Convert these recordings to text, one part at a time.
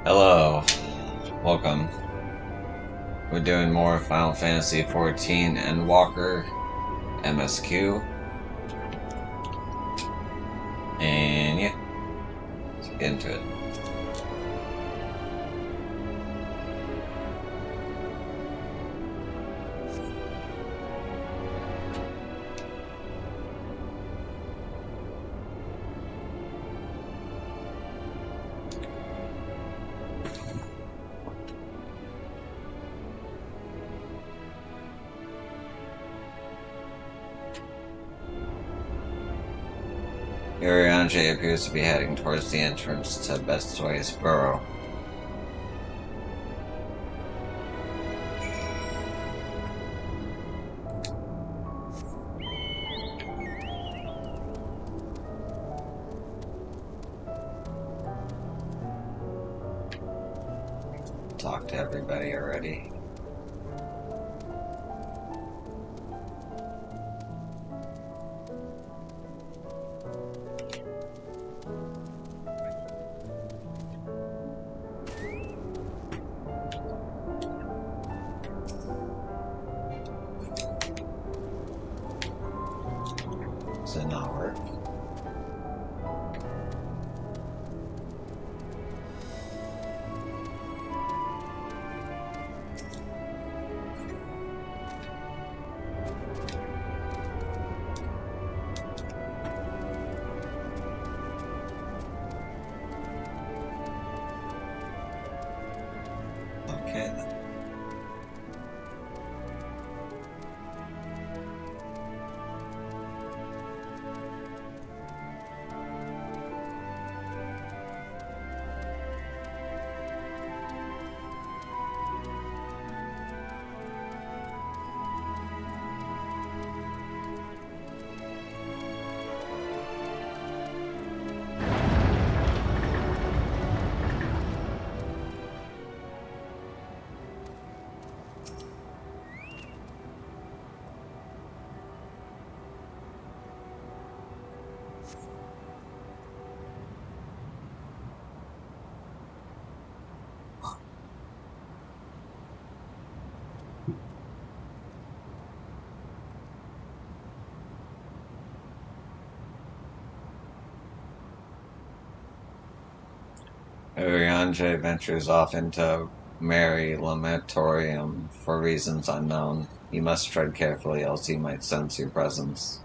Hello, welcome. We're doing more Final Fantasy XIV Endwalker MSQ, and yeah, let's get into it. Urianger appears to be heading towards the entrance to Bestway's burrow. Talk to everybody already. Does it not work? Okay then. Urianger ventures off into Mary Lamentorium for reasons unknown. You must tread carefully, else he might sense your presence.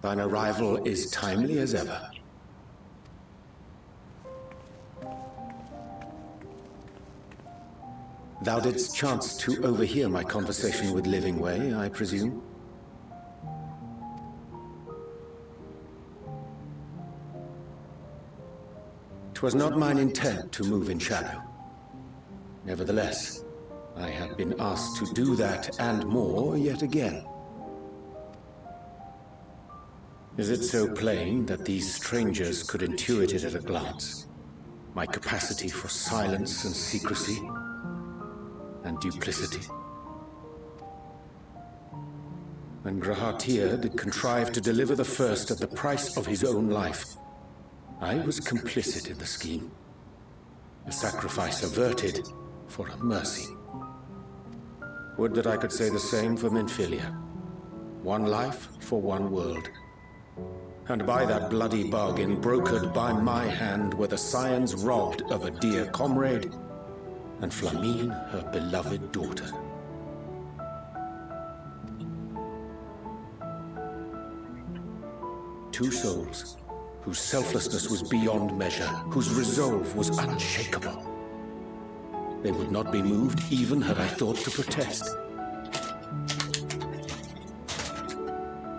Thine arrival is timely as ever. Thou didst chance to overhear my conversation with Livingway, I presume? 'Twas not mine intent to move in shadow. Nevertheless, I have been asked to do that and more yet again. Is it so plain that these strangers could intuit it at a glance? My capacity for silence and secrecy and duplicity. When Grahatir did contrive to deliver the first at the price of his own life, I was complicit in the scheme. A sacrifice averted for a mercy. Would that I could say the same for Menphilia. One life for one world. And by that bloody bargain, brokered by my hand, were the scions robbed of a dear comrade, and Flamine her beloved daughter. Two souls, whose selflessness was beyond measure, whose resolve was unshakable. They would not be moved even had I thought to protest.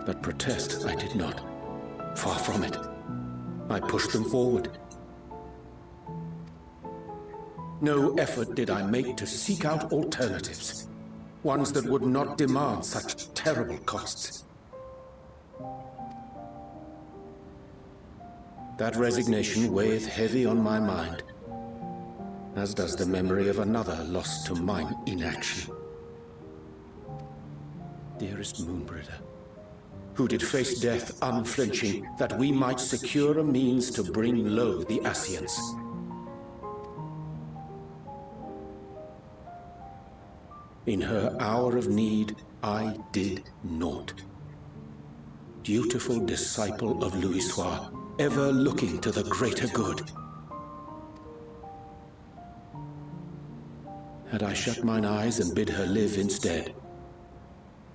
But protest I did not. Far from it. I pushed them forward. No effort did I make to seek out alternatives, ones that would not demand such terrible costs. That resignation weigheth heavy on my mind, as does the memory of another lost to mine inaction. Dearest Moonbringer, who did face death unflinching, that we might secure a means to bring low the Ascians. In her hour of need, I did naught. Dutiful disciple of Louisoix, ever looking to the greater good. Had I shut mine eyes and bid her live instead,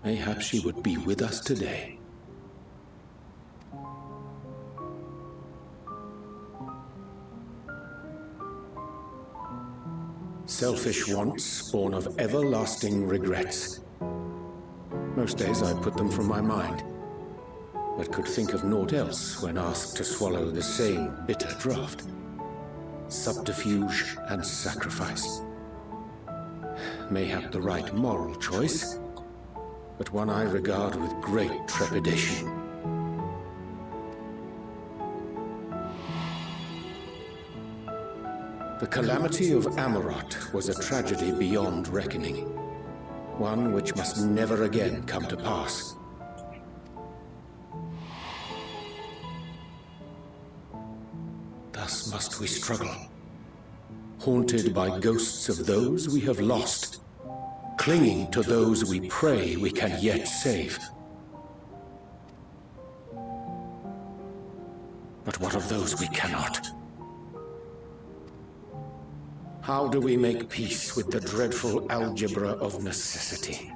mayhap she would be with us today. Selfish wants, born of everlasting regrets. Most days I put them from my mind, but could think of naught else when asked to swallow the same bitter draught. Subterfuge and sacrifice. Mayhap the right moral choice, but one I regard with great trepidation. The calamity of Amarot was a tragedy beyond reckoning, one which must never again come to pass. Thus must we struggle, haunted by ghosts of those we have lost, clinging to those we pray we can yet save. But what of those we cannot? How do we make peace with the dreadful algebra of necessity?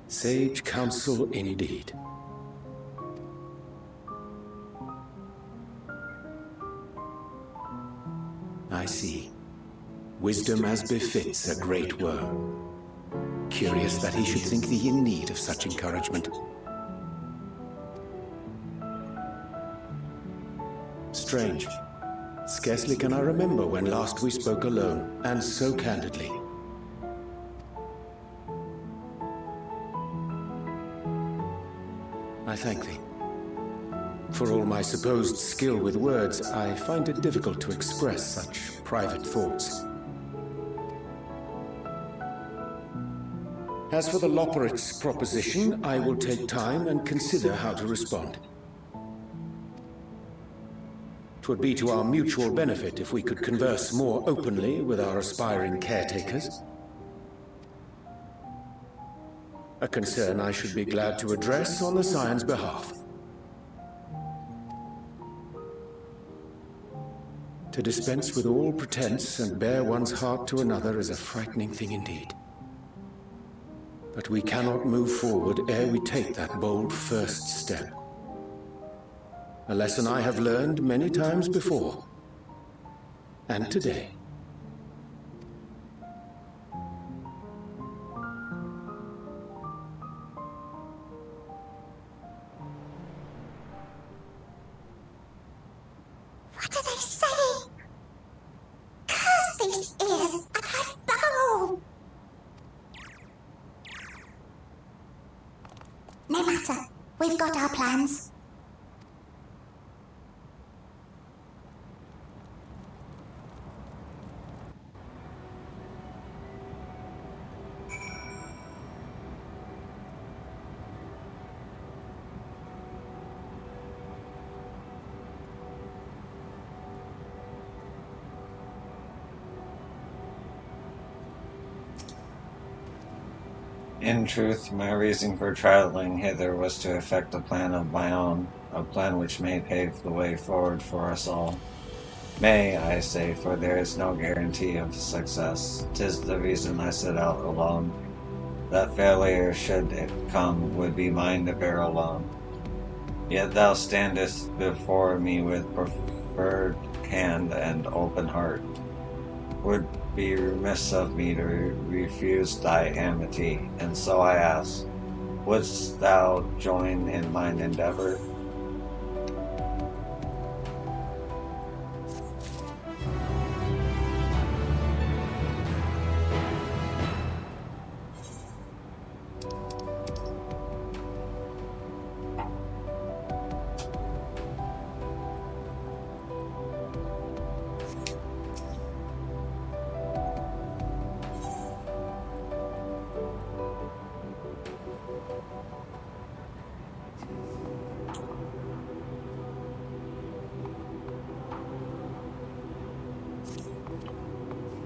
Sage counsel indeed. I see. Wisdom as befits a great worm. Curious that he should think thee in need of such encouragement. Strange. Scarcely can I remember when last we spoke alone, and so candidly. I thank thee. For all my supposed skill with words, I find it difficult to express such private thoughts. As for the Loporrit's proposition, I will take time and consider how to respond. 'Twould be to our mutual benefit if we could converse more openly with our aspiring caretakers. A concern I should be glad to address on the Scion's behalf. To dispense with all pretense and bare one's heart to another is a frightening thing indeed. But we cannot move forward ere we take that bold first step. A lesson I have learned many times before. And today. What are they saying? Curse these ears and I bugger all! No matter. We've got our plans. In truth, my reason for traveling hither was to effect a plan of my own, a plan which may pave the way forward for us all. May, I say, for there is no guarantee of success. 'Tis the reason I set out alone. That failure, should it come, would be mine to bear alone. Yet thou standest before me with proffered hand and open heart. Would be remiss of me to refuse thy amity, and so I ask, wouldst thou join in mine endeavor?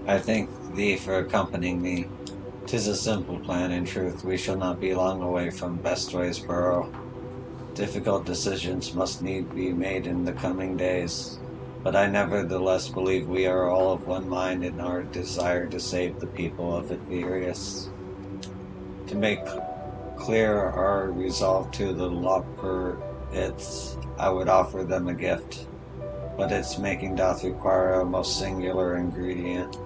I thank thee for accompanying me. 'Tis a simple plan, in truth. We shall not be long away from Bestway's burrow. Difficult decisions must need be made in the coming days, but I nevertheless believe we are all of one mind in our desire to save the people of Adverius. To make clear our resolve to the Lockerites, I would offer them a gift, but its making doth require a most singular ingredient.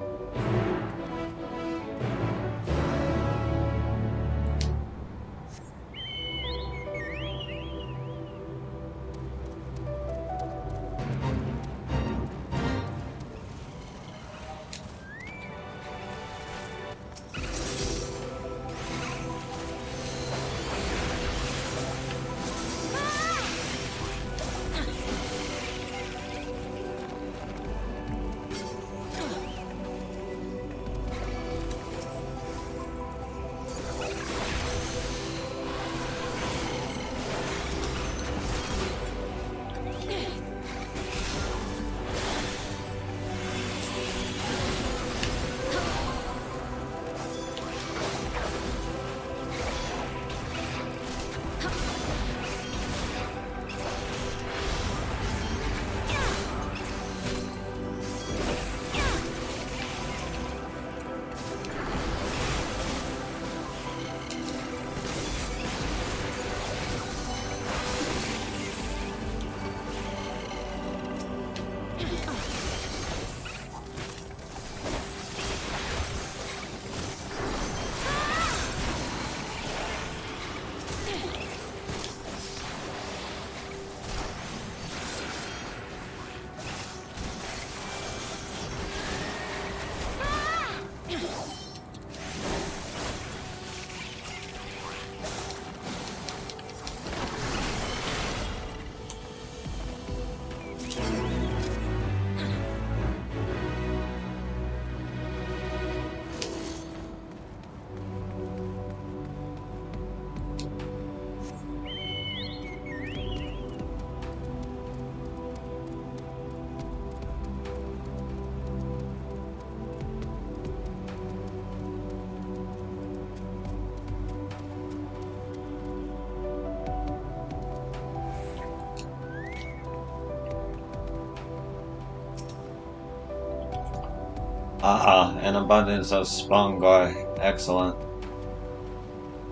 Ah, an abundance of spongoi. Excellent.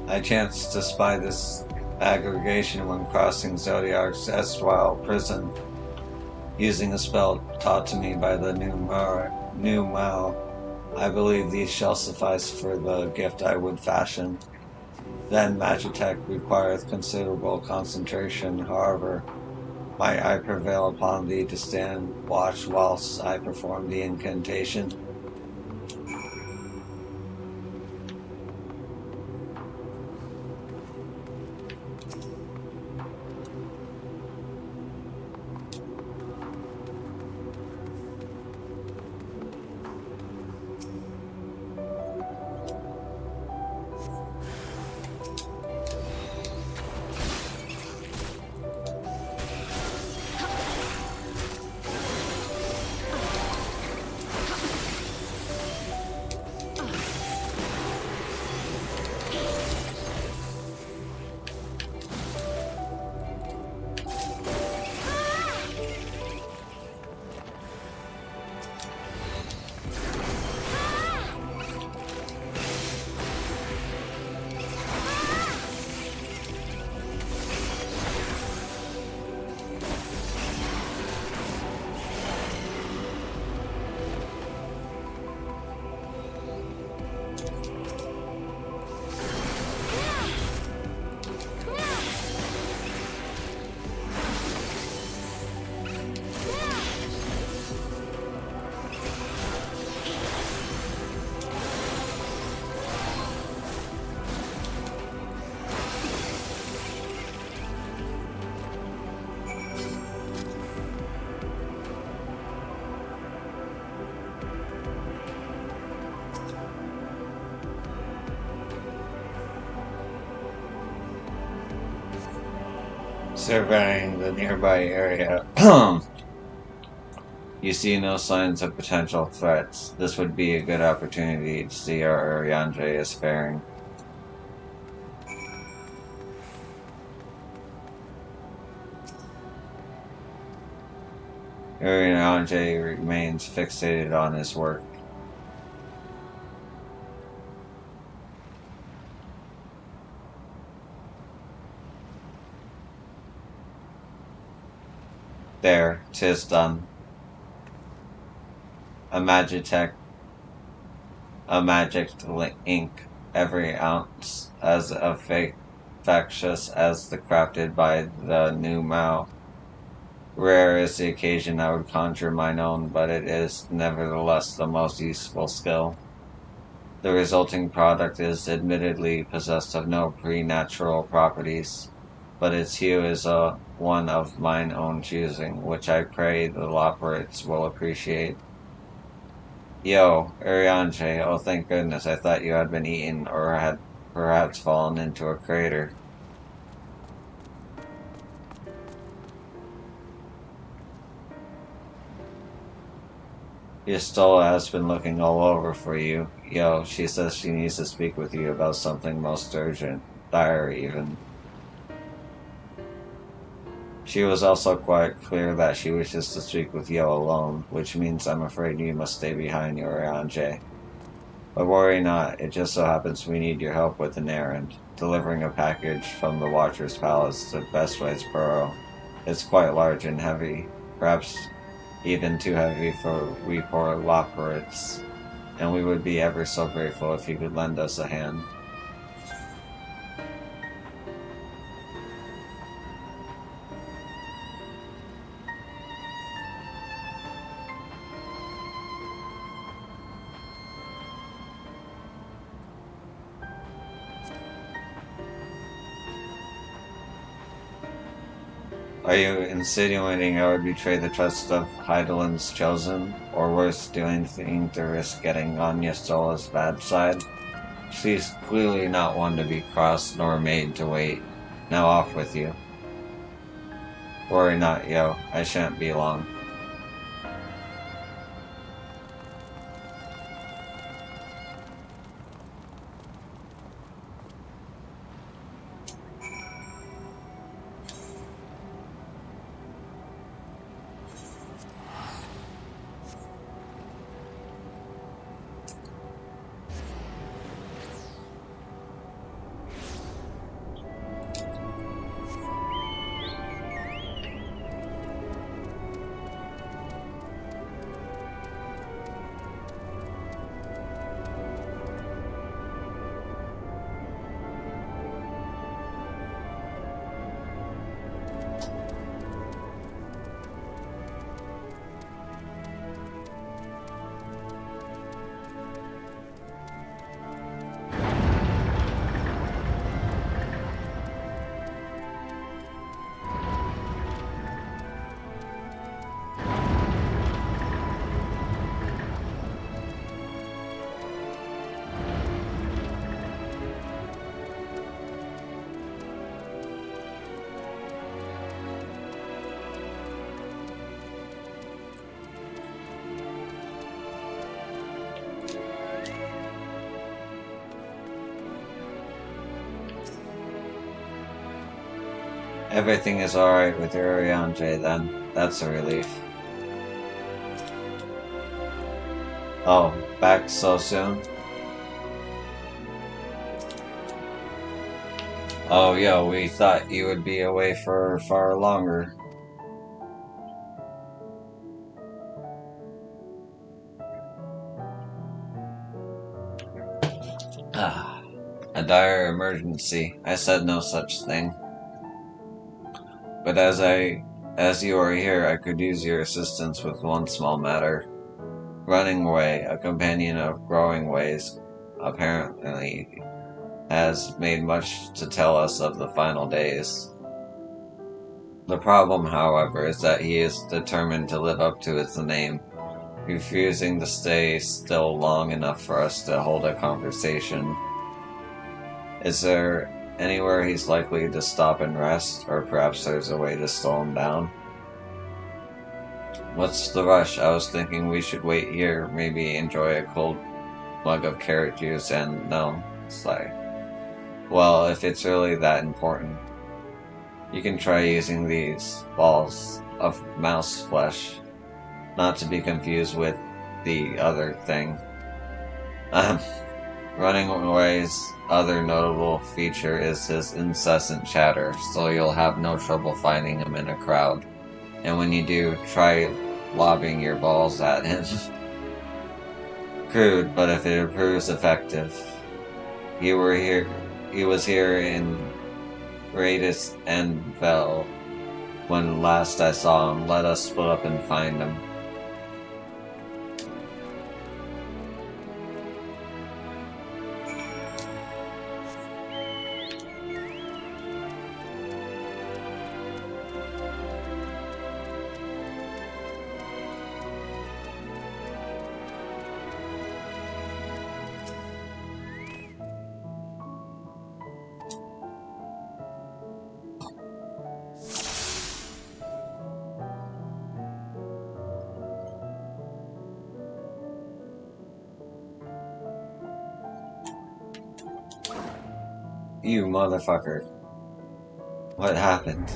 I chanced to spy this aggregation when crossing Zodiac's erstwhile prison, using a spell taught to me by the new Mao. I believe these shall suffice for the gift I would fashion. Then Magitech requireth considerable concentration. However, might I prevail upon thee to stand watch whilst I perform the incantation? Surveying the nearby area, you see no signs of potential threats. This would be a good opportunity to see how Urianger is faring. Urianger remains fixated on his work. There, 'tis done. A Magitech, a magic ink, every ounce as infectious as the crafted by the new Mao. Rare is the occasion I would conjure mine own, but it is nevertheless the most useful skill. The resulting product is admittedly possessed of no preternatural properties, but its hue is one of mine own choosing, which I pray the Loperates will appreciate. Yo, Urianger, oh thank goodness, I thought you had been eaten or had perhaps fallen into a crater. Yestola has been looking all over for you. Yo, she says she needs to speak with you about something most urgent, dire even. She was also quite clear that she wishes to speak with Yo alone, which means I'm afraid you must stay behind Urianger. But worry not, it just so happens we need your help with an errand, delivering a package from the Watcher's Palace to Bestway's Burrow. It's quite large and heavy, perhaps even too heavy for we poor Loperates, and we would be ever so grateful if you could lend us a hand. Are you insinuating I would betray the trust of Heidelin's chosen, or worse, do anything to risk getting on Yestola's bad side? She's clearly not one to be crossed nor made to wait. Now off with you. Worry not, yo. I shan't be long. Everything is alright with your Oriange then. That's a relief. Oh, back so soon? Oh, yo, we thought you would be away for far longer. Ah, a dire emergency. I said no such thing. But as you are here, I could use your assistance with one small matter. Running Away, a companion of Growing Ways, apparently has made much to tell us of the final days. The problem, however, is that he is determined to live up to his name, refusing to stay still long enough for us to hold a conversation. Is there anywhere he's likely to stop and rest, or perhaps there's a way to slow him down? What's the rush? I was thinking we should wait here, maybe enjoy a cold mug of carrot juice and no, sigh. Well, if it's really that important, you can try using these balls of mouse flesh, not to be confused with the other thing. Running Away's other notable feature is his incessant chatter, so you'll have no trouble finding him in a crowd. And when you do, try lobbing your balls at him. Crude, but if it proves effective. He was here in Greatest Envel when last I saw him. Let us split up and find him. You motherfucker. What happened?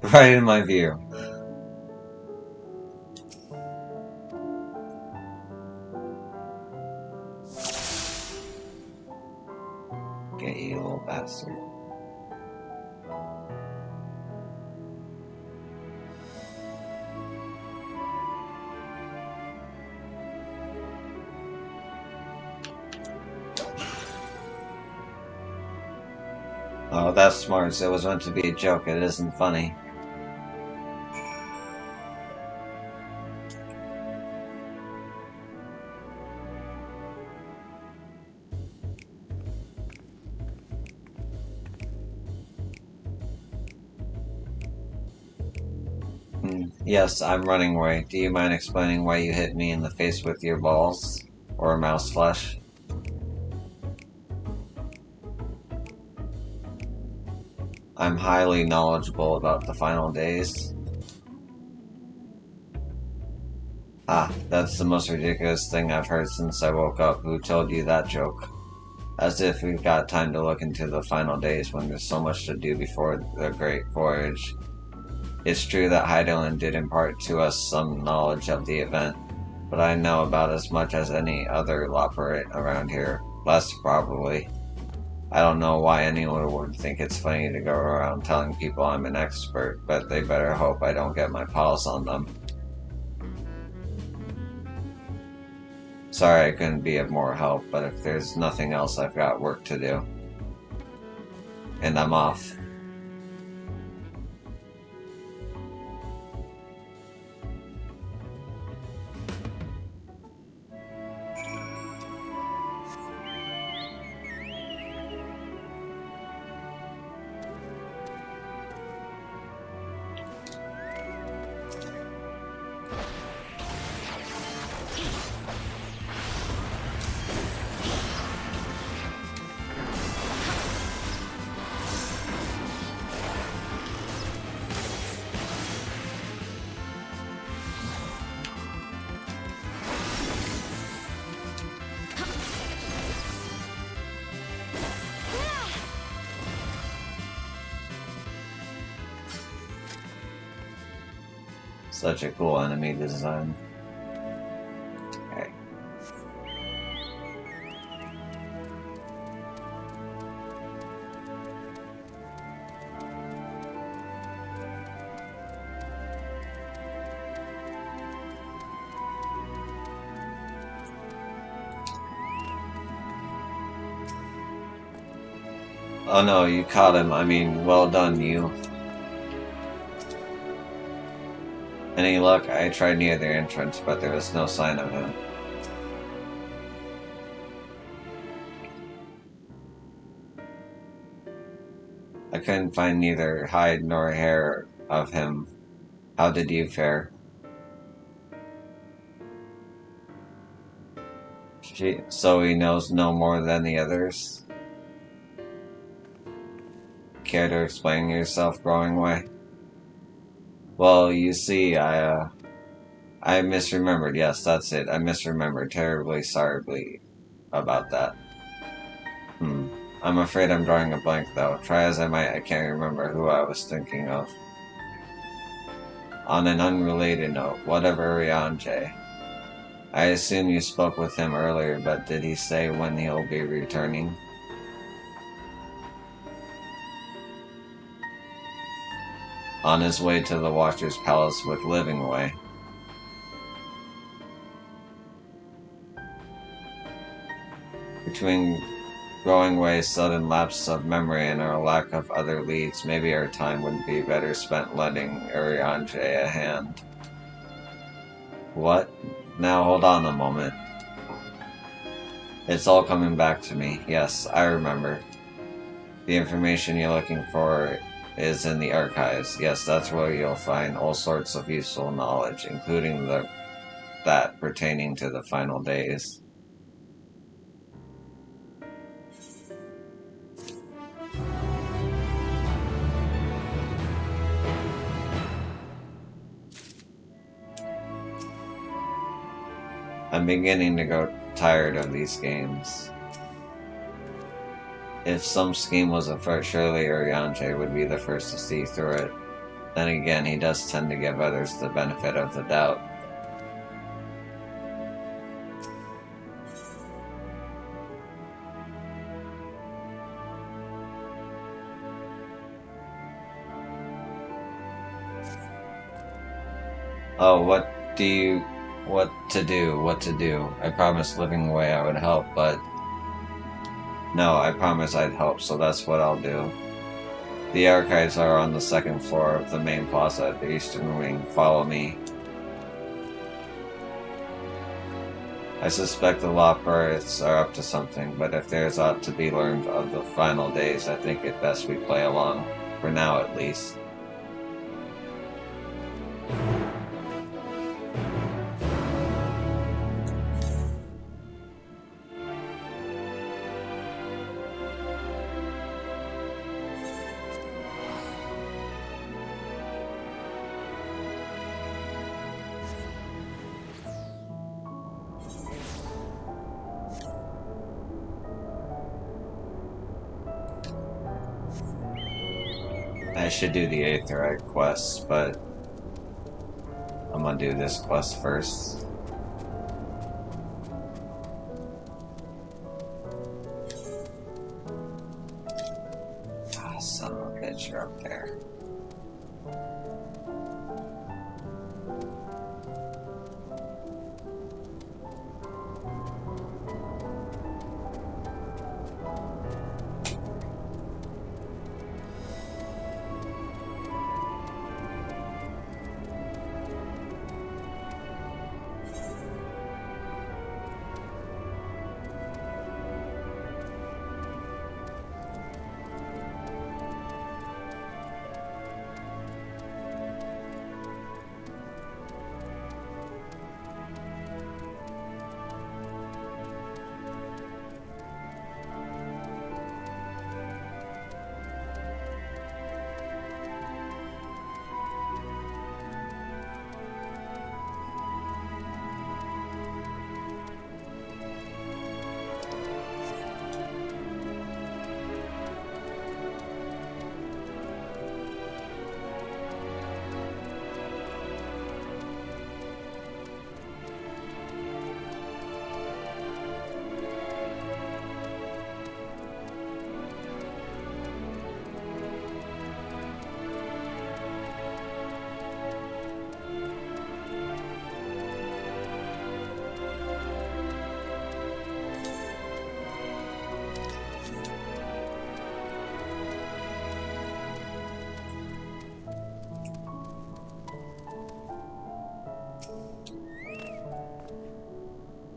Right in my view. Get you, little bastard. Oh, that's smart. It was meant to be a joke. It isn't funny. Yes, I'm running away. Do you mind explaining why you hit me in the face with your balls? Or mouse flesh? I'm highly knowledgeable about the final days. Ah, that's the most ridiculous thing I've heard since I woke up. Who told you that joke? As if we've got time to look into the final days when there's so much to do before the Great Voyage. It's true that Heidelin did impart to us some knowledge of the event, but I know about as much as any other Loperate around here. Less, probably. I don't know why anyone would think it's funny to go around telling people I'm an expert, but they better hope I don't get my paws on them. Sorry I couldn't be of more help, but if there's nothing else, I've got work to do. And I'm off. Such a cool enemy design. Okay. Oh no, you caught him. I mean, well done, you. Any luck? I tried near the entrance, but there was no sign of him. I couldn't find neither hide nor hair of him. How did you fare? So he knows no more than the others? Care to explain yourself, growing way? Well, you see, I misremembered. Yes, that's it. I misremembered. Terribly sorry about that. I'm afraid I'm drawing a blank, though. Try as I might, I can't remember who I was thinking of. On an unrelated note, what of Urianger? I assume you spoke with him earlier, but did he say when he'll be returning? On his way to the Watcher's Palace with Livingway. Between Growingway's sudden lapse of memory and our lack of other leads, maybe our time would be better spent lending Urianger a hand. What? Now hold on a moment. It's all coming back to me. Yes, I remember. The information you're looking for is in the archives. Yes, that's where you'll find all sorts of useful knowledge, including that pertaining to the final days. I'm beginning to grow tired of these games. If some scheme was afoot, surely Urianger would be the first to see through it. Then again, he does tend to give others the benefit of the doubt. Oh, what to do. I promised Livingway I would help, but no, I promised I'd help, so that's what I'll do. The archives are on the second floor of the main plaza at the eastern wing. Follow me. I suspect the law pirates are up to something, but if there's aught to be learned of the final days, I think it best we play along. For now, at least. I should do the Aetherite quest, but I'm gonna do this quest first. Ah, son of a bitch, you're up there.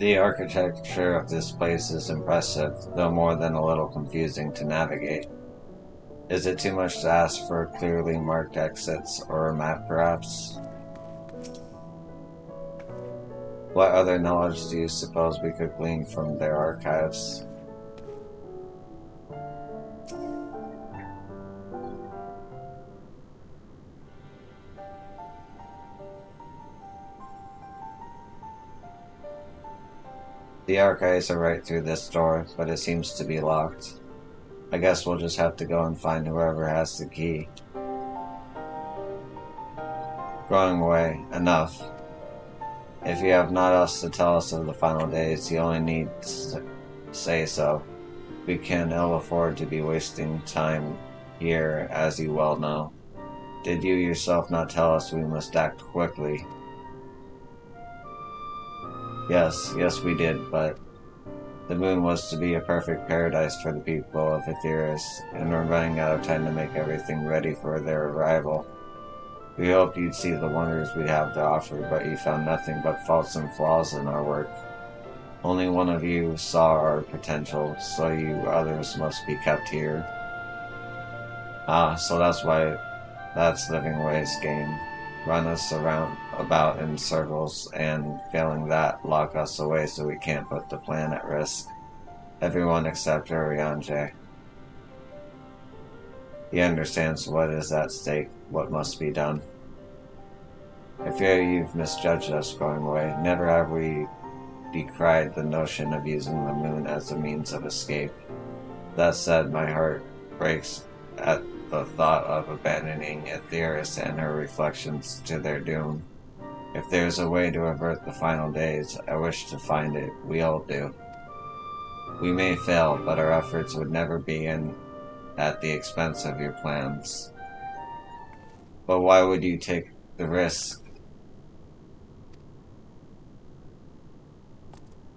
The architecture of this place is impressive, though more than a little confusing to navigate. Is it too much to ask for clearly marked exits or a map, perhaps? What other knowledge do you suppose we could glean from their archives? The archives are right through this door, but it seems to be locked. I guess we'll just have to go and find whoever has the key. Going away. Enough. If you have naught else to tell us of the final days, you only need to say so. We can ill afford to be wasting time here, as you well know. Did you yourself not tell us we must act quickly? Yes, we did, but the moon was to be a perfect paradise for the people of Aetheris, and we're running out of time to make everything ready for their arrival. We hoped you'd see the wonders we have to offer, but you found nothing but faults and flaws in our work. Only one of you saw our potential, so you others must be kept here. Ah, so that's why that's Living Way's game. Run us about in circles, and failing that, lock us away so we can't put the plan at risk. Everyone except Urianger. He understands what is at stake, what must be done. I fear you've misjudged us going away. Never have we decried the notion of using the moon as a means of escape. That said, my heart breaks at the thought of abandoning Aetheris and her reflections to their doom. If there's a way to avert the final days, I wish to find it. We all do. We may fail, but our efforts would never be at the expense of your plans. But why would you take the risk?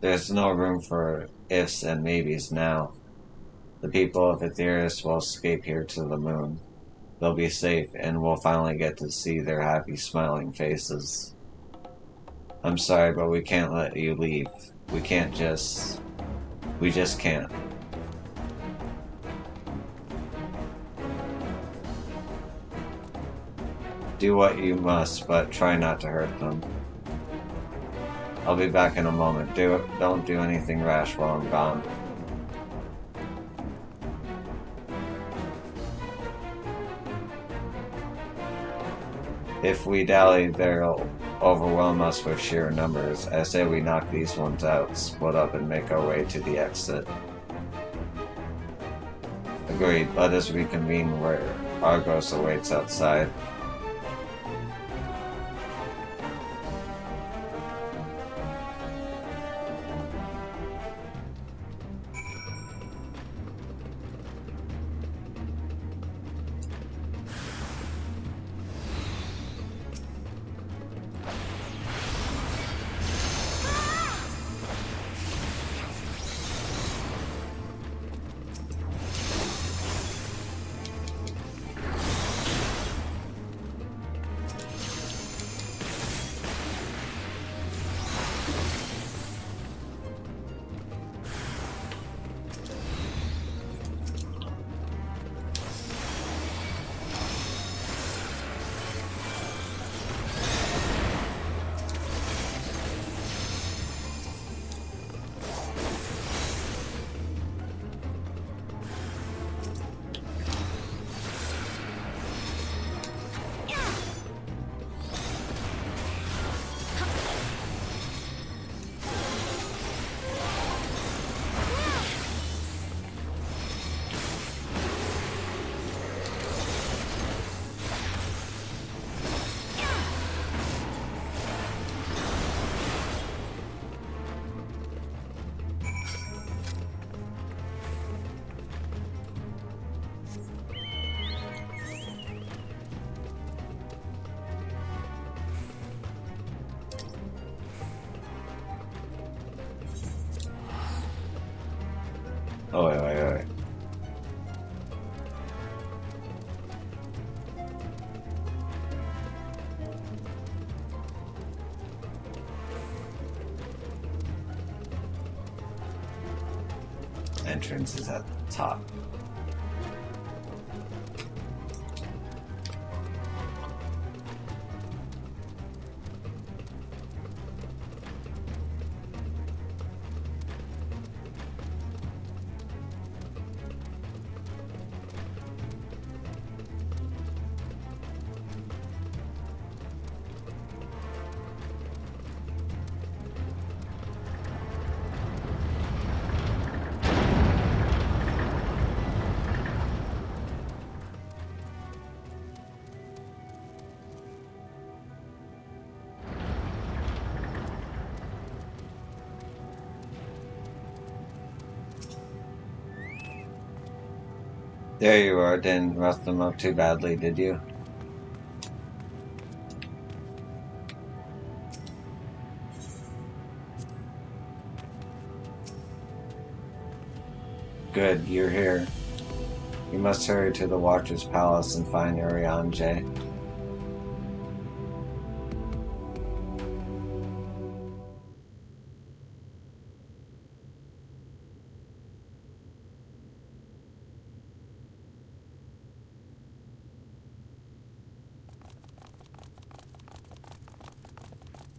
There's no room for ifs and maybes now. The people of Aetheris will escape here to the moon. They'll be safe, and we'll finally get to see their happy, smiling faces. I'm sorry, but we can't let you leave. We just can't. Do what you must, but try not to hurt them. I'll be back in a moment. Don't do anything rash while I'm gone. If we dally, they'll overwhelm us with sheer numbers. I say we knock these ones out, split up, and make our way to the exit. Agreed. Let us reconvene where Argos awaits outside. Oh, wait. entrance is at the top. There you are, didn't rough them up too badly, did you? Good, you're here. You must hurry to the Watcher's Palace and find Urianger.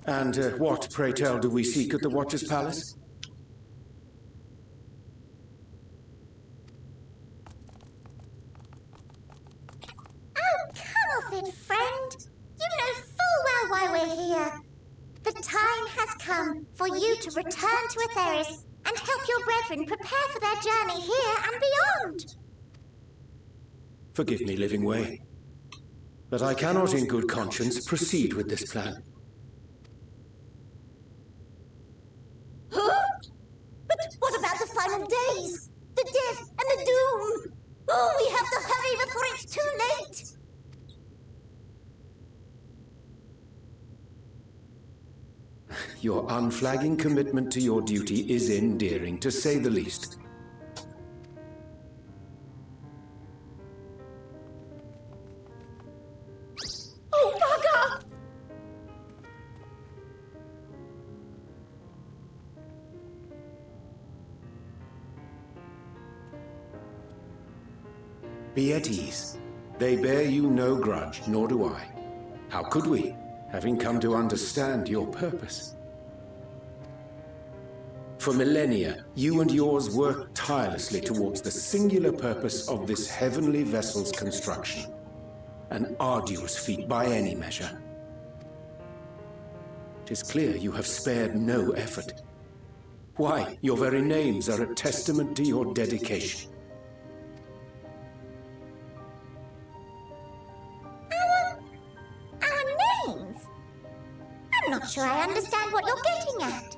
And what, pray tell, do we seek at the Watcher's Palace? Oh, come off it, friend. You know full well why we're here. The time has come for you to return to Atheris and help your brethren prepare for their journey here and beyond. Forgive me, Living Way, but I cannot in good conscience proceed with this plan. Huh? But what about the final days? The death and the doom? Oh, we have to hurry before it's too late. Your unflagging commitment to your duty is endearing, to say the least. Oh, bugger! Be at ease. They bear you no grudge, nor do I. How could we, having come to understand your purpose? For millennia, you and yours worked tirelessly towards the singular purpose of this heavenly vessel's construction. An arduous feat by any measure. 'Tis clear you have spared no effort. Why, your very names are a testament to your dedication. Our names? I'm not sure I understand what you're getting at.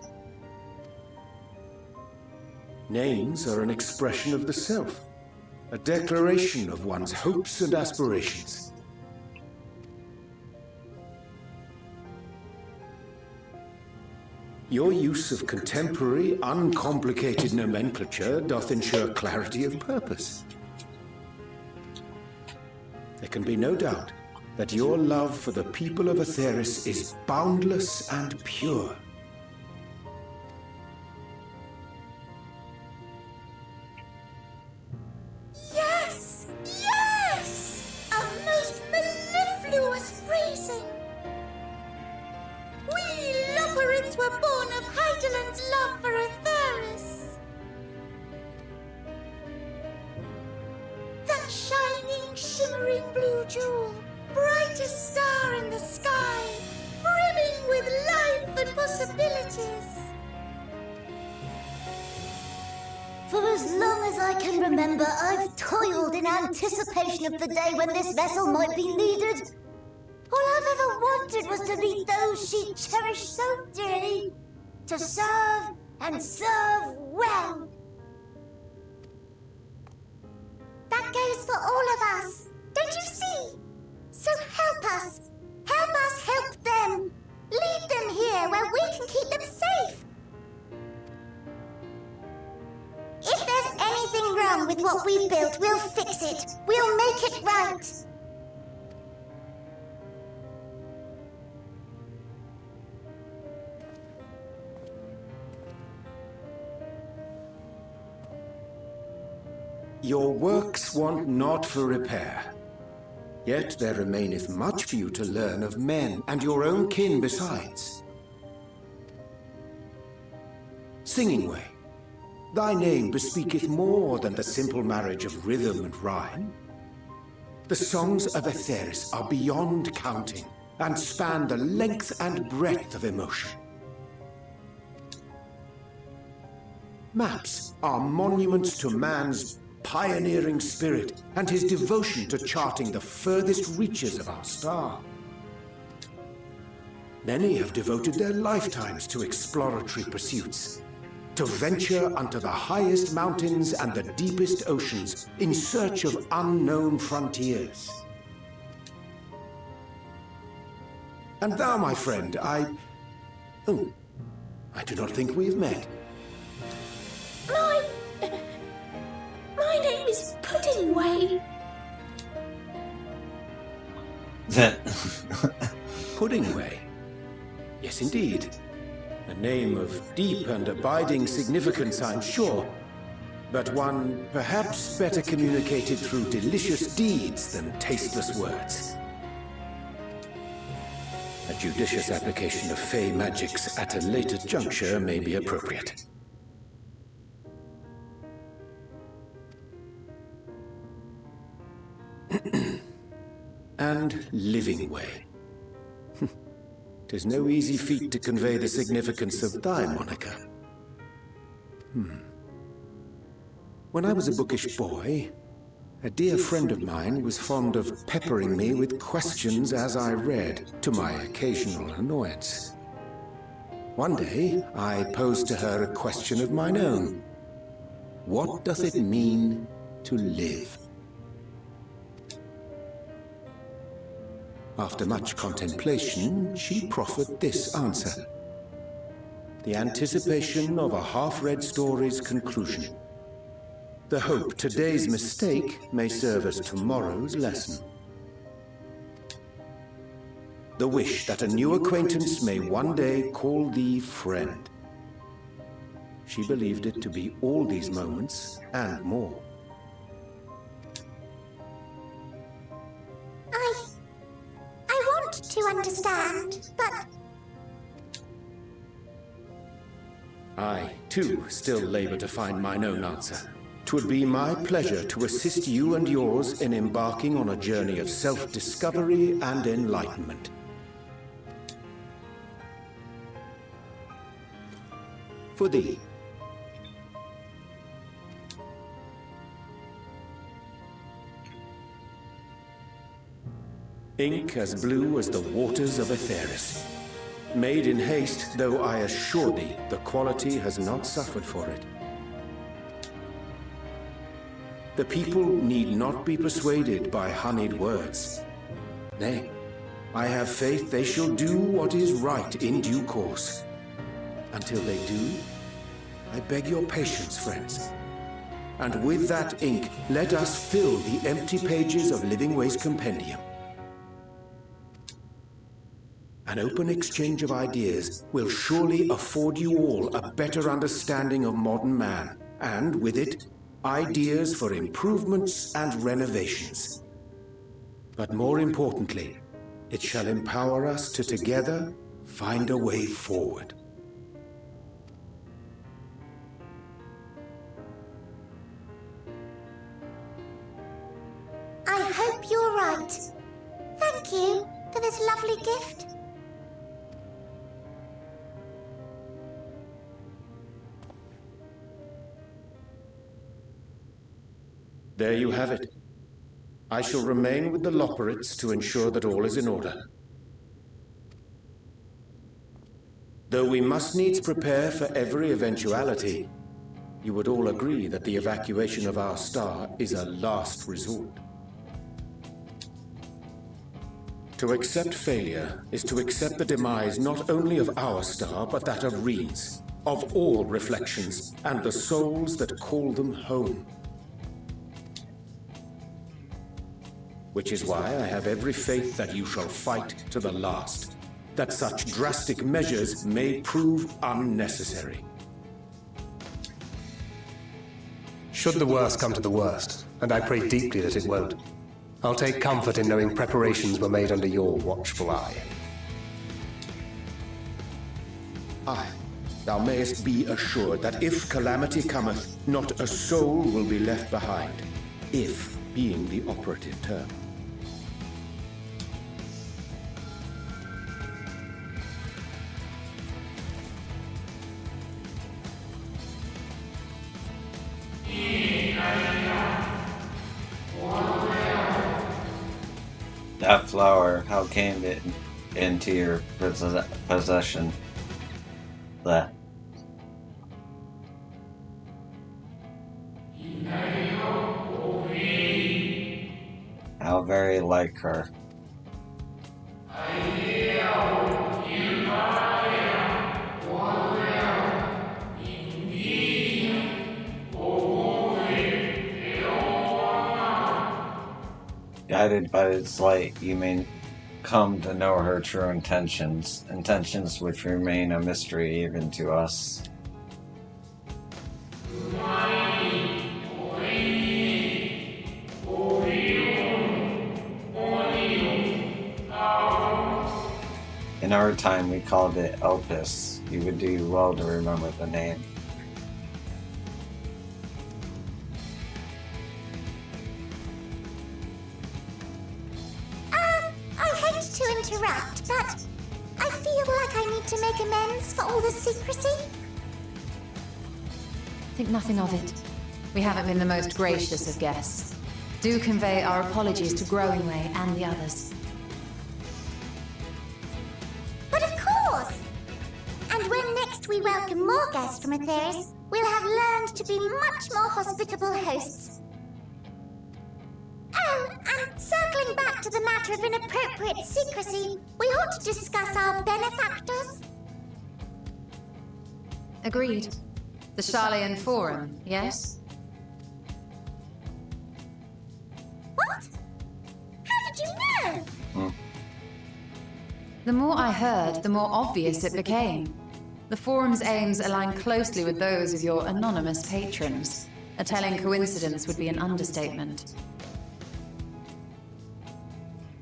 Names are an expression of the self, a declaration of one's hopes and aspirations. Your use of contemporary, uncomplicated nomenclature doth ensure clarity of purpose. There can be no doubt that your love for the people of Atheris is boundless and pure. Yes! Yes! A most mellifluous phrasing! We Loporins were born of Hydalen's love for Atheris. That shining, shimmering blue jewel, brightest star in the sky, brimming with life and possibilities. For as long as I can remember, I've toiled in anticipation of the day when this vessel might be needed. All I've ever wanted was to meet those she cherished so dearly, to serve and serve well. That goes for all of us, don't you see? So help us help them. Lead them here where we can keep them safe. If there's anything wrong with what we've built, we'll fix it. We'll make it right. Your works want not for repair. Yet there remaineth much for you to learn of men, and your own kin besides. Singing Way, thy name bespeaketh more than the simple marriage of rhythm and rhyme. The songs of Aetheris are beyond counting, and span the length and breadth of emotion. Maps are monuments to man's pioneering spirit and his devotion to charting the furthest reaches of our star. Many have devoted their lifetimes to exploratory pursuits, to venture unto the highest mountains and the deepest oceans in search of unknown frontiers. And thou, my friend, I do not think we've met. My name is Puddingway. Puddingway? Yes, indeed. A name of deep and abiding significance, I'm sure. But one perhaps better communicated through delicious deeds than tasteless words. A judicious application of fey magics at a later juncture may be appropriate. And Living Way. 'Tis no easy feat to convey the significance of thy moniker. When I was a bookish boy, a dear friend of mine was fond of peppering me with questions as I read, to my occasional annoyance. One day, I posed to her a question of mine own. What doth it mean to live? After much contemplation, she proffered this answer. The anticipation of a half-read story's conclusion. The hope today's mistake may serve as tomorrow's lesson. The wish that a new acquaintance may one day call thee friend. She believed it to be all these moments and more. I want to understand, but... I, too, still labor to find mine own answer. 'Twould be my pleasure to assist you and yours in embarking on a journey of self-discovery and enlightenment. For thee. Ink as blue as the waters of Aetheris. Made in haste, though I assure thee, the quality has not suffered for it. The people need not be persuaded by honeyed words. Nay, I have faith they shall do what is right in due course. Until they do, I beg your patience, friends. And with that ink, let us fill the empty pages of Living Way's compendium. An open exchange of ideas will surely afford you all a better understanding of modern man, and with it, ideas for improvements and renovations. But more importantly, it shall empower us to together find a way forward. I hope you're right. Thank you for this lovely gift. There you have it. I shall remain with the Loporrits to ensure that all is in order. Though we must needs prepare for every eventuality, you would all agree that the evacuation of our star is a last resort. To accept failure is to accept the demise not only of our star, but that of Reen's, of all reflections, and the souls that call them home. Which is why I have every faith that you shall fight to the last, that such drastic measures may prove unnecessary. Should the worst come to the worst, and I pray deeply that it won't, I'll take comfort in knowing preparations were made under your watchful eye. Aye. Thou mayest be assured that if calamity cometh, not a soul will be left behind. If being the operative term. That flower, how came it into your possession? Bleh. How very like her. Guided by its light, you may come to know her true intentions, intentions which remain a mystery even to us. In our time, we called it Elpis. You would do well to remember the name. I hate to interrupt, but I feel like I need to make amends for all the secrecy. Think nothing of it. We haven't been the most gracious of guests. Do convey our apologies to Growingway and the others. But of course! And when next we welcome more guests from Aetheris, we'll have learned to be much more hospitable hosts. Oh, and circling back to the matter of inappropriate secrecy, we ought to discuss our benefactors. Agreed. The Charlean Forum, yes? What? How did you know? The more I heard, the more obvious it became. The Forum's aims align closely with those of your anonymous patrons. A telling coincidence would be an understatement.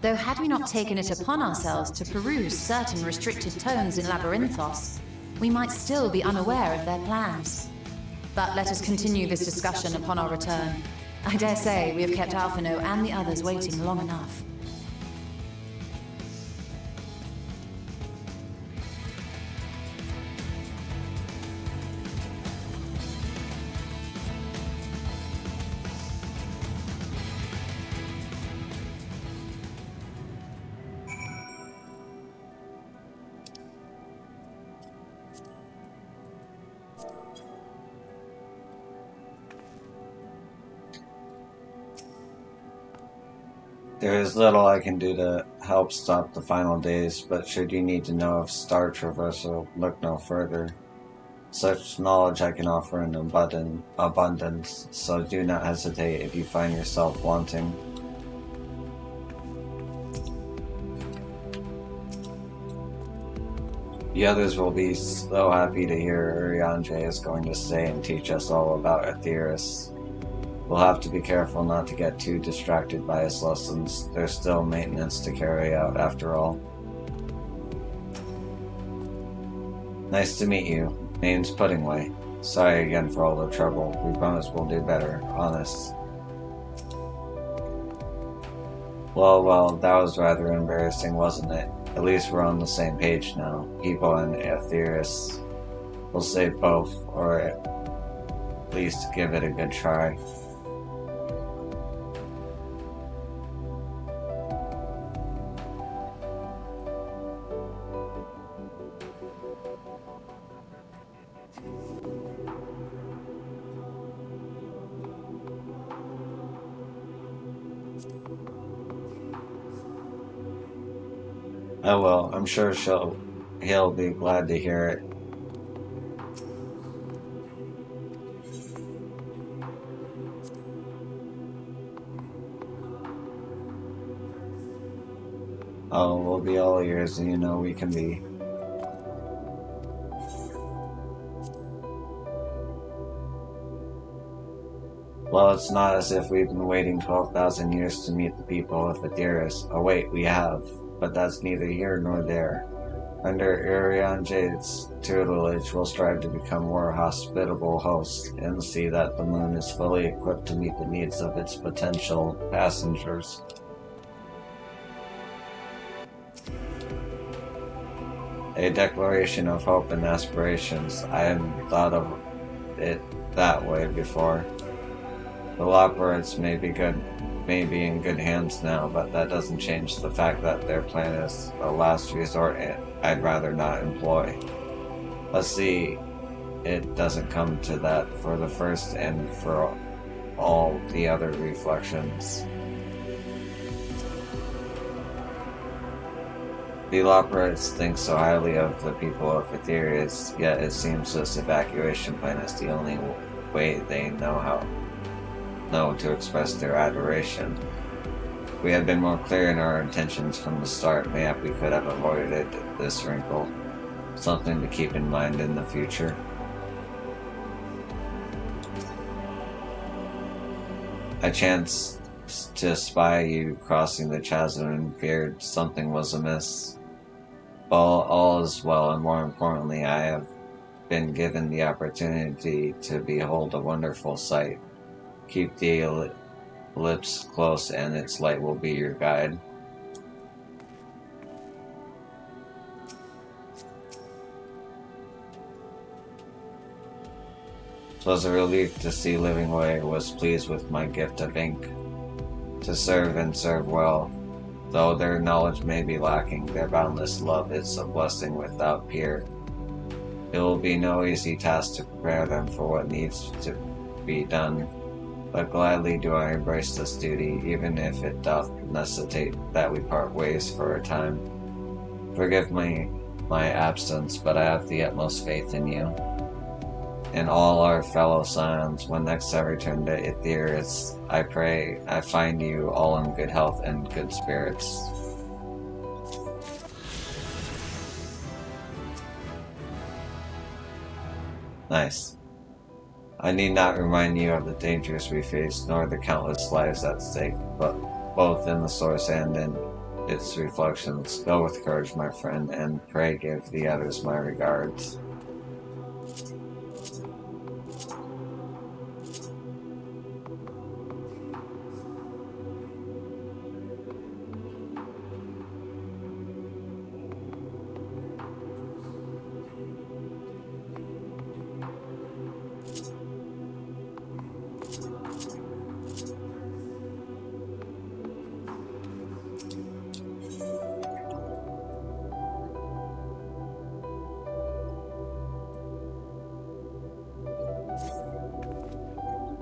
Though had we not taken it upon ourselves to peruse certain restricted tones in Labyrinthos, we might still be unaware of their plans. But let us continue this discussion upon our return. I dare say we have kept Alphino and the others waiting long enough. There is little I can do to help stop the final days, but should you need to know of star traversal, look no further. Such knowledge I can offer in abundance, so do not hesitate if you find yourself wanting. The others will be so happy to hear Urianger is going to stay and teach us all about Aetheris. We'll have to be careful not to get too distracted by his lessons. There's still maintenance to carry out after all. Nice to meet you. Name's Puddingway. Sorry again for all the trouble. We promise we'll do better. Honest. Well, that was rather embarrassing, wasn't it? At least we're on the same page now. People and Aetheris. We'll save both, or at least give it a good try. Oh well, I'm sure he'll be glad to hear it. Oh, we'll be all ears, and you know we can be. Well, it's not as if we've been waiting 12,000 years to meet the people of Aetherus. Oh wait, we have. But that's neither here nor there. Under Irianjade's tutelage, we'll strive to become more hospitable hosts and see that the moon is fully equipped to meet the needs of its potential passengers. A declaration of hope and aspirations. I hadn't thought of it that way before. The Loperites may be in good hands now, but that doesn't change the fact that their plan is a last resort I'd rather not employ. Let's see it doesn't come to that for the first and for all the other reflections. The Loperites think so highly of the people of Aetherus, yet it seems this evacuation plan is the only way they know to express their adoration. If we had been more clear in our intentions from the start, mayhap we could have avoided this wrinkle. Something to keep in mind in the future. I chanced to spy you crossing the chasm and feared something was amiss. All is well, and more importantly, I have been given the opportunity to behold a wonderful sight. Keep the ellipse close, and its light will be your guide. Twas a relief to see Livingway was pleased with my gift of ink. To serve and serve well. Though their knowledge may be lacking, their boundless love is a blessing without peer. It will be no easy task to prepare them for what needs to be done, but gladly do I embrace this duty, even if it doth necessitate that we part ways for a time. Forgive me my absence, but I have the utmost faith in you. And all our fellow scions, when next I return to Aetherus, I pray I find you all in good health and good spirits. Nice. I need not remind you of the dangers we face, nor the countless lives at stake, but both in the source and in its reflections. Go with courage, my friend, and pray give the others my regards.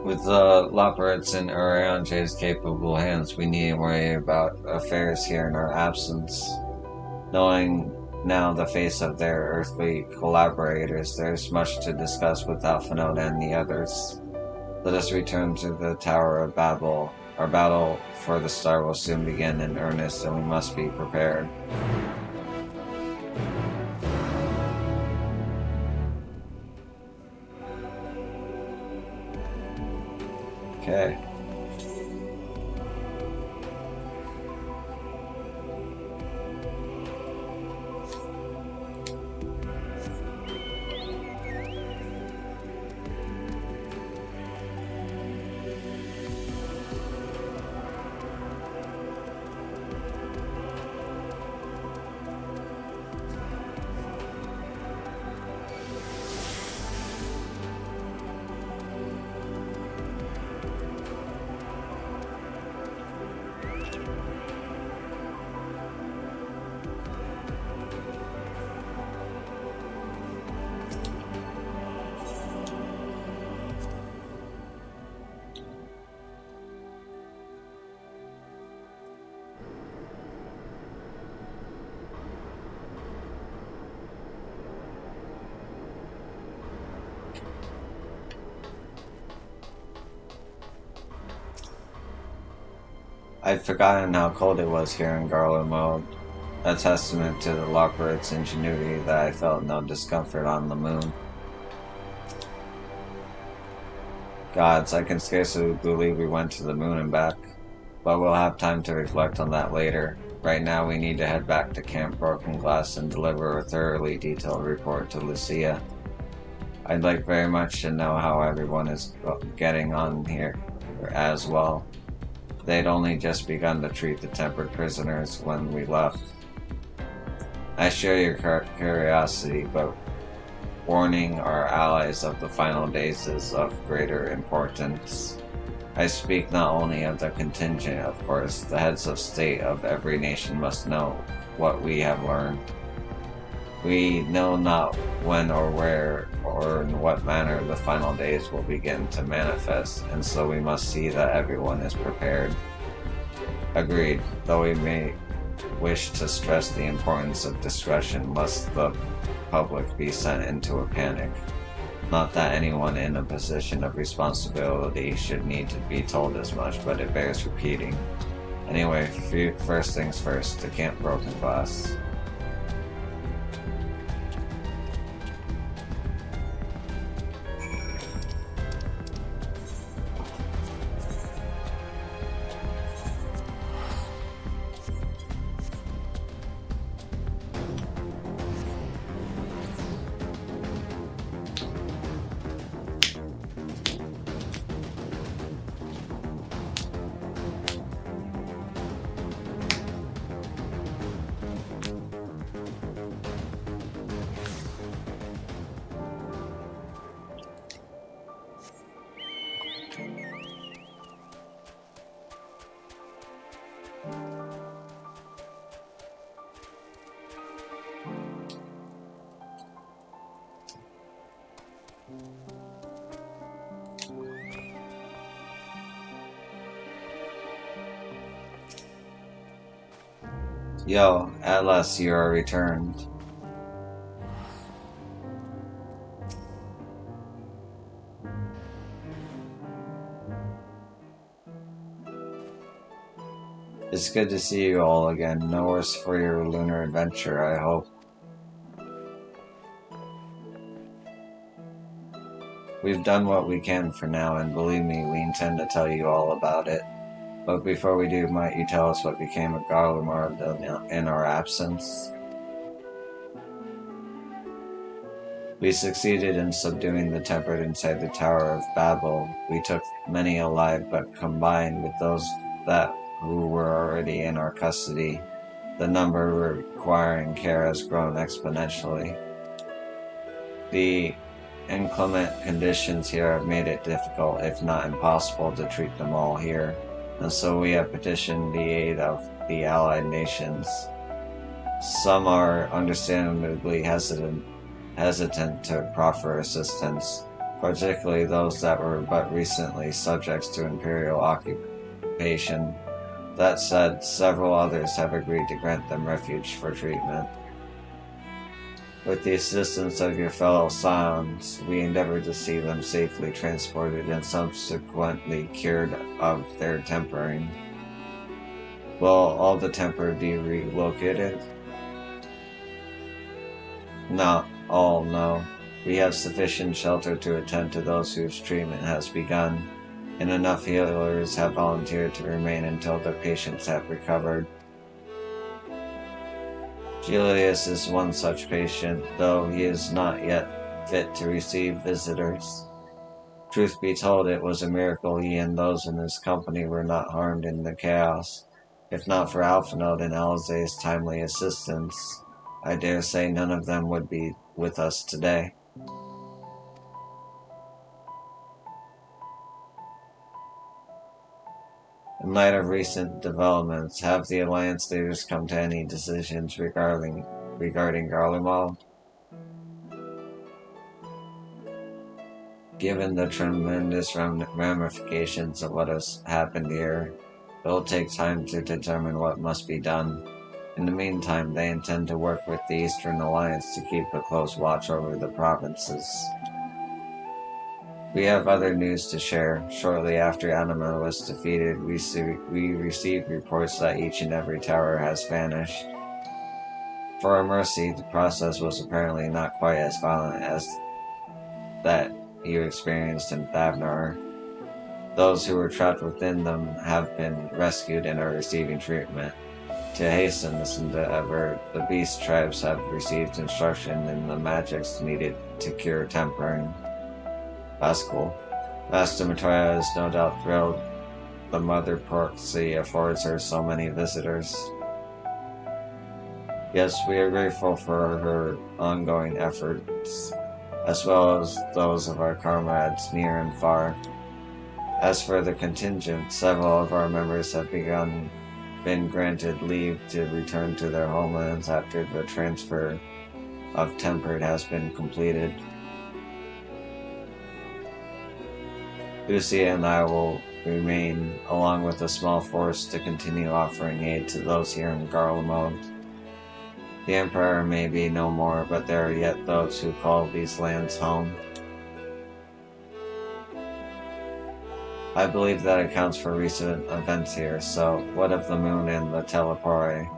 With the Loperites in Urianje's capable hands, we needn't worry about affairs here in our absence. Knowing now the face of their earthly collaborators, there's much to discuss with Alphinaud and the others. Let us return to the Tower of Babel. Our battle for the star will soon begin in earnest, and we must be prepared. Okay. I'd forgotten how cold it was here in Garlemald, a testament to the Loperites' ingenuity that I felt no discomfort on the moon. Gods, I can scarcely believe we went to the moon and back. But we'll have time to reflect on that later. Right now we need to head back to Camp Broken Glass and deliver a thoroughly detailed report to Lucia. I'd like very much to know how everyone is getting on here as well. They'd only just begun to treat the tempered prisoners when we left. I share your curiosity, but warning our allies of the final days is of greater importance. I speak not only of the contingent, of course. The heads of state of every nation must know what we have learned. We know not when or where or in what manner the final days will begin to manifest, and so we must see that everyone is prepared. Agreed, though we may wish to stress the importance of discretion lest the public be sent into a panic. Not that anyone in a position of responsibility should need to be told as much, but it bears repeating. Anyway, first things first, to Camp Broken Glass. Yo, at last you are returned. It's good to see you all again. No worse for your lunar adventure, I hope. We've done what we can for now, and believe me, we intend to tell you all about it. But before we do, might you tell us what became of Garlemald in our absence? We succeeded in subduing the tempered inside the Tower of Babel. We took many alive, but combined with those who were already in our custody, the number requiring care has grown exponentially. The inclement conditions here have made it difficult, if not impossible, to treat them all here, and so we have petitioned the aid of the allied nations. Some are understandably hesitant to proffer assistance, particularly those that were but recently subjects to imperial occupation. That said, several others have agreed to grant them refuge for treatment. With the assistance of your fellow Scions, we endeavored to see them safely transported and subsequently cured of their tempering. Will all the tempered be relocated? Not all, no. We have sufficient shelter to attend to those whose treatment has begun, and enough healers have volunteered to remain until their patients have recovered. Julius is one such patient, though he is not yet fit to receive visitors. Truth be told, it was a miracle he and those in his company were not harmed in the chaos. If not for Alphinaud and Alizé's timely assistance, I dare say none of them would be with us today. In light of recent developments, have the Alliance leaders come to any decisions regarding Garlemald? Given the tremendous ramifications of what has happened here, it will take time to determine what must be done. In the meantime, they intend to work with the Eastern Alliance to keep a close watch over the provinces. We have other news to share. Shortly after Anima was defeated, we received reports that each and every tower has vanished. For our mercy, the process was apparently not quite as violent as that you experienced in Thavnar. Those who were trapped within them have been rescued and are receiving treatment. To hasten this endeavor, the beast tribes have received instruction in the magics needed to cure tempering. That's cool. Master Matoya is no doubt thrilled. The Mother Proxy affords her so many visitors. Yes, we are grateful for her ongoing efforts, as well as those of our comrades near and far. As for the contingent, several of our members have been granted leave to return to their homelands after the transfer of Tempered has been completed. Lucia and I will remain, along with a small force, to continue offering aid to those here in Garlemald. The Emperor may be no more, but there are yet those who call these lands home. I believe that accounts for recent events here, so what of the moon and the Telepore?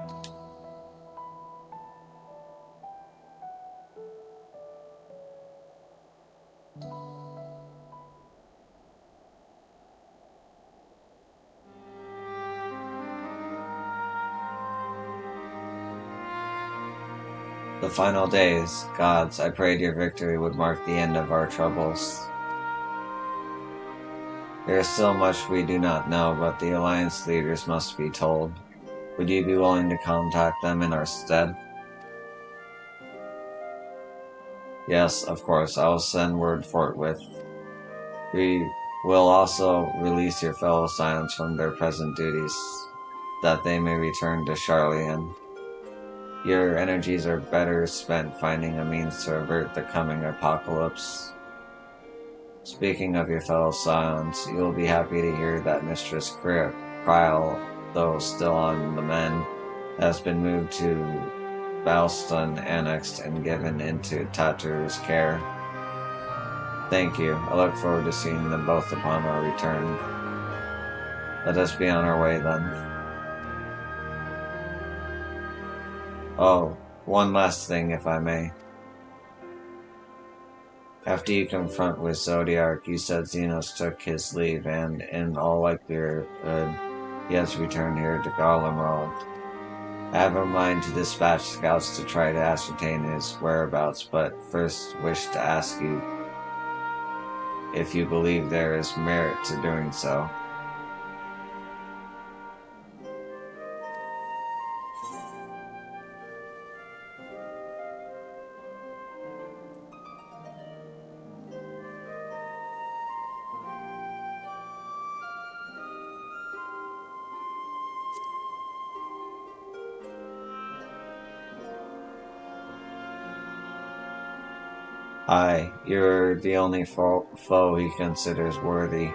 The final days, gods, I prayed your victory would mark the end of our troubles. There is still much we do not know, but the Alliance leaders must be told. Would you be willing to contact them in our stead? Yes, of course, I will send word forthwith. We will also release your fellow Scions from their present duties, that they may return to Charlian. Your energies are better spent finding a means to avert the coming apocalypse. Speaking of your fellow Scions, you will be happy to hear that Mistress Kryl, though still on the mend, has been moved to Balston, annexed and given into Tatu's care. Thank you. I look forward to seeing them both upon our return. Let us be on our way then. Oh, one last thing, if I may. After you confront with Zodiac, you said Xenos took his leave, and in all likelihood, he has returned here to Garlemald. I have a mind to dispatch scouts to try to ascertain his whereabouts, but first wish to ask you if you believe there is merit to doing so. Aye, you're the only foe he considers worthy.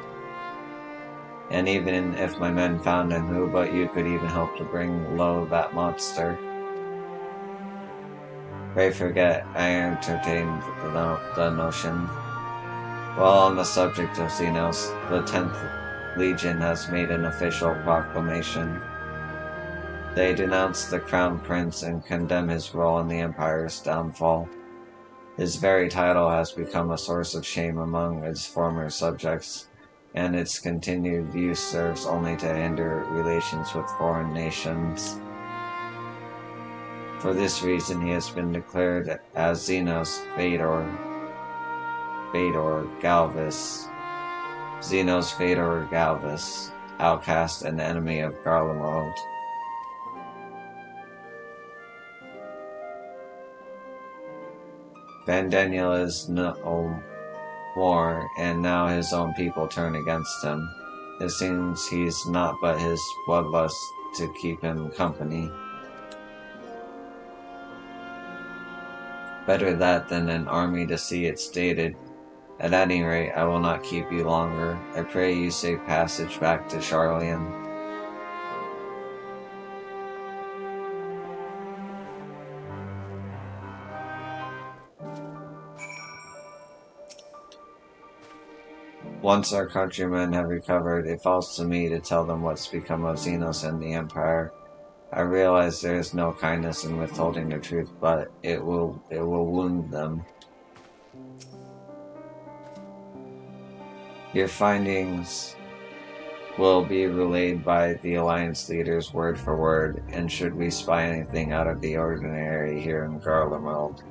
And even if my men found him, who but you could even hope to bring low that monster? Pray forget I entertained the notion. While on the subject of Xenos, the 10th Legion has made an official proclamation. They denounce the Crown Prince and condemn his role in the Empire's downfall. His very title has become a source of shame among its former subjects, and its continued use serves only to hinder relations with foreign nations. For this reason, he has been declared as Xenos Fedor Galvis, outcast and enemy of Garlemald. Van Daniel is no more, and now his own people turn against him. It seems he's not but his bloodlust to keep him company. Better that than an army to see it stated. At any rate, I will not keep you longer. I pray you safe passage back to Charlian. Once our countrymen have recovered, it falls to me to tell them what's become of Xenos and the Empire. I realize there is no kindness in withholding the truth, but it will wound them. Your findings will be relayed by the Alliance leaders word for word, and should we spy anything out of the ordinary here in Garlemald,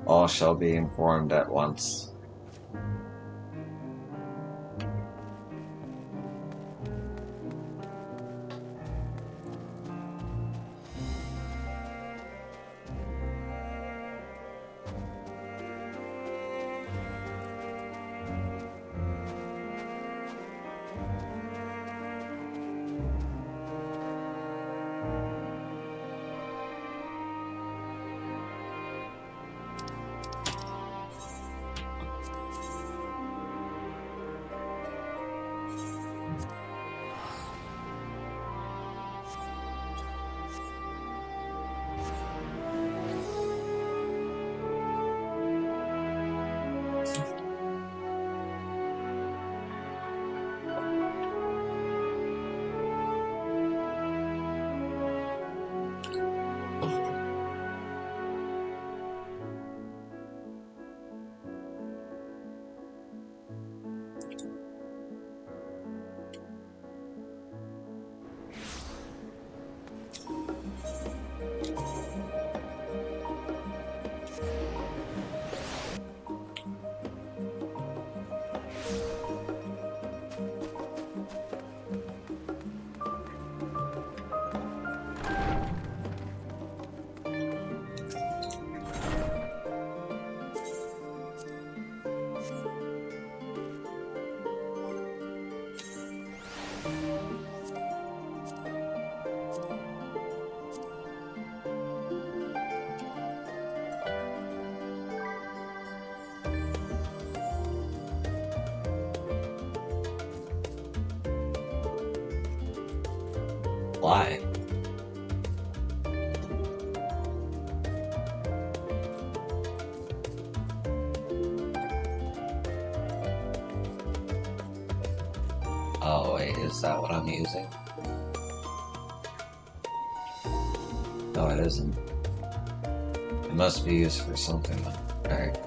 all shall be informed at once. Why? Oh wait, is that what I'm using? No, it isn't. It must be used for something though. Alright.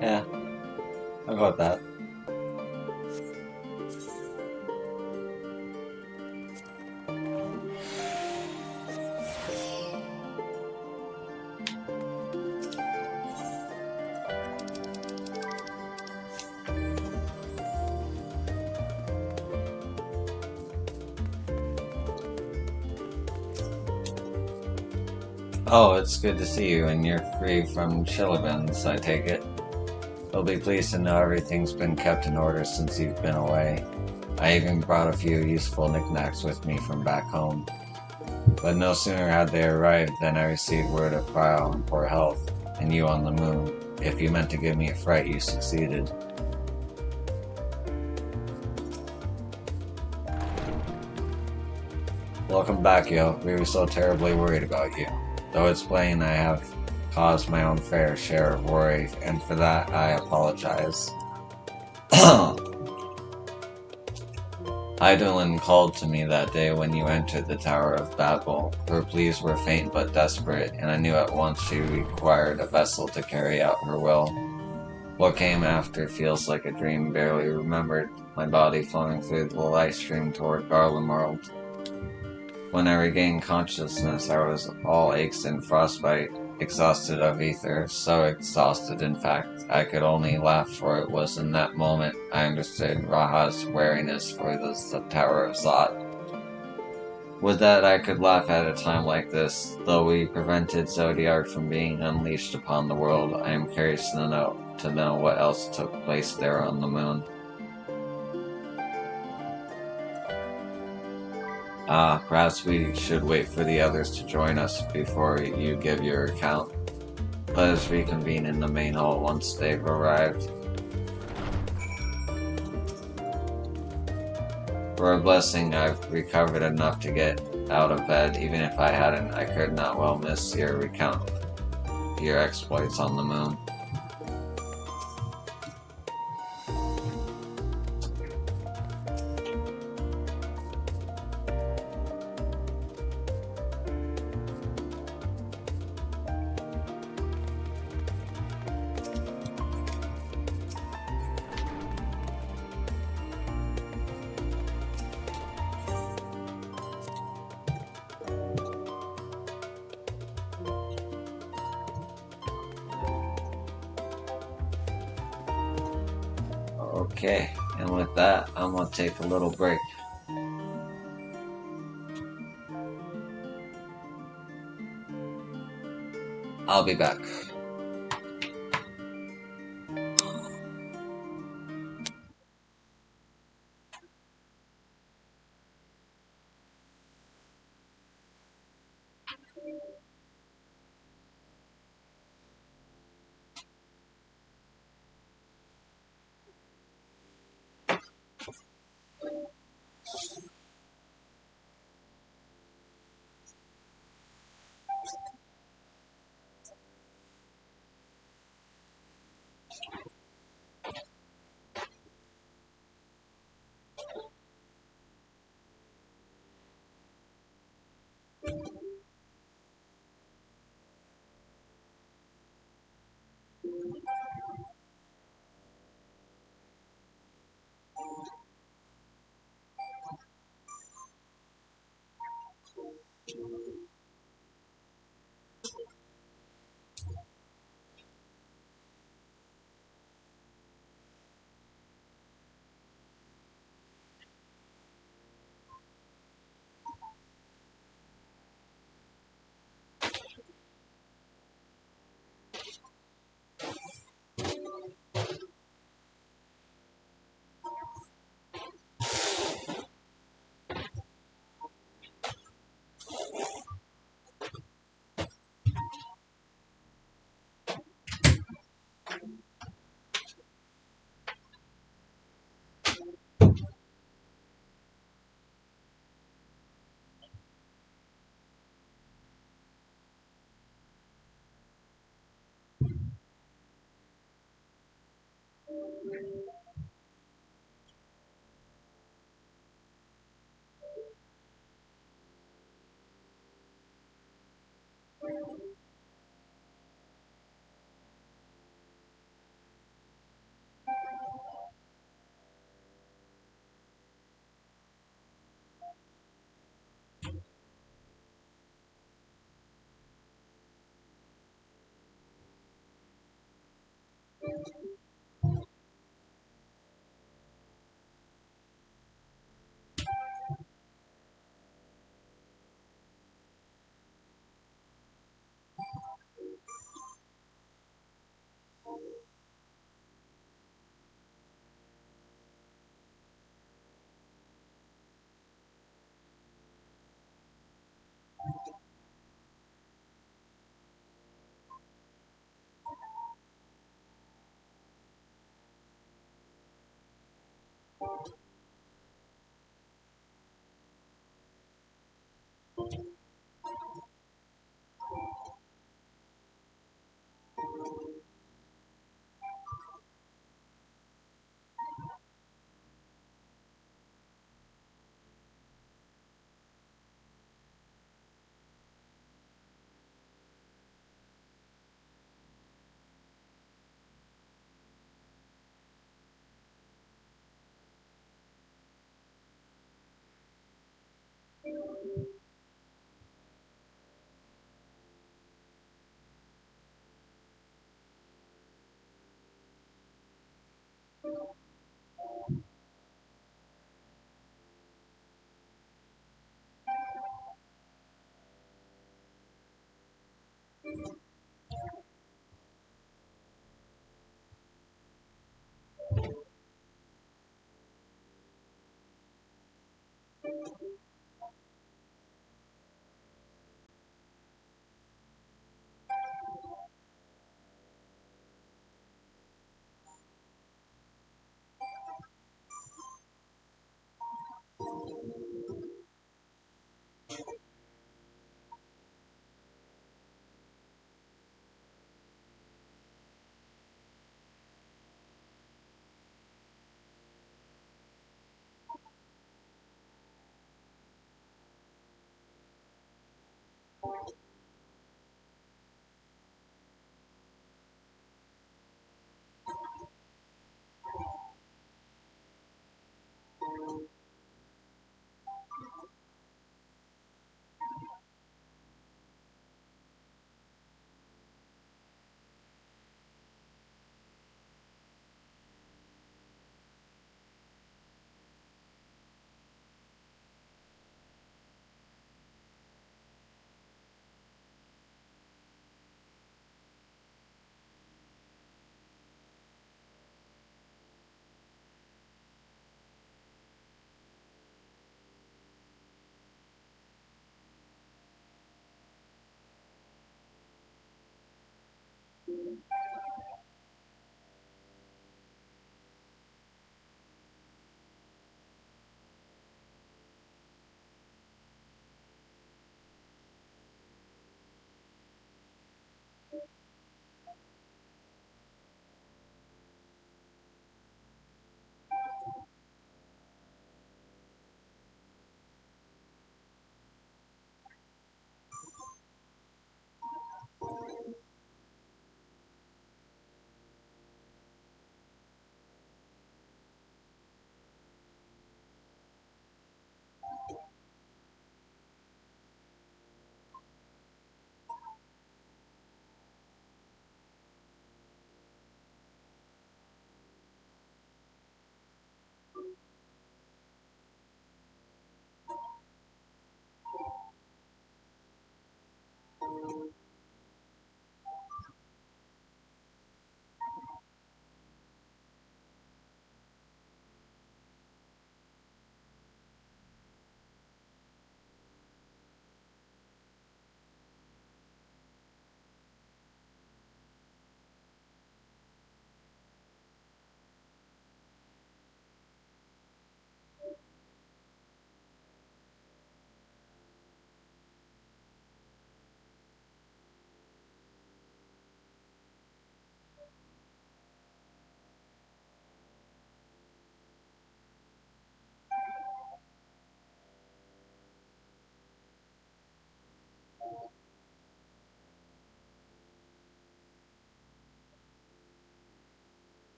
Yeah, I'll go with that. Oh, it's good to see you, and you're free from Chillabins, I take it. You'll be pleased to know everything's been kept in order since you've been away. I even brought a few useful knickknacks with me from back home. But no sooner had they arrived than I received word of Cryo in poor health, and you on the moon. If you meant to give me a fright, you succeeded. Welcome back, yo. We were so terribly worried about you. Though it's plain I have caused my own fair share of worry, and for that I apologize. Idolin called to me that day when you entered the Tower of Babel. Her pleas were faint but desperate, and I knew at once she required a vessel to carry out her will. What came after feels like a dream barely remembered, my body flowing through the light stream toward Garlemald. When I regained consciousness, I was all aches and frostbite, exhausted of ether, so exhausted in fact, I could only laugh, for it was in that moment I understood Raha's wariness for the Tower of Zot. Would that I could laugh at a time like this. Though we prevented Zodiac from being unleashed upon the world, I am curious to know what else took place there on the moon. Perhaps we should wait for the others to join us before you give your account. Let us reconvene in the main hall once they've arrived. For a blessing, I've recovered enough to get out of bed. Even if I hadn't, I could not well miss your recount your exploits on the moon. Okay, and with that, I'm gonna take a little break. I'll be back.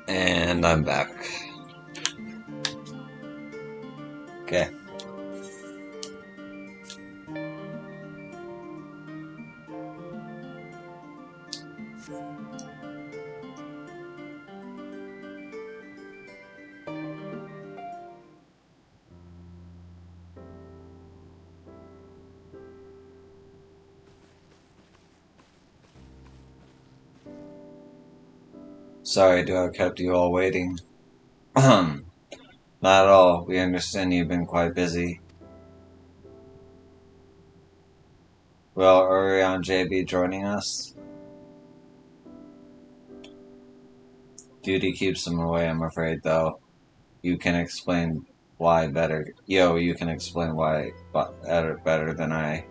And I'm back. Okay. Sorry to have kept you all waiting. Not at all. We understand you've been quite busy. Will Urion J be joining us? Duty keeps him away, I'm afraid, though. You can explain why better. You can explain why better than I.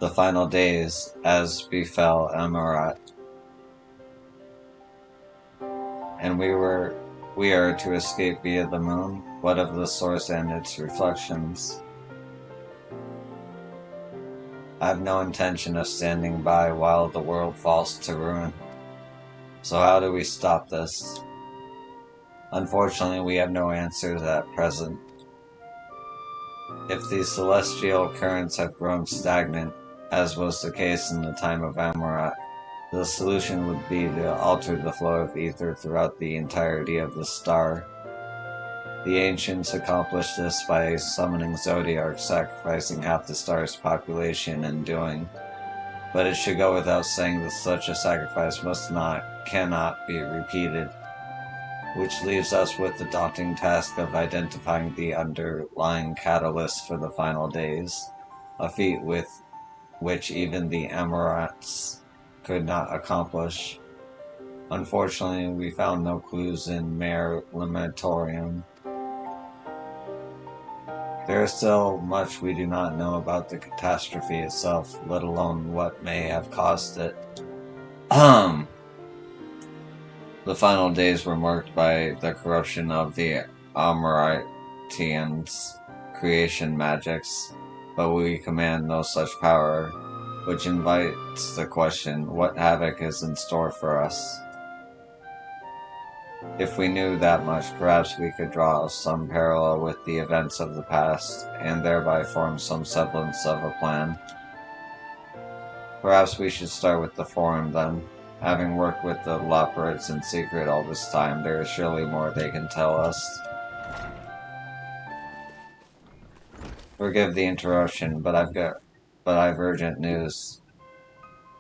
The final days, as befell Amarat. And we are to escape via the moon? What of the source and its reflections? I have no intention of standing by while the world falls to ruin. So how do we stop this? Unfortunately, we have no answers at present. If these celestial currents have grown stagnant, as was the case in the time of Amarat, the solution would be to alter the flow of ether throughout the entirety of the star. The ancients accomplished this by summoning zodiacs, sacrificing half the star's population and doing. But it should go without saying that such a sacrifice cannot be repeated, which leaves us with the daunting task of identifying the underlying catalyst for the final days, a feat with which even the Amorites could not accomplish. Unfortunately, we found no clues in Mare Lamentorium. There is still much we do not know about the catastrophe itself, let alone what may have caused it. The final days were marked by the corruption of the Amoritians' creation magics, but we command no such power, which invites the question, what havoc is in store for us? If we knew that much, perhaps we could draw some parallel with the events of the past, and thereby form some semblance of a plan. Perhaps we should start with the Forum, then. Having worked with the Loporits in secret all this time, there is surely more they can tell us. Forgive the interruption, but I've urgent news.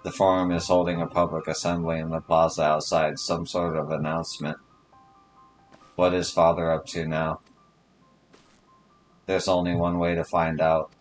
The Forum is holding a public assembly in the plaza outside, some sort of announcement. What is Father up to now? There's only one way to find out.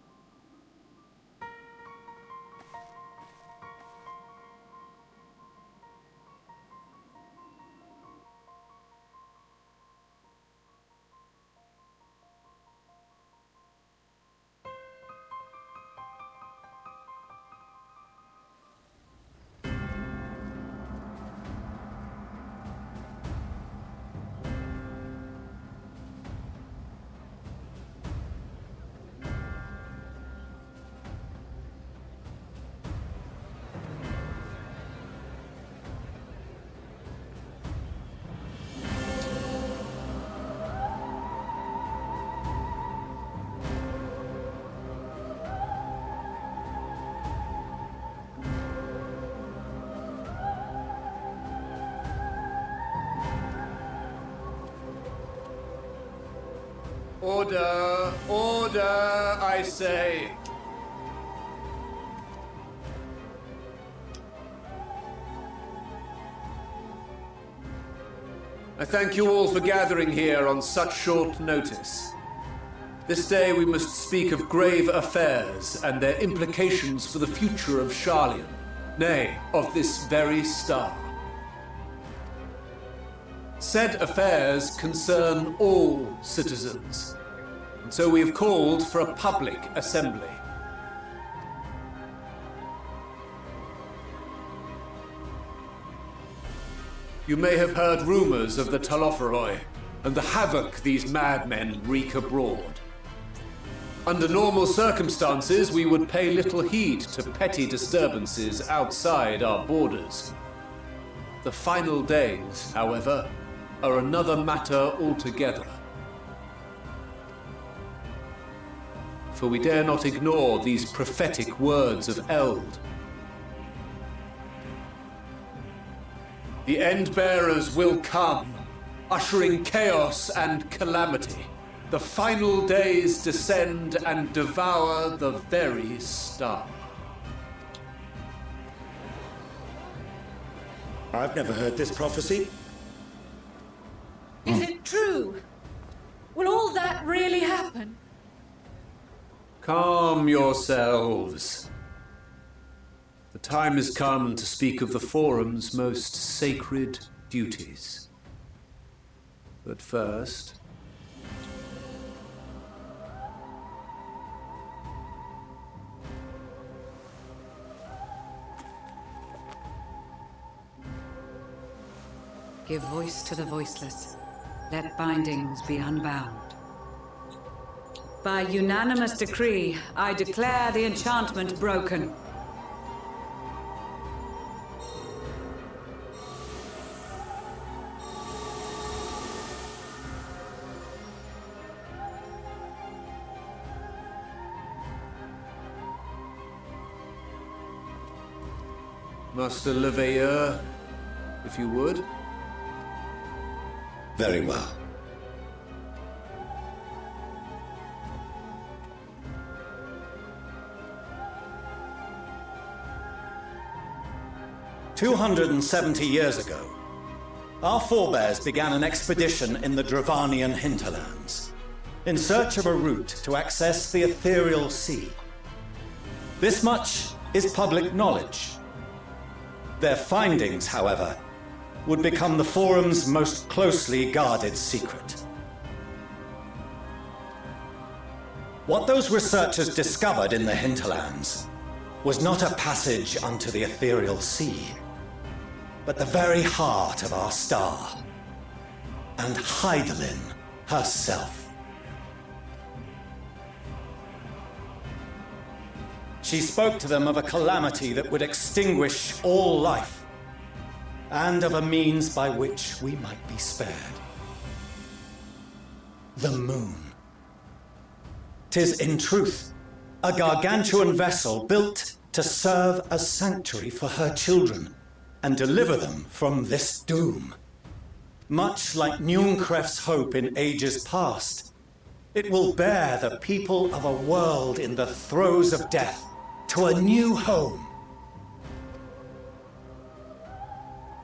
Order! Order, I say! I thank you all for gathering here on such short notice. This day we must speak of grave affairs and their implications for the future of Sharlayan, nay, of this very star. Said affairs concern all citizens, and so we have called for a public assembly. You may have heard rumors of the Talophoroi and the havoc these madmen wreak abroad. Under normal circumstances, we would pay little heed to petty disturbances outside our borders. The final days, however, are another matter altogether. For we dare not ignore these prophetic words of Eld. The Endbearers will come, ushering chaos and calamity. the final days descend and devour the very star. I've never heard this prophecy. Is it true? Will all that really happen? Calm yourselves. The time has come to speak of the Forum's most sacred duties. But first... Give voice to the voiceless. Let bindings be unbound. By unanimous decree, I declare the enchantment broken. Master Leveilleur, if you would. Very well. "270 years ago, our forebears began an expedition in the Dravanian hinterlands, in search of a route to access the ethereal sea. This much is public knowledge. Their findings, however, would become the Forum's most closely guarded secret. What those researchers discovered in the hinterlands was not a passage unto the ethereal sea, but the very heart of our star, and Hydaelyn herself. She spoke to them of a calamity that would extinguish all life, and of a means by which we might be spared. The moon. 'Tis in truth a gargantuan vessel built to serve as sanctuary for her children and deliver them from this doom. Much like Nunkref's hope in ages past, it will bear the people of a world in the throes of death to a new home.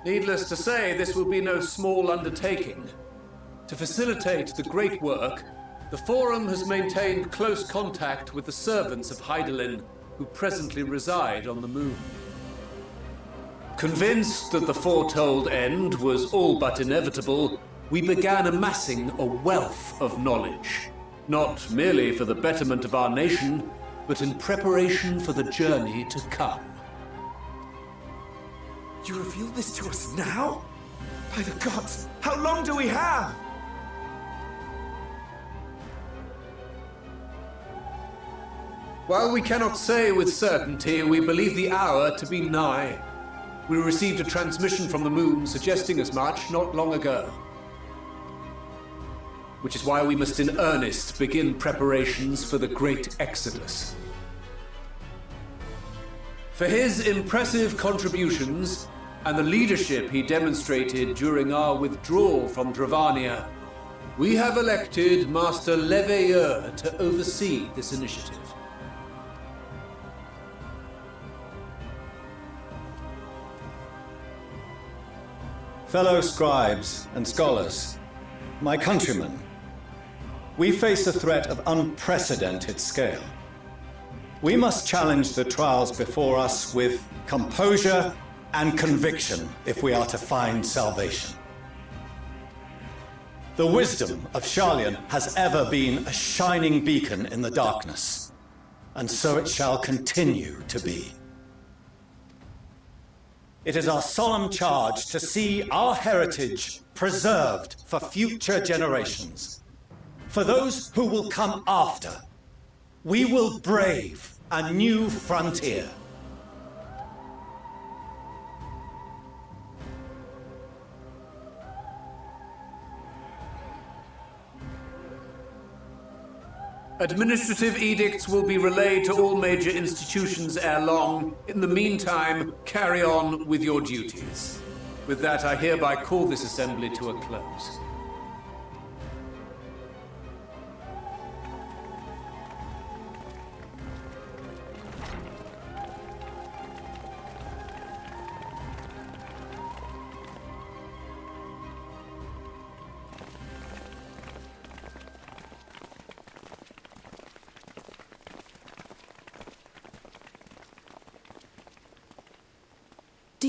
Needless to say, this will be no small undertaking. To facilitate the great work, the Forum has maintained close contact with the servants of Hydaelyn, who presently reside on the moon. Convinced that the foretold end was all but inevitable, we began amassing a wealth of knowledge, not merely for the betterment of our nation, but in preparation for the journey to come. You reveal this to us now? By the gods, how long do we have? While we cannot say with certainty, we believe the hour to be nigh. We received a transmission from the moon suggesting as much not long ago. Which is why we must in earnest begin preparations for the great exodus. For his impressive contributions and the leadership he demonstrated during our withdrawal from Dravania, we have elected Master Leveilleur to oversee this initiative. Fellow scribes and scholars, my countrymen, we face a threat of unprecedented scale. We must challenge the trials before us with composure and conviction if we are to find salvation. The wisdom of Sharlayan has ever been a shining beacon in the darkness, and so it shall continue to be. It is our solemn charge to see our heritage preserved for future generations. For those who will come after, we will brave a new frontier. Administrative edicts will be relayed to all major institutions ere long. In the meantime, carry on with your duties. With that, I hereby call this assembly to a close.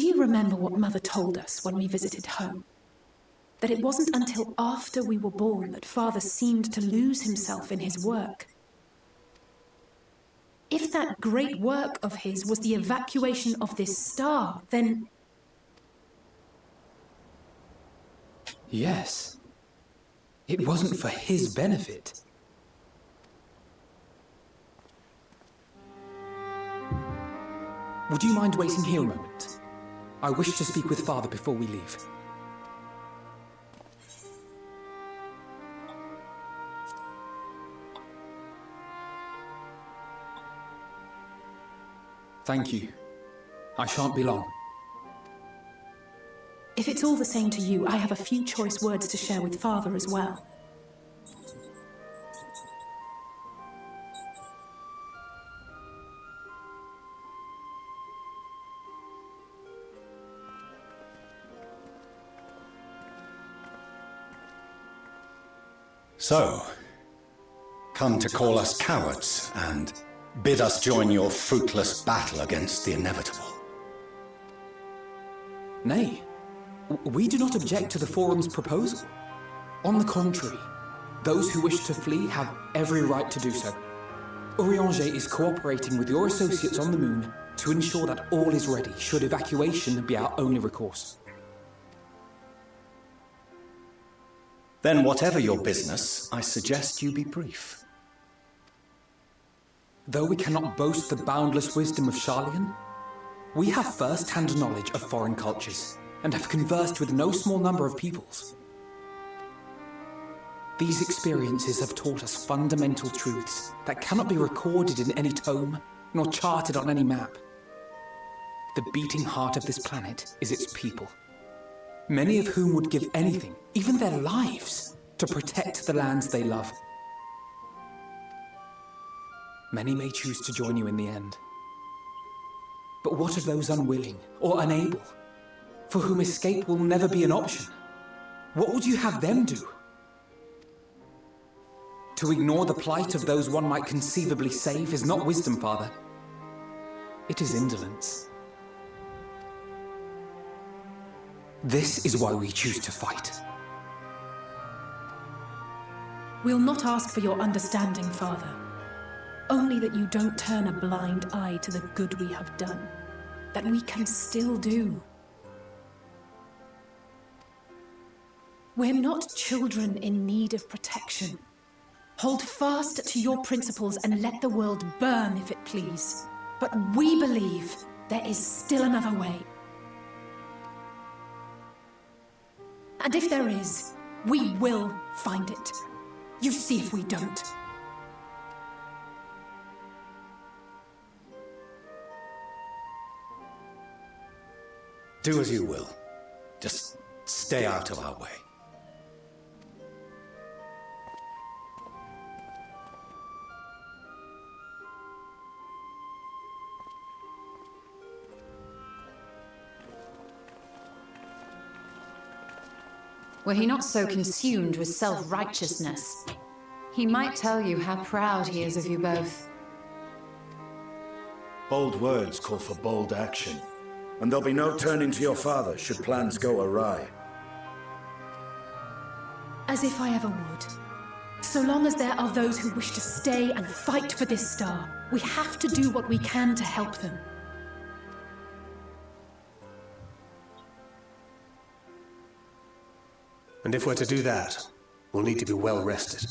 Do you remember what Mother told us when we visited home? That it wasn't until after we were born that Father seemed to lose himself in his work. If that great work of his was the evacuation of this star, then... Yes. It wasn't for his benefit. Would you mind waiting here a moment? I wish to speak with Father before we leave. Thank you. I shan't be long. If it's all the same to you, I have a few choice words to share with Father as well. So, come to call us cowards and bid us join your fruitless battle against the inevitable. Nay, we do not object to the Forum's proposal. On the contrary, those who wish to flee have every right to do so. Urianger is cooperating with your associates on the moon to ensure that all is ready should evacuation be our only recourse. Then whatever your business, I suggest you be brief. Though we cannot boast the boundless wisdom of Charlian, we have first-hand knowledge of foreign cultures and have conversed with no small number of peoples. These experiences have taught us fundamental truths that cannot be recorded in any tome nor charted on any map. The beating heart of this planet is its people, many of whom would give anything, even their lives, to protect the lands they love. Many may choose to join you in the end. But what of those unwilling or unable, for whom escape will never be an option? What would you have them do? To ignore the plight of those one might conceivably save is not wisdom, Father. It is indolence. This is why we choose to fight. We'll not ask for your understanding, Father. Only that you don't turn a blind eye to the good we have done, that we can still do. We're not children in need of protection. Hold fast to your principles and let the world burn if it please. But we believe there is still another way. And if there is, we will find it. You see if we don't. Do as you will. Just stay out of our way. Were he not so consumed with self-righteousness, he might tell you how proud he is of you both. Bold words call for bold action. And there'll be no turning to your father should plans go awry. As if I ever would. So long as there are those who wish to stay and fight for this star, we have to do what we can to help them. And if we're to do that, we'll need to be well rested.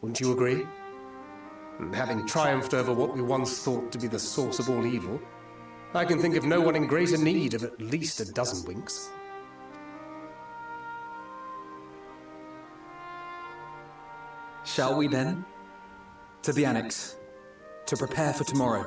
Wouldn't you agree? And having triumphed over what we once thought to be the source of all evil, I can think of no one in greater need of at least a dozen winks. Shall we then? To the Annex, to prepare for tomorrow.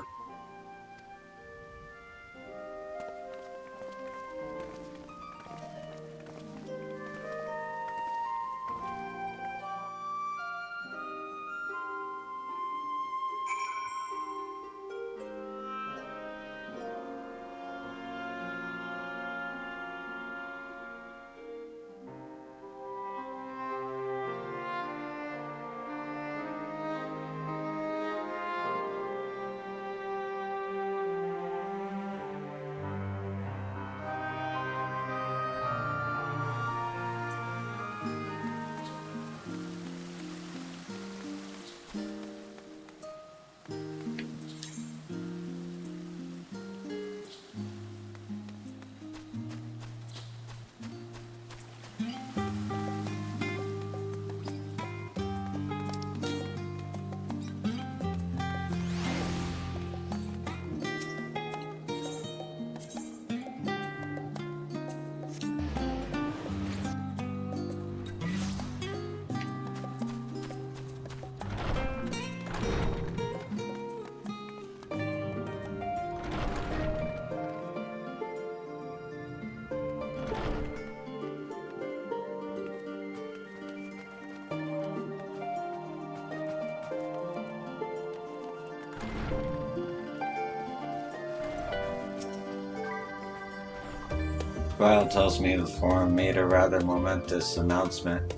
Trial tells me the forum made a rather momentous announcement.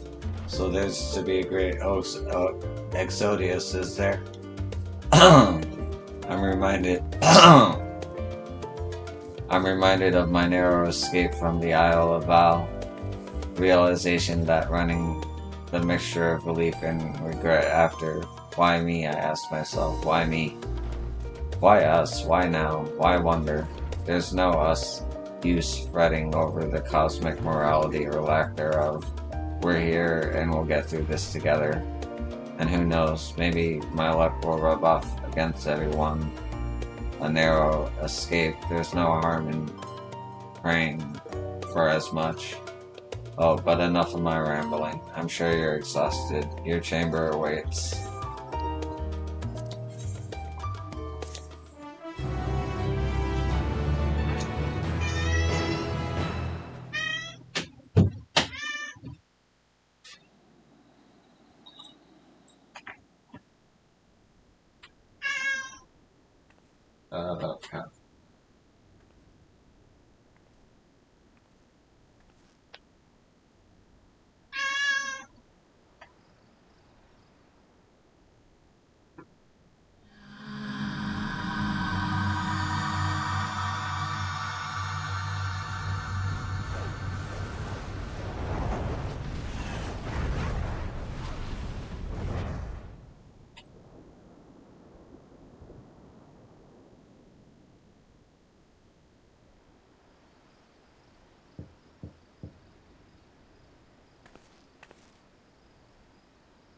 So there's to be a great exodus, is there? I'm reminded I'm reminded of my narrow escape from the Isle of Val. Realization that running the mixture of relief and regret after. Why me, I asked myself. Why me? Why us? Why now? Why wonder? There's no us use fretting over the cosmic morality or lack thereof. We're here and we'll get through this together. And who knows, maybe my luck will rub off against everyone. A narrow escape. There's no harm in praying for as much. Oh, but enough of my rambling. I'm sure you're exhausted. Your chamber awaits. Okay.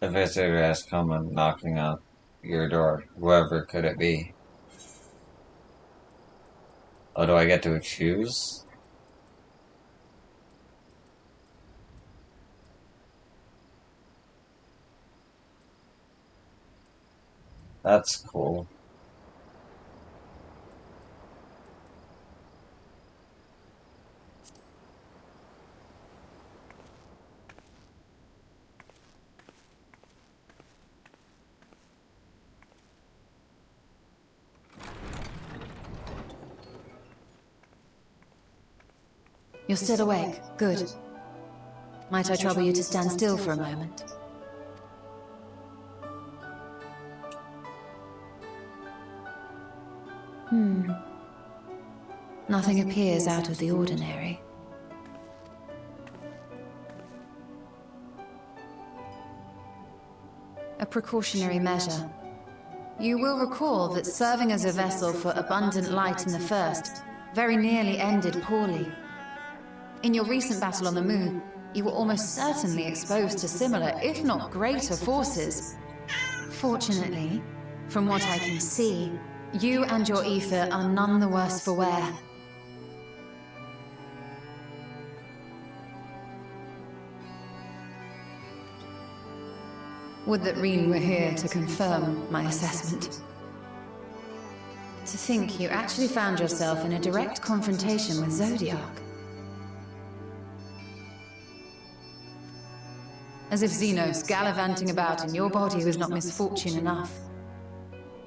The visitor has come and knocking on your door. Whoever could it be? Oh, do I get to choose? That's cool. You're still awake. Good. Might I trouble you to stand still for a moment? Nothing appears out of the ordinary. A precautionary measure. You will recall that serving as a vessel for abundant light in the First very nearly ended poorly. In your recent battle on the moon, you were almost certainly exposed to similar, if not greater, forces. Fortunately, from what I can see, you and your ether are none the worse for wear. Would that Reen were here to confirm my assessment. To think you actually found yourself in a direct confrontation with Zodiac. As if Xenos gallivanting about in your body was not misfortune enough.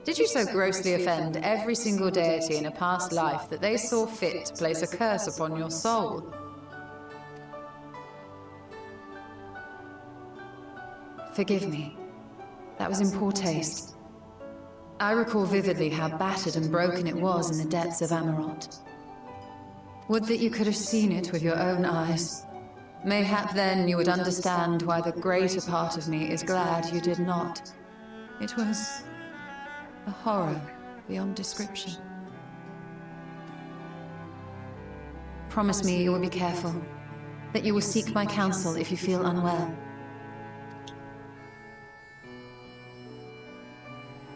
Did you so grossly offend every single deity in a past life that they saw fit to place a curse upon your soul? Forgive me. That was in poor taste. I recall vividly how battered and broken it was in the depths of Amarot. Would that you could have seen it with your own eyes. Mayhap then you would understand why the greater part of me is glad you did not. It was a horror beyond description. Promise me you will be careful, that you will seek my counsel if you feel unwell.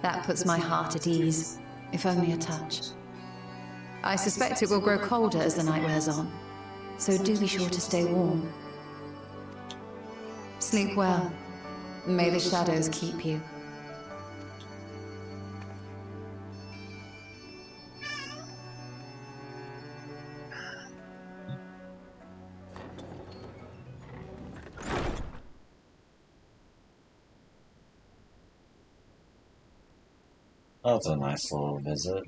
That puts my heart at ease, if only a touch. I suspect it will grow colder as the night wears on, so do be sure to stay warm. Sleep well. May the shadows keep you. That's a nice little visit.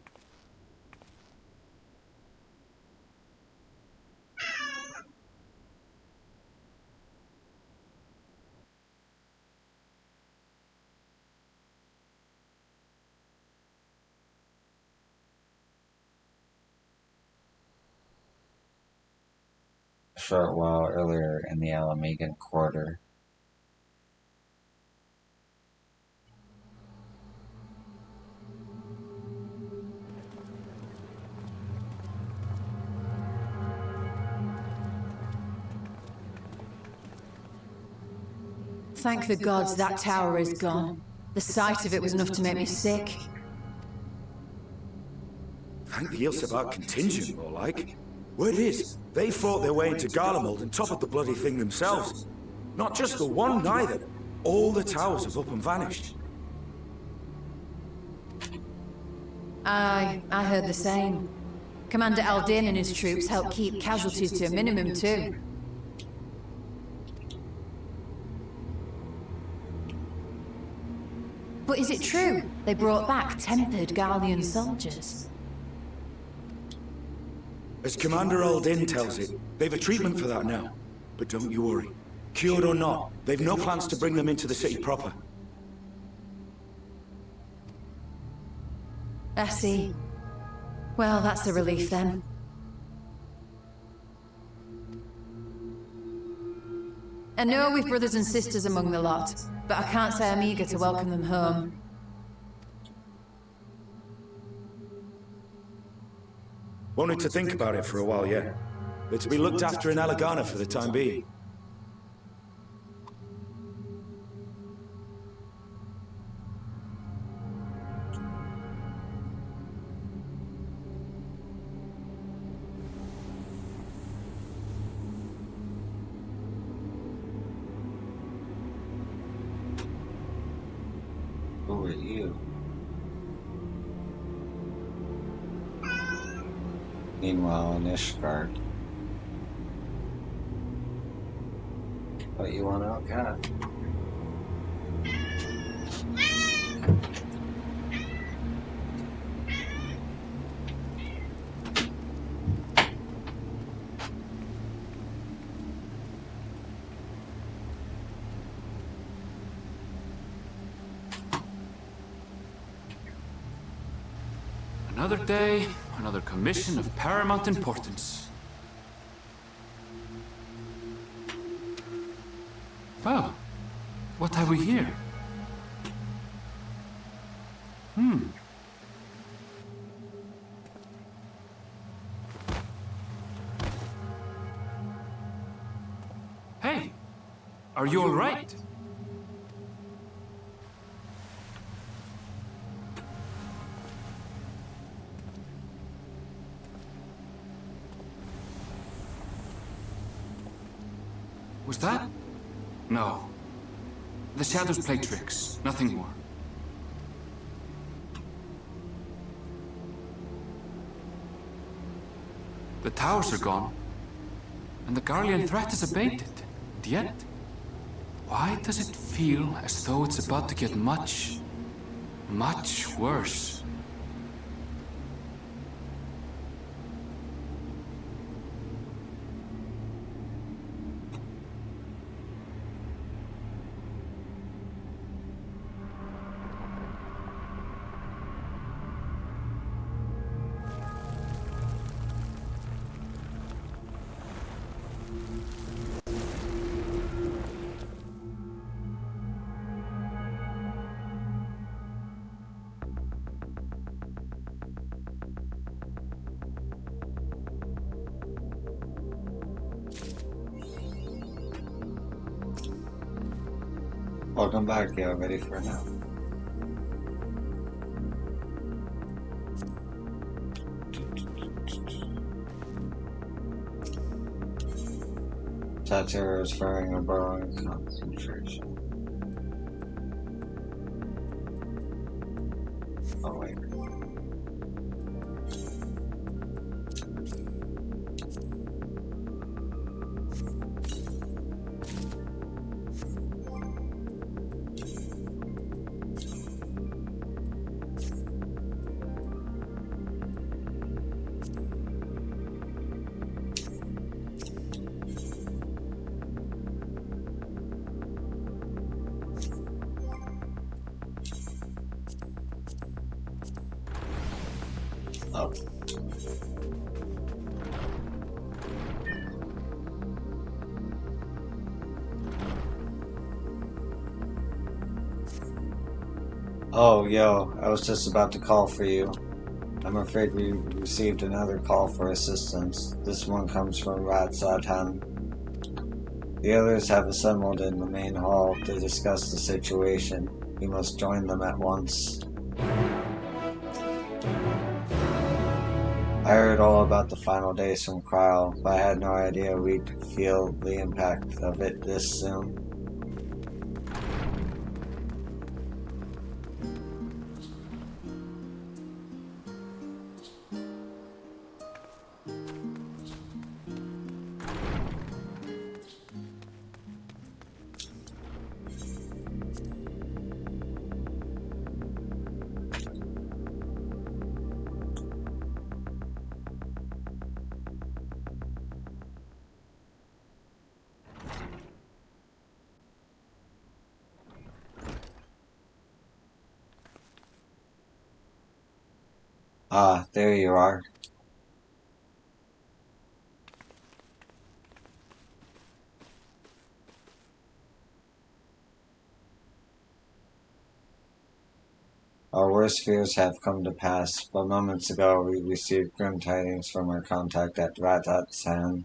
short while earlier in the Alamegan quarter. Thank the gods that tower is gone. The sight of it was enough to make me sick. Thank the Ilsebar contingent, more like. Word is, they fought their way into Garlemald and toppled the bloody thing themselves. Not just the one, neither. All the towers have up and vanished. I heard the same. Commander Aldin and his troops helped keep casualties to a minimum, too. But is it true they brought back tempered Garlean soldiers? As Commander Aldin tells it, they've a treatment for that now. But don't you worry. Cured or not, they've no plans to bring them into the city proper. I see. Well, that's a relief then. I know we've brothers and sisters among the lot, but I can't say I'm eager to welcome them home. Wanted to think about it for a while yet. They're to be looked after in Alagana for the time being. Who are you? Meanwhile, in Ishgard. What you want out, cat? Another day, another commission of paramount importance. Well, what have we here? Hey, are you all right? Was that? No. The shadows play tricks, nothing more. The towers are gone, and the Garlean threat is abated. And yet, why does it feel as though it's about to get much, much worse? Welcome back, yeah, ready for now. Tattoo is firing a burrowing concentration. Oh wait. Oh. Oh, yo, I was just about to call for you. I'm afraid we received another call for assistance. This one comes from Ratsatan. The others have assembled in the main hall to discuss the situation. You must join them at once. I heard all about the final days from Cryle, but I had no idea we'd feel the impact of it this soon. Ah, there you are. Our worst fears have come to pass, but moments ago we received grim tidings from our contact at Ratat-san.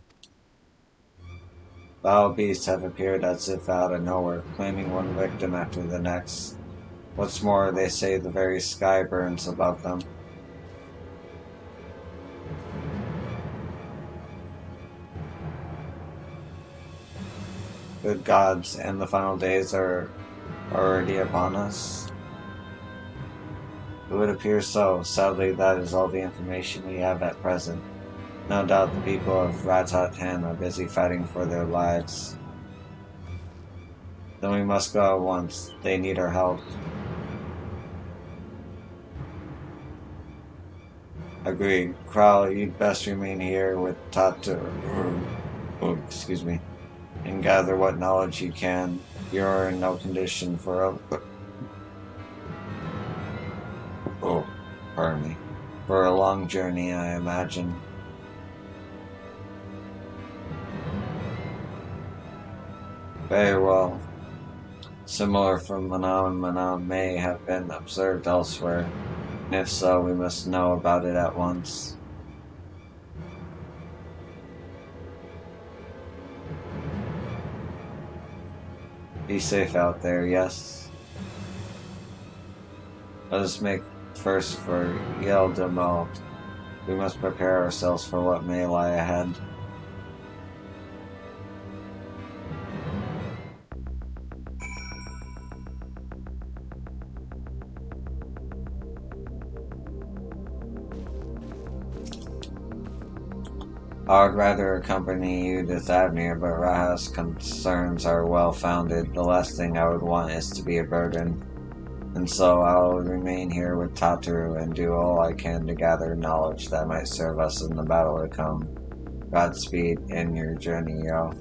Foul beasts have appeared as if out of nowhere, claiming one victim after the next. What's more, they say the very sky burns above them. Good gods, and the final days are already upon us? It would appear so. Sadly, that is all the information we have at present. No doubt the people of Ratat-Han are busy fighting for their lives. Then we must go at once. They need our help. Agreed. Kral, you'd best remain here with excuse me, and gather what knowledge you can. You're in no condition for pardon me. For a long journey, I imagine. Very well. Similar phenomena may have been observed elsewhere, and if so, we must know about it at once. Be safe out there, yes? Let us make first for Yeldemeld. We must prepare ourselves for what may lie ahead. I would rather accompany you to Thavnir, but Raha's concerns are well founded. The last thing I would want is to be a burden. And so I will remain here with Tataru and do all I can to gather knowledge that might serve us in the battle to come. Godspeed in your journey, yo.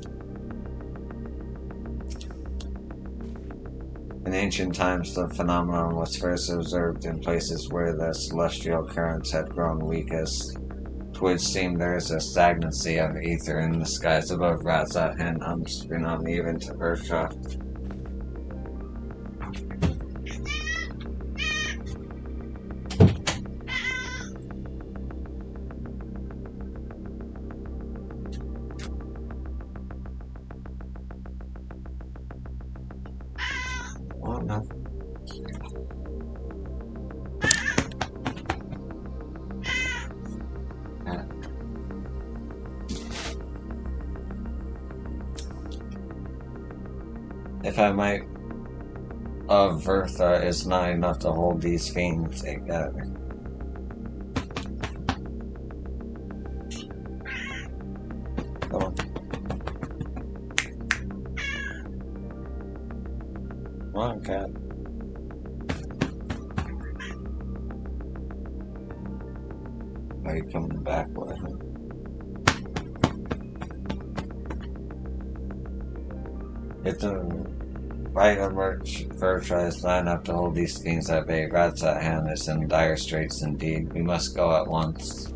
In ancient times, the phenomenon was first observed in places where the celestial currents had grown weakest. To which seemed there is a stagnancy of ether in the skies above Ratzat and unseen even to Earthshaft. Oh no. If I might, of Vertha is not enough to hold these fiends together. Come on. Come on, cat. Are you coming back with him? If the right emerge Vertra is not enough to hold these fiends at bay, Ratzat is in dire straits indeed. We must go at once.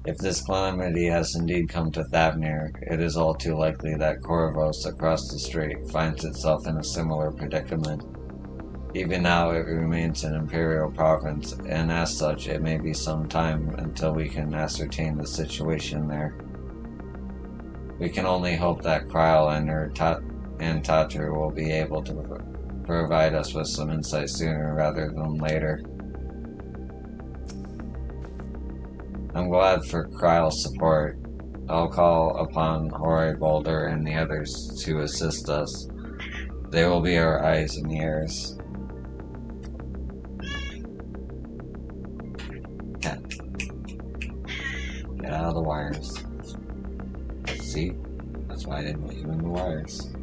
If this calamity has indeed come to Thavnir, it is all too likely that Corvos across the strait finds itself in a similar predicament. Even now it remains an imperial province, and as such it may be some time until we can ascertain the situation there. We can only hope that Kryle and Tatur will be able to provide us with some insight sooner rather than later. I'm glad for Kryle's support. I'll call upon Horay Boulder and the others to assist us. They will be our eyes and ears. Get out of the wires. See? That's why I didn't let you in the wires.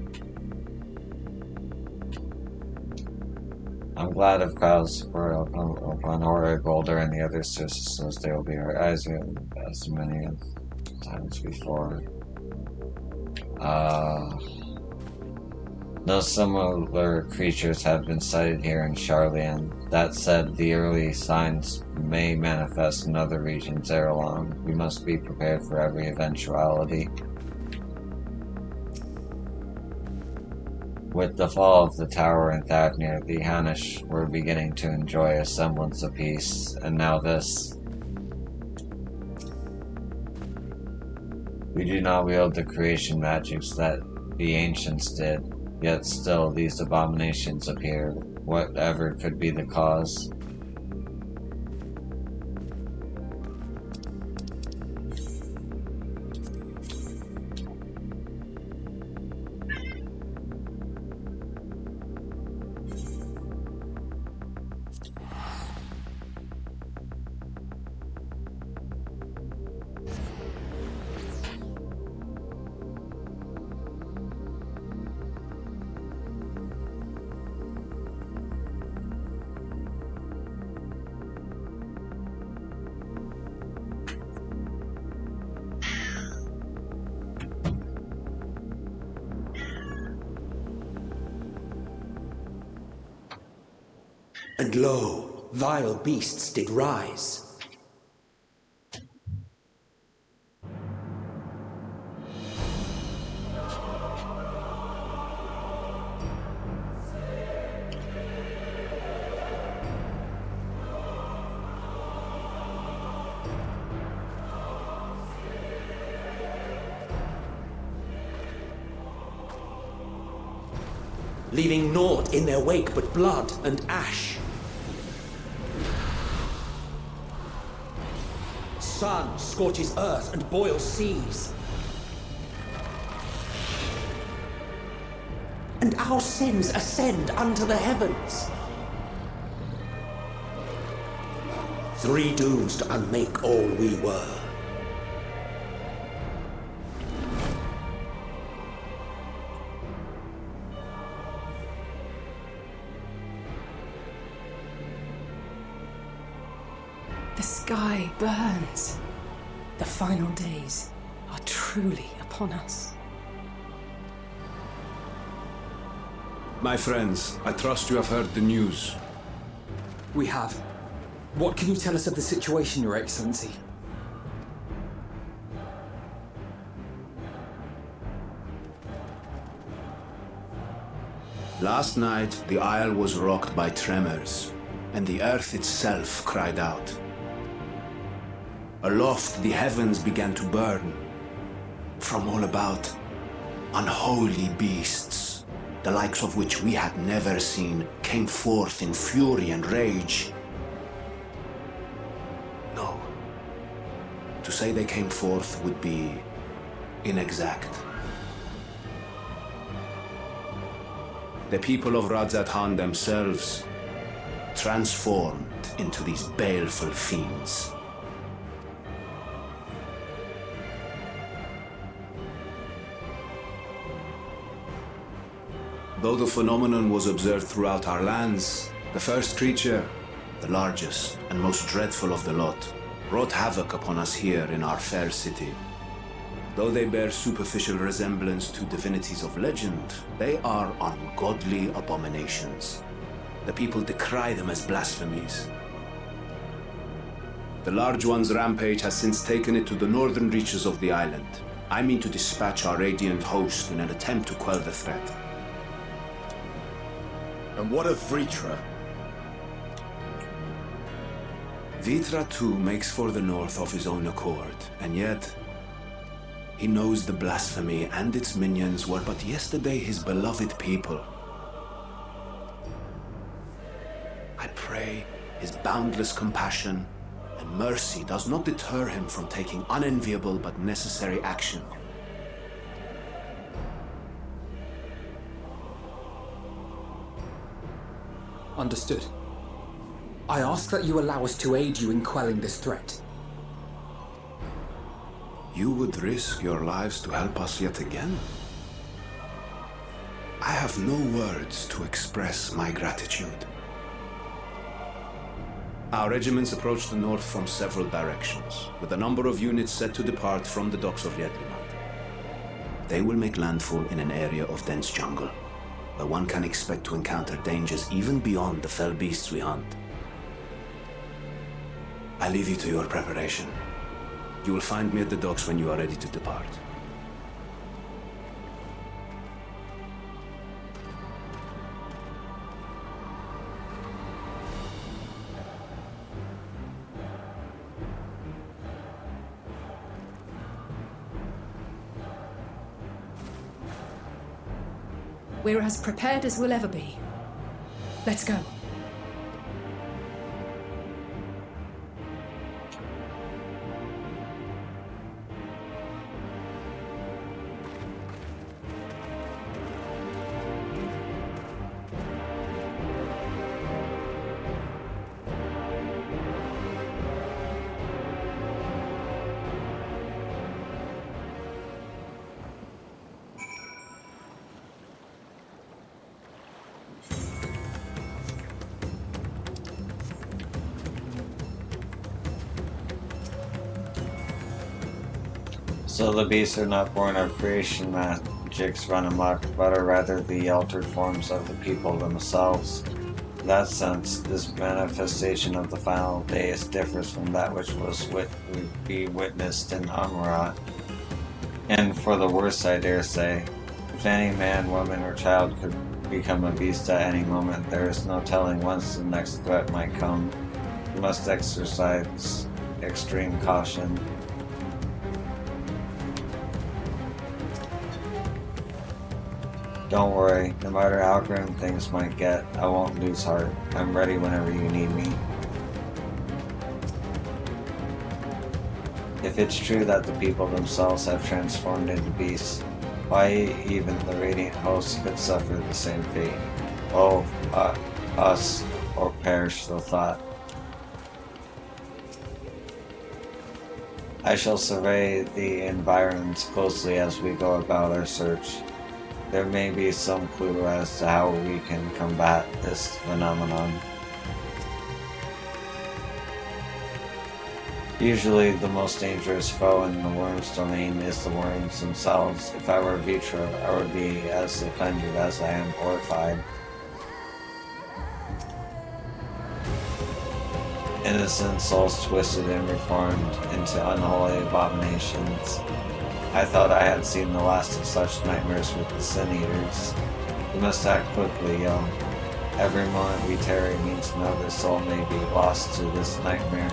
I'm glad of Kyle's support upon Horay Boulder and the others to assist us. They will be our eyes as many times before. No similar creatures have been sighted here in Sharlayan. That said, the early signs may manifest in other regions ere long. We must be prepared for every eventuality. With the fall of the tower in Thavnir, the Hanish were beginning to enjoy a semblance of peace, and now this. We do not wield the creation magics that the ancients did, yet still these abominations appear, whatever could be the cause. And lo, vile beasts did rise. Leaving naught in their wake but blood and ash. Sun scorches earth and boils seas. And our sins ascend unto the heavens. Three dooms to unmake all we were. The sky burns. The final days are truly upon us. My friends, I trust you have heard the news. We have. What can you tell us of the situation, Your Excellency? Last night, the isle was rocked by tremors, and the earth itself cried out. Aloft, the heavens began to burn. From all about, unholy beasts, the likes of which we had never seen, came forth in fury and rage. No. To say they came forth would be inexact. The people of Radzat-Han themselves transformed into these baleful fiends. Though the phenomenon was observed throughout our lands, the first creature, the largest and most dreadful of the lot, wrought havoc upon us here in our fair city. Though they bear superficial resemblance to divinities of legend, they are ungodly abominations. The people decry them as blasphemies. The large one's rampage has since taken it to the northern reaches of the island. I mean to dispatch our radiant host in an attempt to quell the threat. And what of Vritra? Vitra too makes for the north of his own accord, and yet he knows the blasphemy and its minions were but yesterday his beloved people. I pray his boundless compassion and mercy does not deter him from taking unenviable but necessary action. Understood. I ask that you allow us to aid you in quelling this threat. You would risk your lives to help us yet again? I have no words to express my gratitude. Our regiments approach the north from several directions, with a number of units set to depart from the docks of Jedlimat. They will make landfall in an area of dense jungle, where one can expect to encounter dangers even beyond the fell beasts we hunt. I leave you to your preparation. You will find me at the docks when you are ready to depart. We're as prepared as we'll ever be. Let's go. So the beasts are not born of creation magics run amok, but are rather the altered forms of the people themselves. In that sense, this manifestation of the final days differs from that which would be witnessed in Amarat. And for the worse, I dare say, if any man, woman, or child could become a beast at any moment, there is no telling whence the next threat might come. You must exercise extreme caution. Don't worry, no matter how grim things might get, I won't lose heart. I'm ready whenever you need me. If it's true that the people themselves have transformed into beasts, why even the Radiant Host could suffer the same fate. Oh, us, or perish the thought. I shall survey the environs closely as we go about our search. There may be some clue as to how we can combat this phenomenon. Usually the most dangerous foe in the worm's domain is the worms themselves. If I were Vitra, I would be as offended as I am horrified. Innocent souls twisted and reformed into unholy abominations. I thought I had seen the last of such nightmares with the Sin Eaters. We must act quickly, yo. Every moment we tarry means another soul may be lost to this nightmare.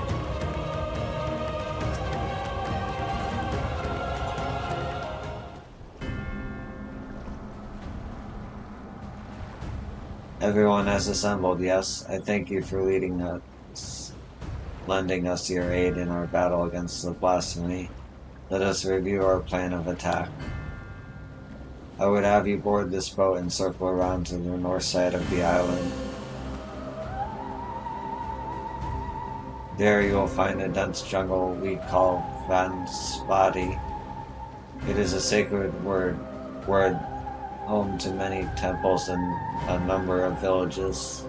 Everyone has assembled, yes? I thank you for leading us, lending us your aid in our battle against the blasphemy. Let us review our plan of attack. I would have you board this boat and circle around to the north side of the island. There you will find a dense jungle we call Vanspati. It is a sacred word home to many temples and a number of villages.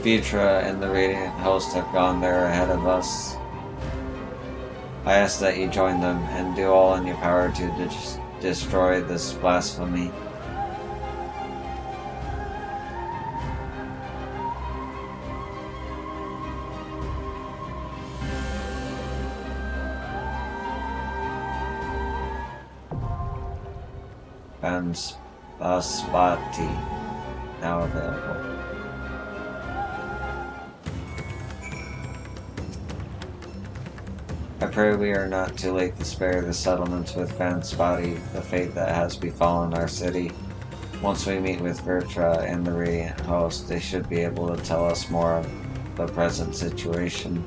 Vitra and the Radiant Host have gone there ahead of us. I ask that you join them and do all in your power to destroy this blasphemy. Spotty. Now available. I pray we are not too late to spare the settlements with Spotty the fate that has befallen our city. Once we meet with Vertra and the Radiant Host, they should be able to tell us more of the present situation.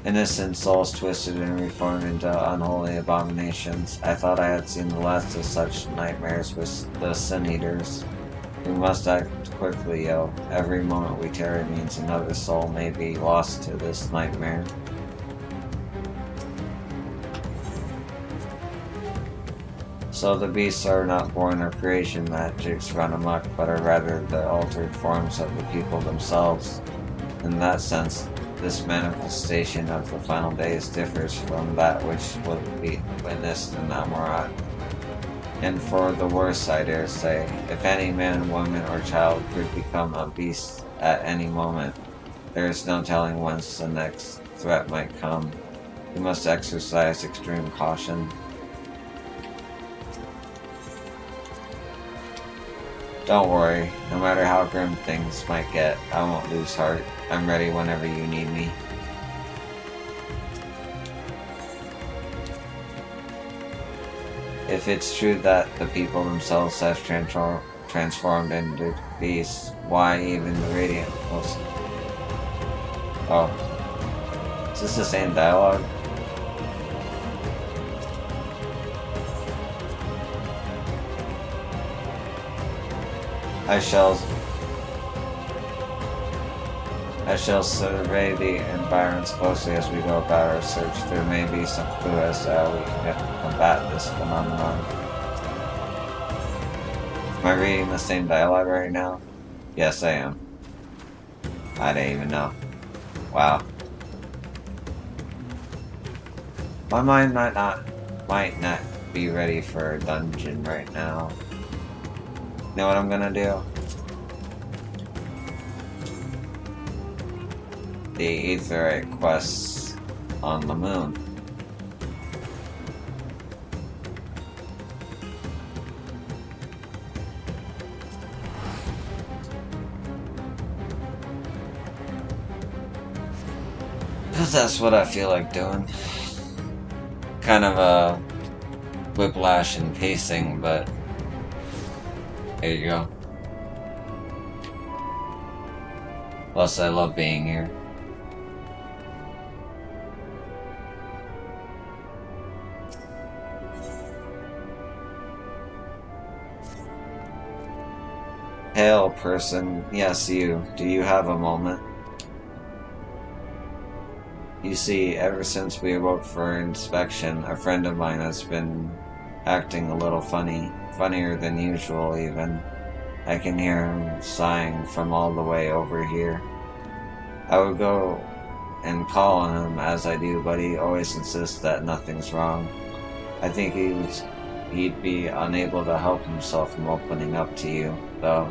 Innocent souls twisted and reformed into unholy abominations. I thought I had seen the last of such nightmares with the Sin Eaters. We must act quickly, yo. Every moment we tarry means another soul may be lost to this nightmare. So the beasts are not born of creation magics run amok, but are rather the altered forms of the people themselves. In that sense, this manifestation of the final days differs from that which will be witnessed in Amorat. And for the worse, I dare say, if any man, woman, or child could become a beast at any moment, there is no telling whence the next threat might come. We must exercise extreme caution. Don't worry, no matter how grim things might get, I won't lose heart. I'm ready whenever you need me. If it's true that the people themselves have transformed into beasts, why even the Radiant Host? Oh. Is this the same dialogue? I shall survey the environs closely as we go about our search. There may be some clue as to how we can combat this phenomenon. Am I reading the same dialogue right now? Yes, I am. I didn't even know. Wow. My mind might not be ready for a dungeon right now. You know what I'm gonna do? The Aetheryte quests on the moon. Because that's what I feel like doing. Kind of a whiplash in pacing, but there you go. Plus, I love being here. Hail, person. Yes, you. Do you have a moment? You see, ever since we awoke for inspection, a friend of mine has been acting a little funny. Funnier than usual, even. I can hear him sighing from all the way over here. I would go and call on him as I do, but he always insists that nothing's wrong. I think he'd be unable to help himself from opening up to you, though.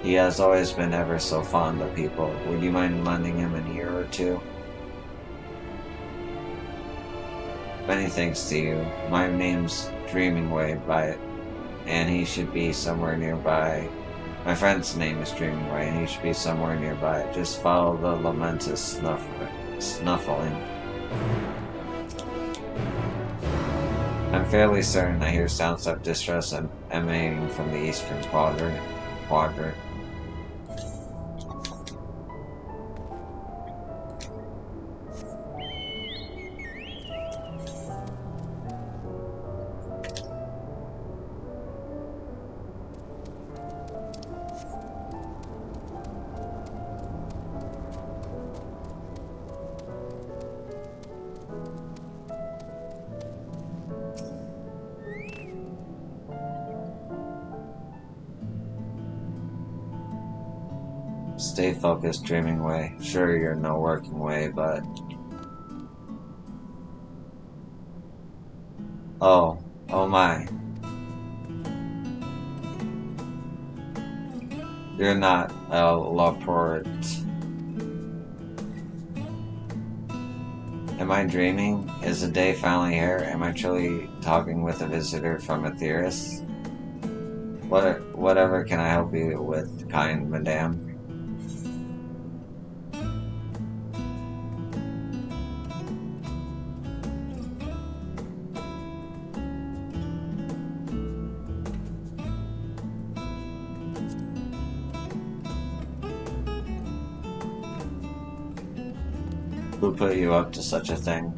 He has always been ever so fond of people. Would you mind lending him an ear or two? Many thanks to you. My name's Dreamingway, and he should be somewhere nearby. My friend's name is Dreamingway, and he should be somewhere nearby. Just follow the lamentous snuffling. I'm fairly certain I hear sounds of distress emanating from the eastern quadrant. Stay focused, Dreamingway. Sure, you're no working way, but... Oh my. You're not a Laporte. Am I dreaming? Is the day finally here? Am I truly talking with a visitor from Aetheris? Whatever can I help you with, kind madame? Who put you up to such a thing?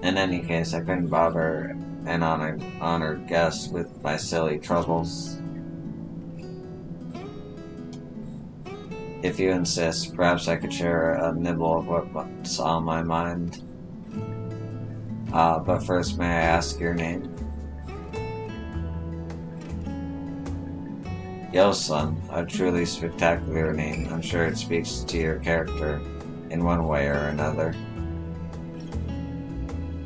In any case, I couldn't bother an honored guest with my silly troubles. If you insist, perhaps I could share a nibble of what's on my mind. But first, may I ask your name? Yosun, a truly spectacular name. I'm sure it speaks to your character in one way or another.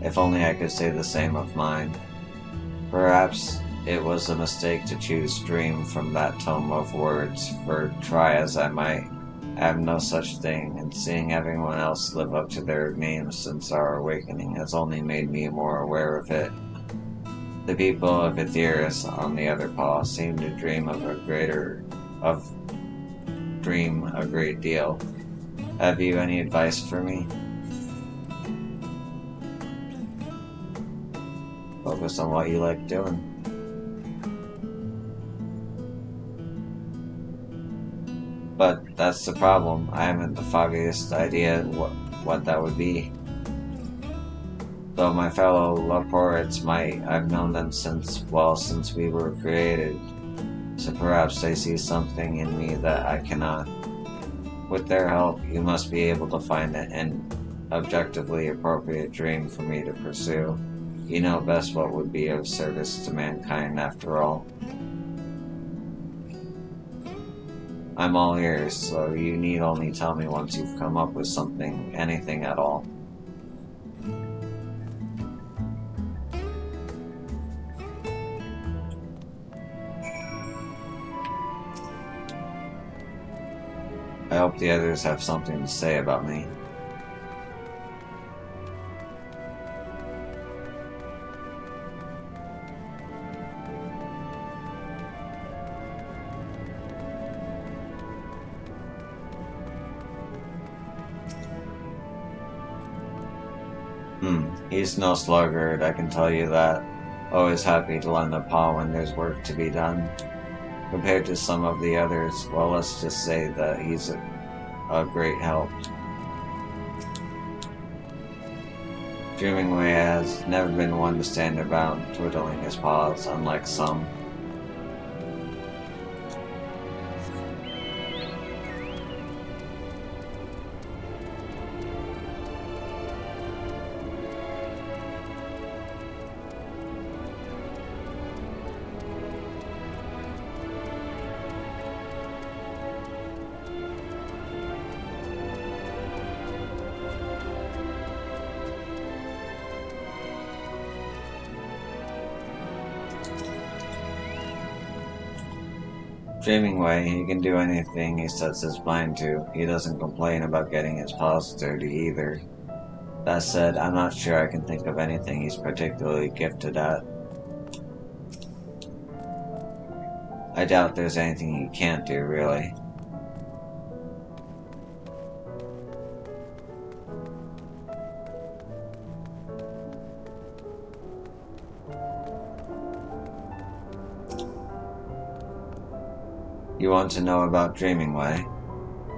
If only I could say the same of mine. Perhaps it was a mistake to choose dream from that tome of words, for try as I might, I have no such thing, and seeing everyone else live up to their names since our awakening has only made me more aware of it. The people of Aetheris, on the other paw, seem to dream a great deal. Have you any advice for me? Focus on what you like doing. But that's the problem. I haven't the foggiest idea what that would be. Though my fellow Laporites might, I've known them since we were created. So perhaps they see something in me that I cannot. With their help, you must be able to find an objectively appropriate dream for me to pursue. You know best what would be of service to mankind after all. I'm all ears, so you need only tell me once you've come up with something, anything at all. I hope the others have something to say about me. He's no sluggard, I can tell you that. Always happy to lend a paw when there's work to be done. Compared to some of the others, well, let's just say that he's a great help. Dreamingway has never been one to stand about twiddling his paws, unlike some. Dreamingway, he can do anything he sets his mind to. He doesn't complain about getting his paws dirty either. That said, I'm not sure I can think of anything he's particularly gifted at. I doubt there's anything he can't do, really. You want to know about Dreamingway?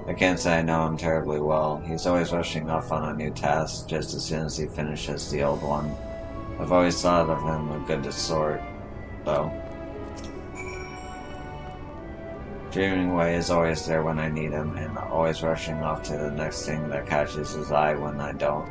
I can't say I know him terribly well. He's always rushing off on a new task just as soon as he finishes the old one. I've always thought of him a good sort, though. Dreamingway is always there when I need him, and always rushing off to the next thing that catches his eye when I don't.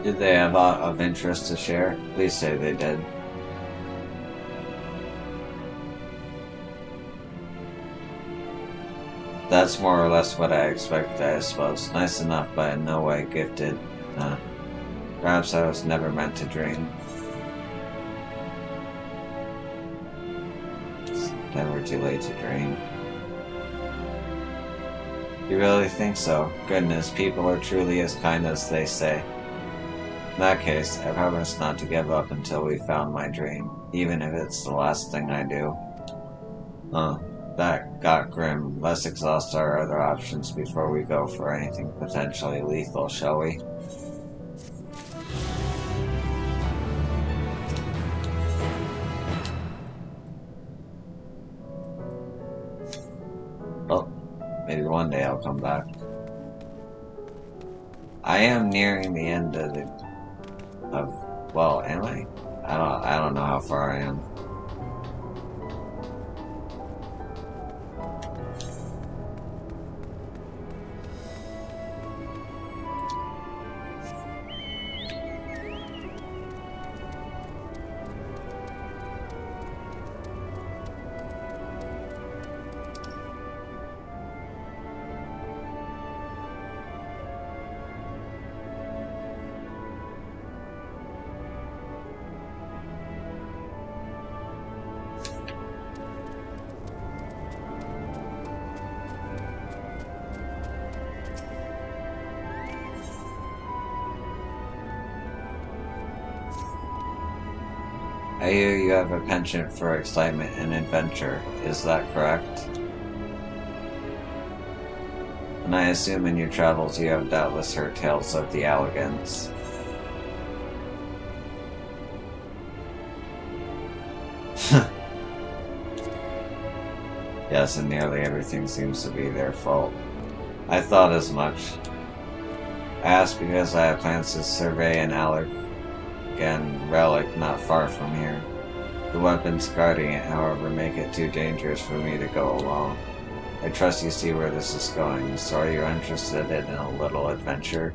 Did they have aught of interest to share? Please say they did. That's more or less what I expected, I suppose. Nice enough, but in no way gifted. Perhaps I was never meant to dream. It's never too late to dream. You really think so? Goodness, people are truly as kind as they say. In that case, I promise not to give up until we found my dream, even if it's the last thing I do. That got grim. Let's exhaust our other options before we go for anything potentially lethal, shall we? Well, maybe one day I'll come back. I am nearing the end well, am I? I don't know how far I am. I hear you have a penchant for excitement and adventure. Is that correct? And I assume in your travels you have doubtless heard tales of the Allegans. Yes, and nearly everything seems to be their fault. I thought as much. I asked because I have plans to survey an Allegan relic not far from here. The weapons guarding it, however, make it too dangerous for me to go alone. I trust you see where this is going, so are you interested in a little adventure?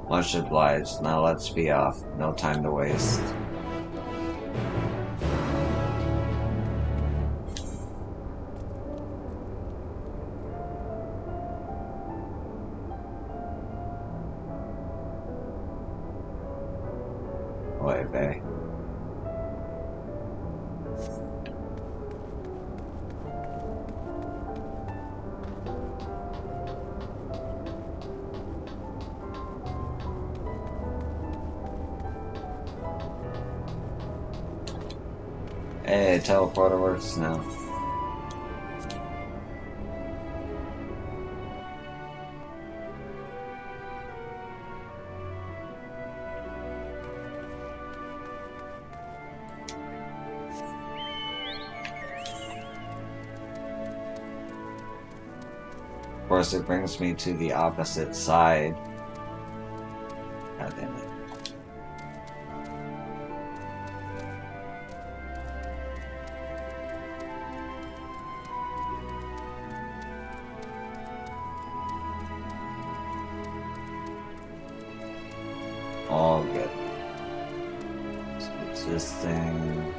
Much obliged. Now let's be off. No time to waste. Wait, babe. Hey, teleporter works now. Of course, it brings me to the opposite side. God damn it. All good. It's this thing.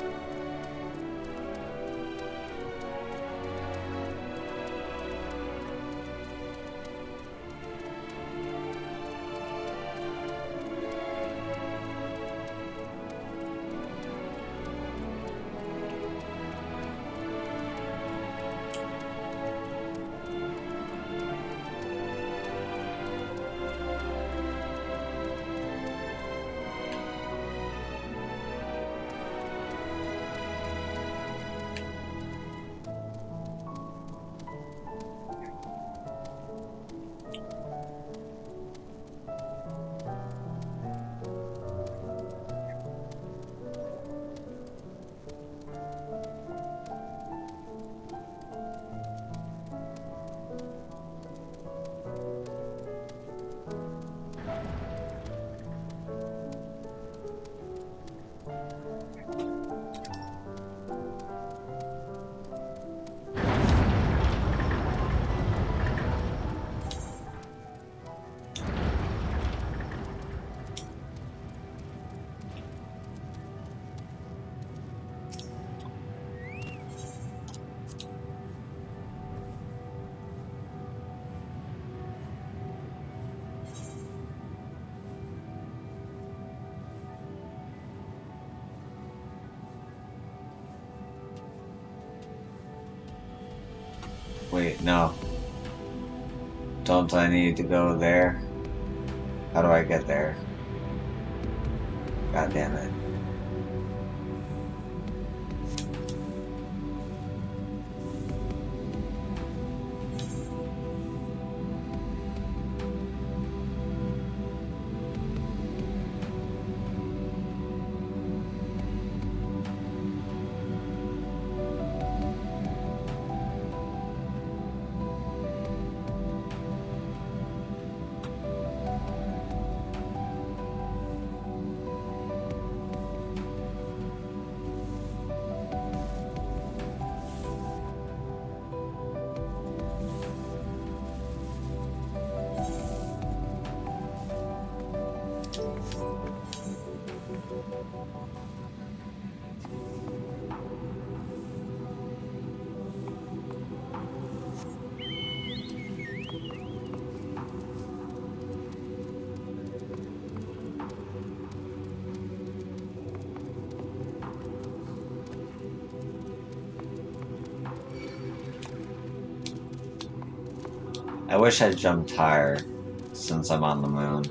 No. Don't I need to go there? How do I get there? God damn it. I wish I'd jumped higher, since I'm on the moon.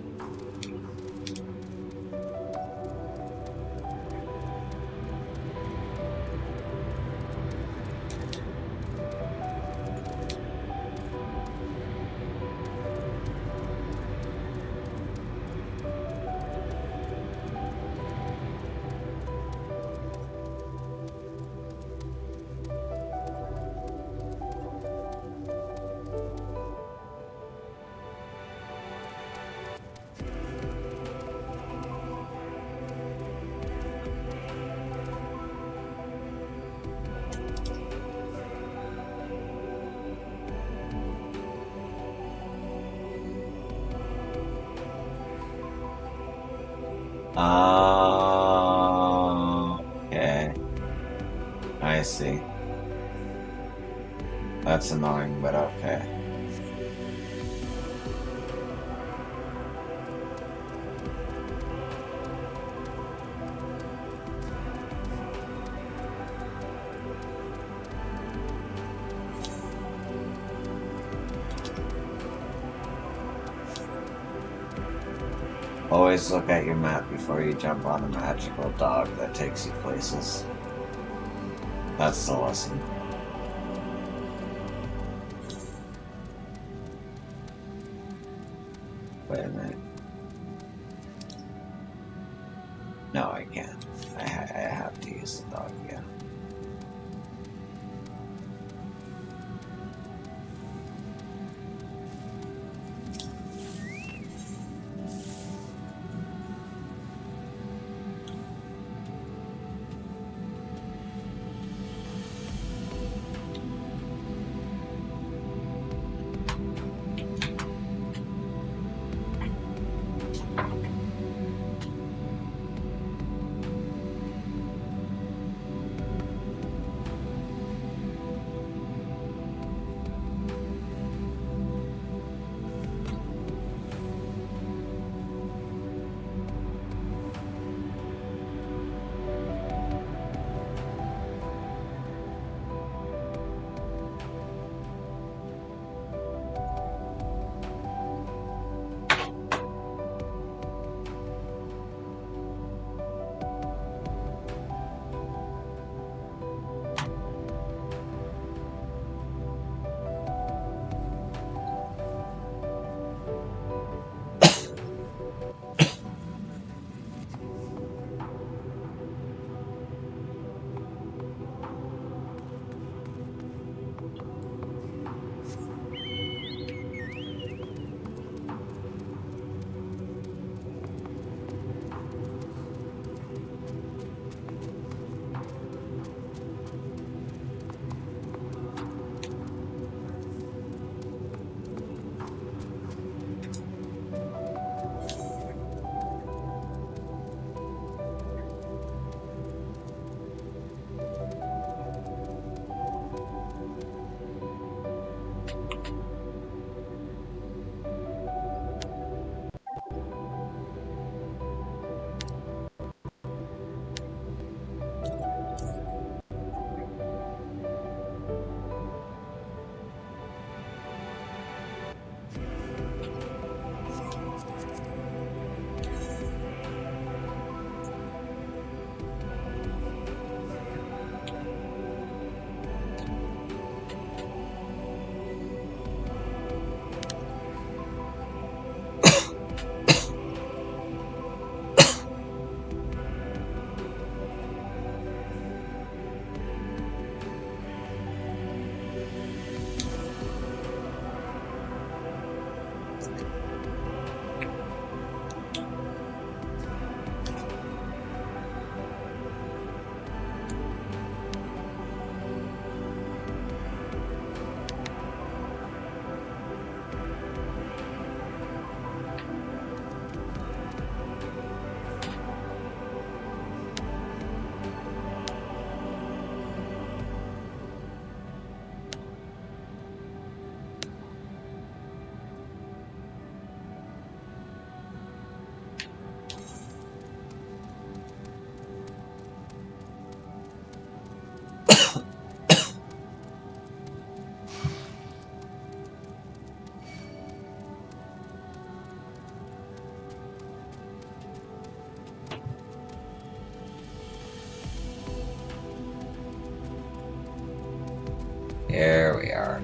Okay. I see. That's annoying, but okay. Always look at your map before you jump on a magical dog that takes you places. That's the lesson. Wait a minute. No, I can't. I have to use the dog again. we are.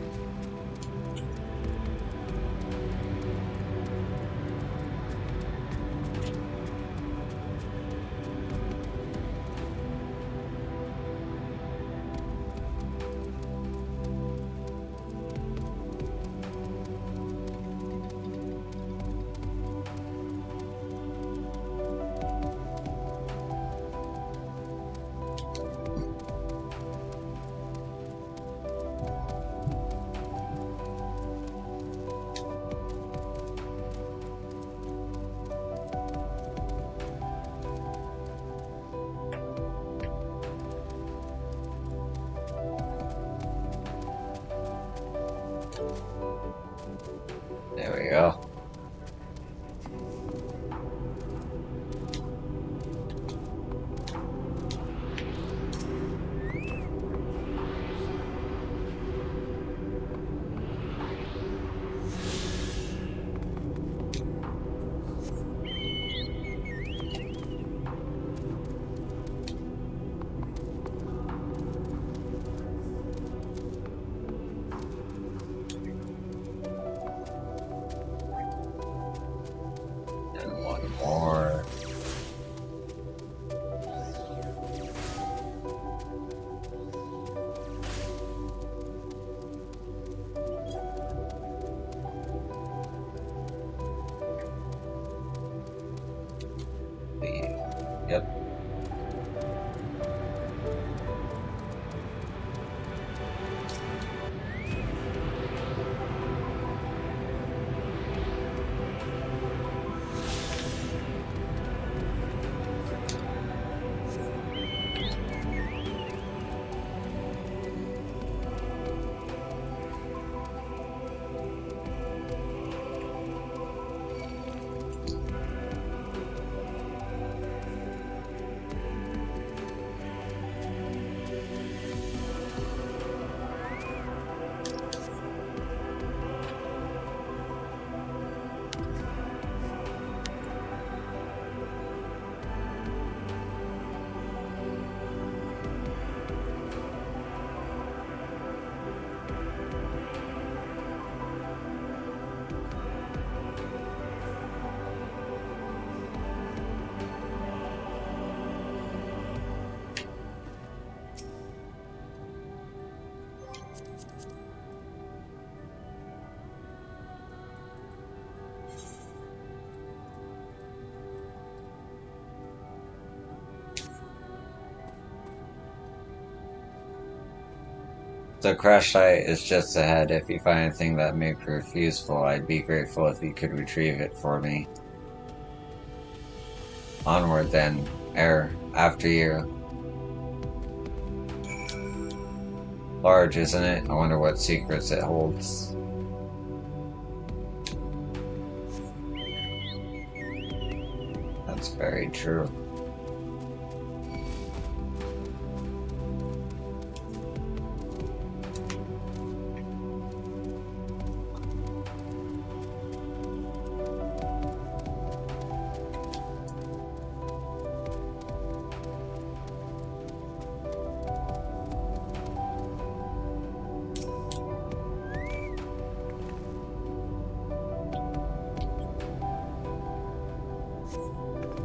There we go. And one more. Yep. The crash site is just ahead. If you find anything that may prove useful, I'd be grateful if you could retrieve it for me. Onward then, after you. Large, isn't it? I wonder what secrets it holds. That's very true.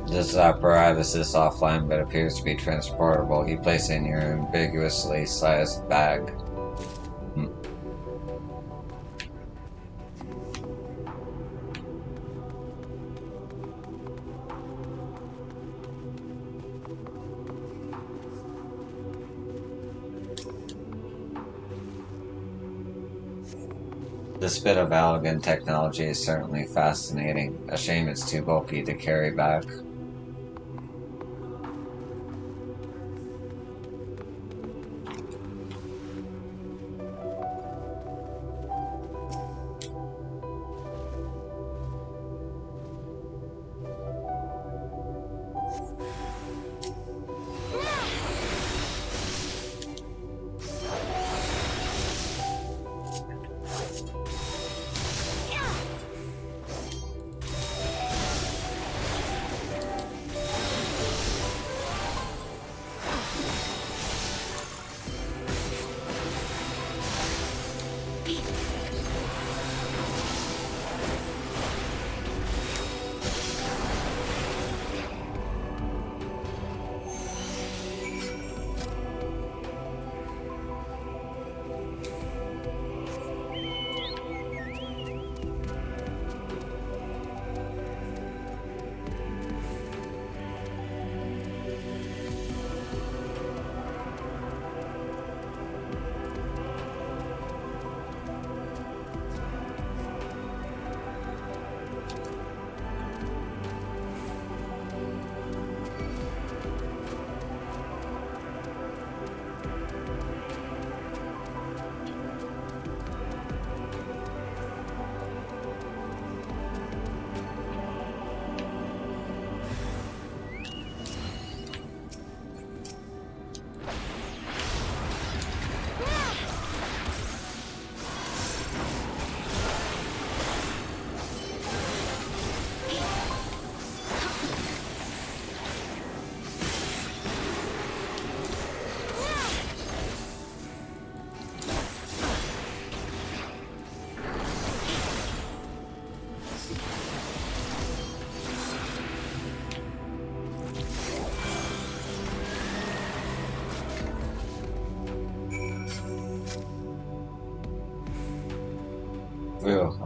This apparatus is offline but appears to be transportable. You place it in your ambiguously sized bag. This bit of elegant technology is certainly fascinating. A shame it's too bulky to carry back.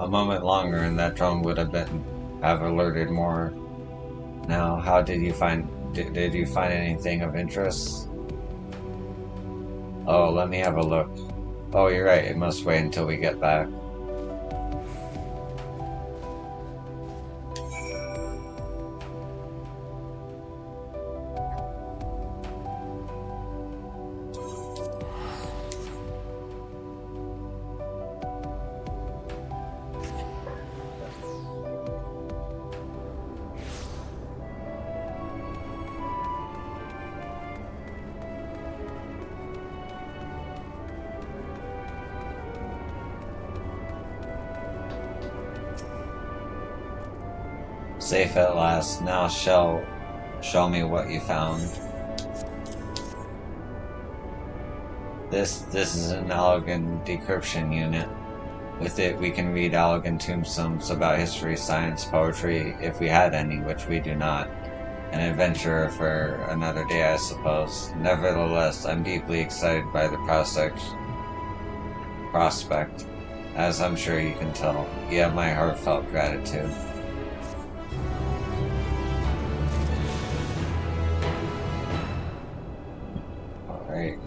A moment longer and that drone would have alerted more. Now, how did you find anything of interest? Oh, let me have a look. Oh, you're right, it must wait until we get back. Safe at last. Now show me what you found. This is an Allegan decryption unit. With it, we can read Allegan tombstones about history, science, poetry, if we had any, which we do not. An adventure for another day, I suppose. Nevertheless, I'm deeply excited by the prospect, as I'm sure you can tell. You have my heartfelt gratitude. Alright.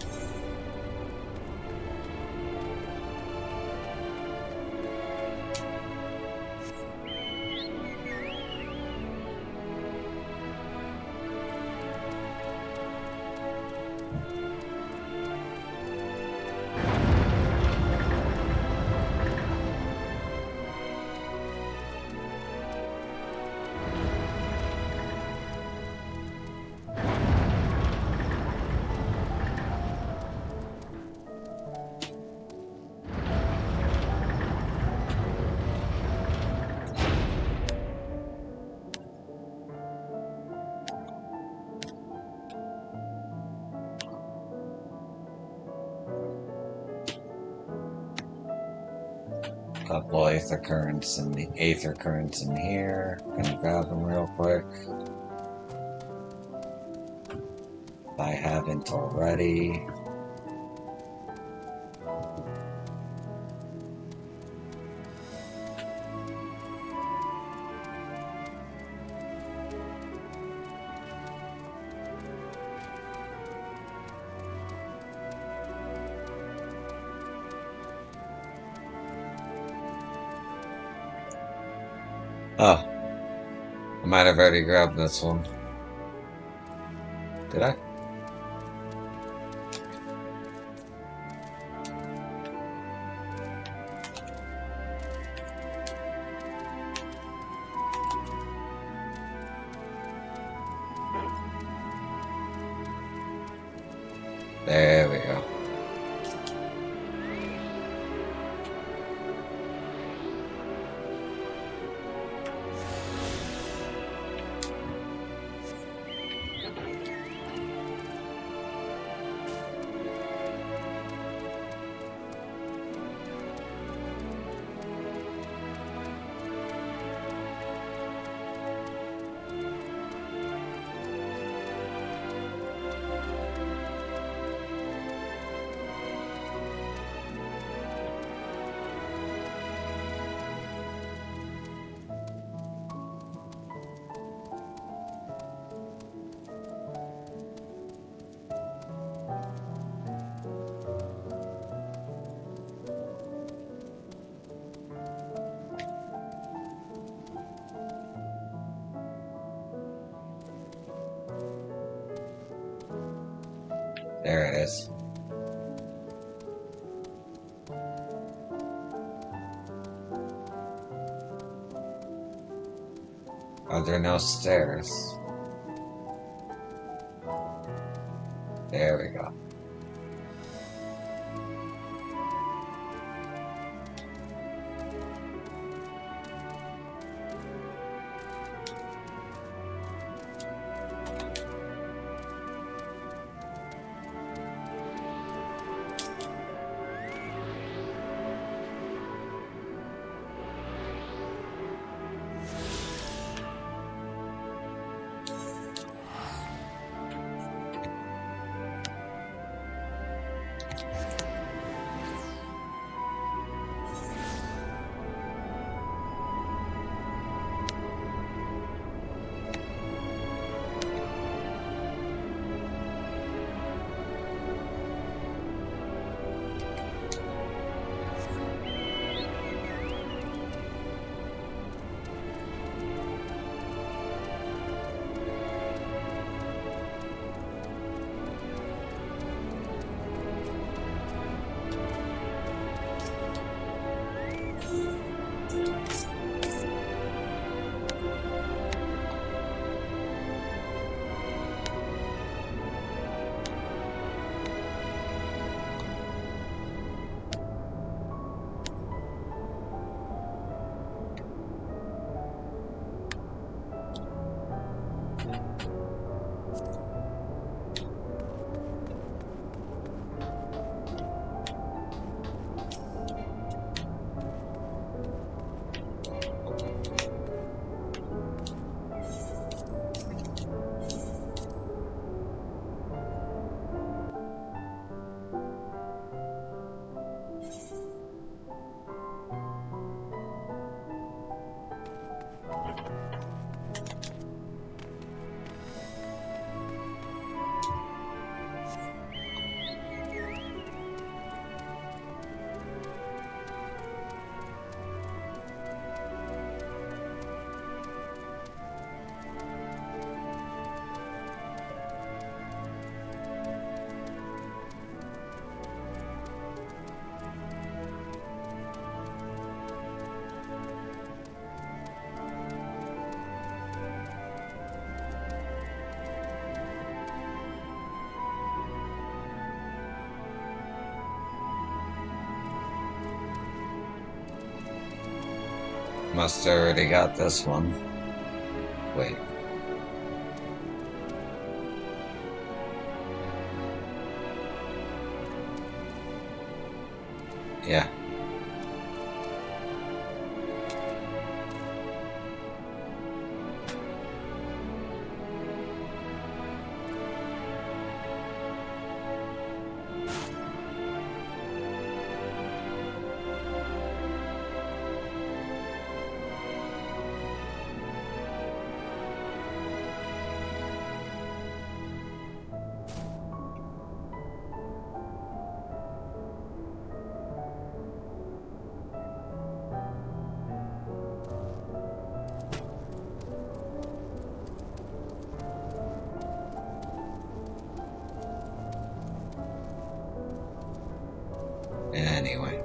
Couple aether currents in here. Gonna grab them real quick. If I haven't already. Oh, I might have already grabbed this one. Did I? There we go. There it is. Are there no stairs? There we go. Must have already got this one. Wait. Yeah. Anyway.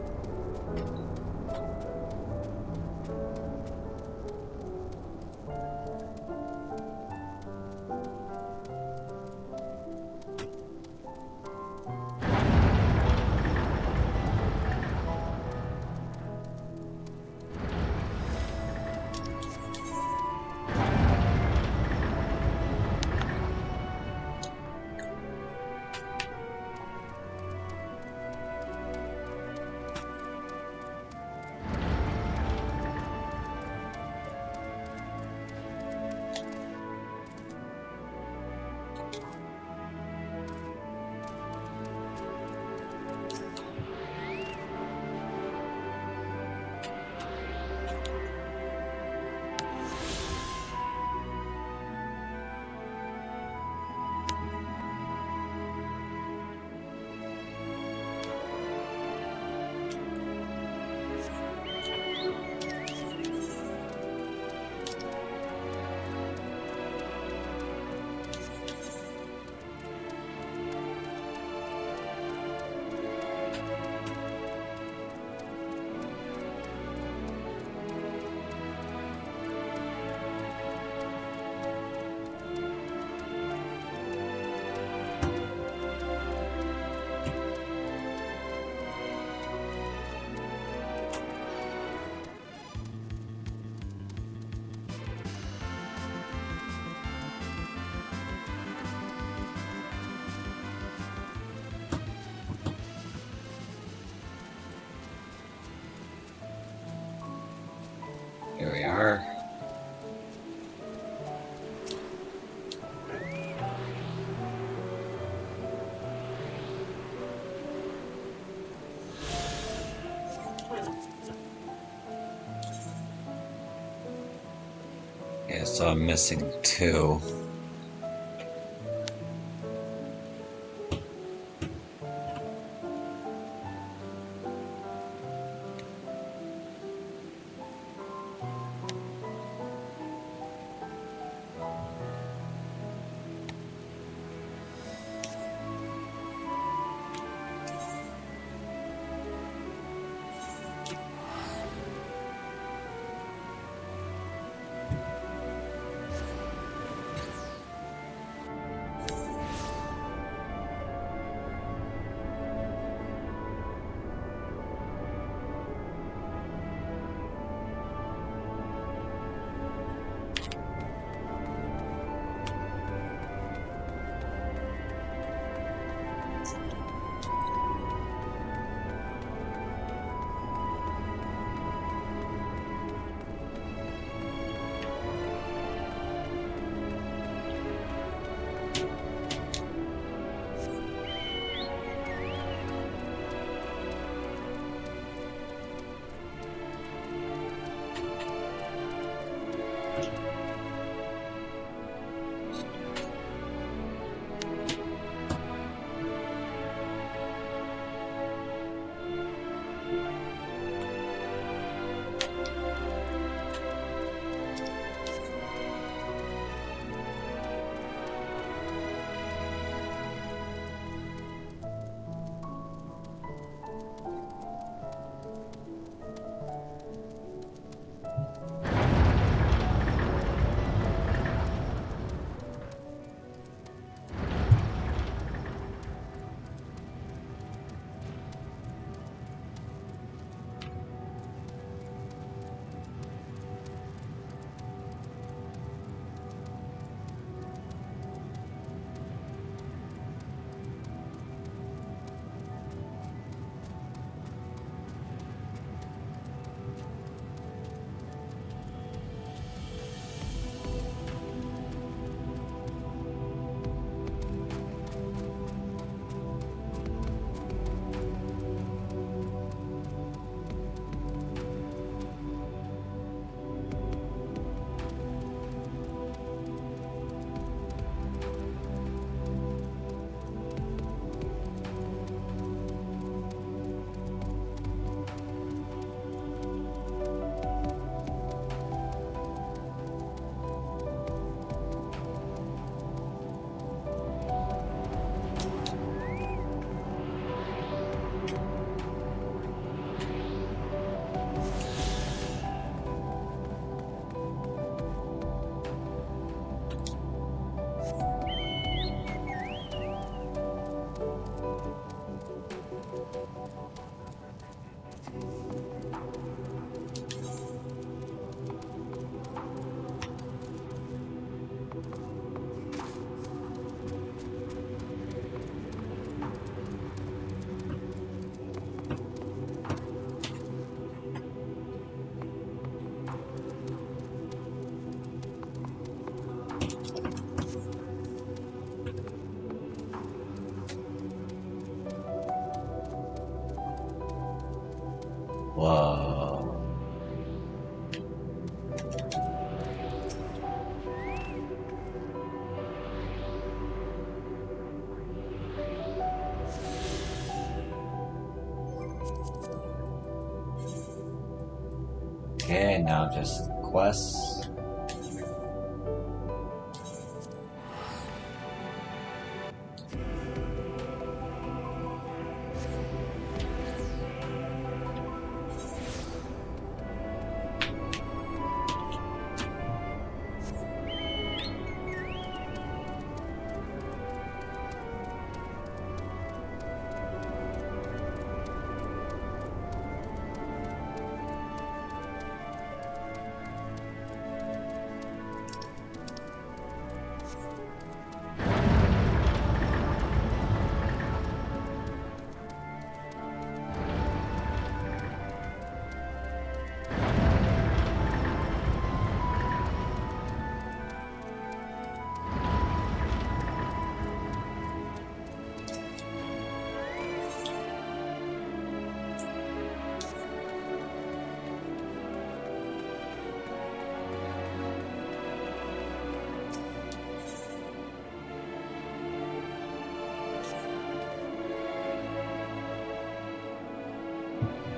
Here we are. Yeah, so I'm missing 2. Whoa. Okay, now just quests.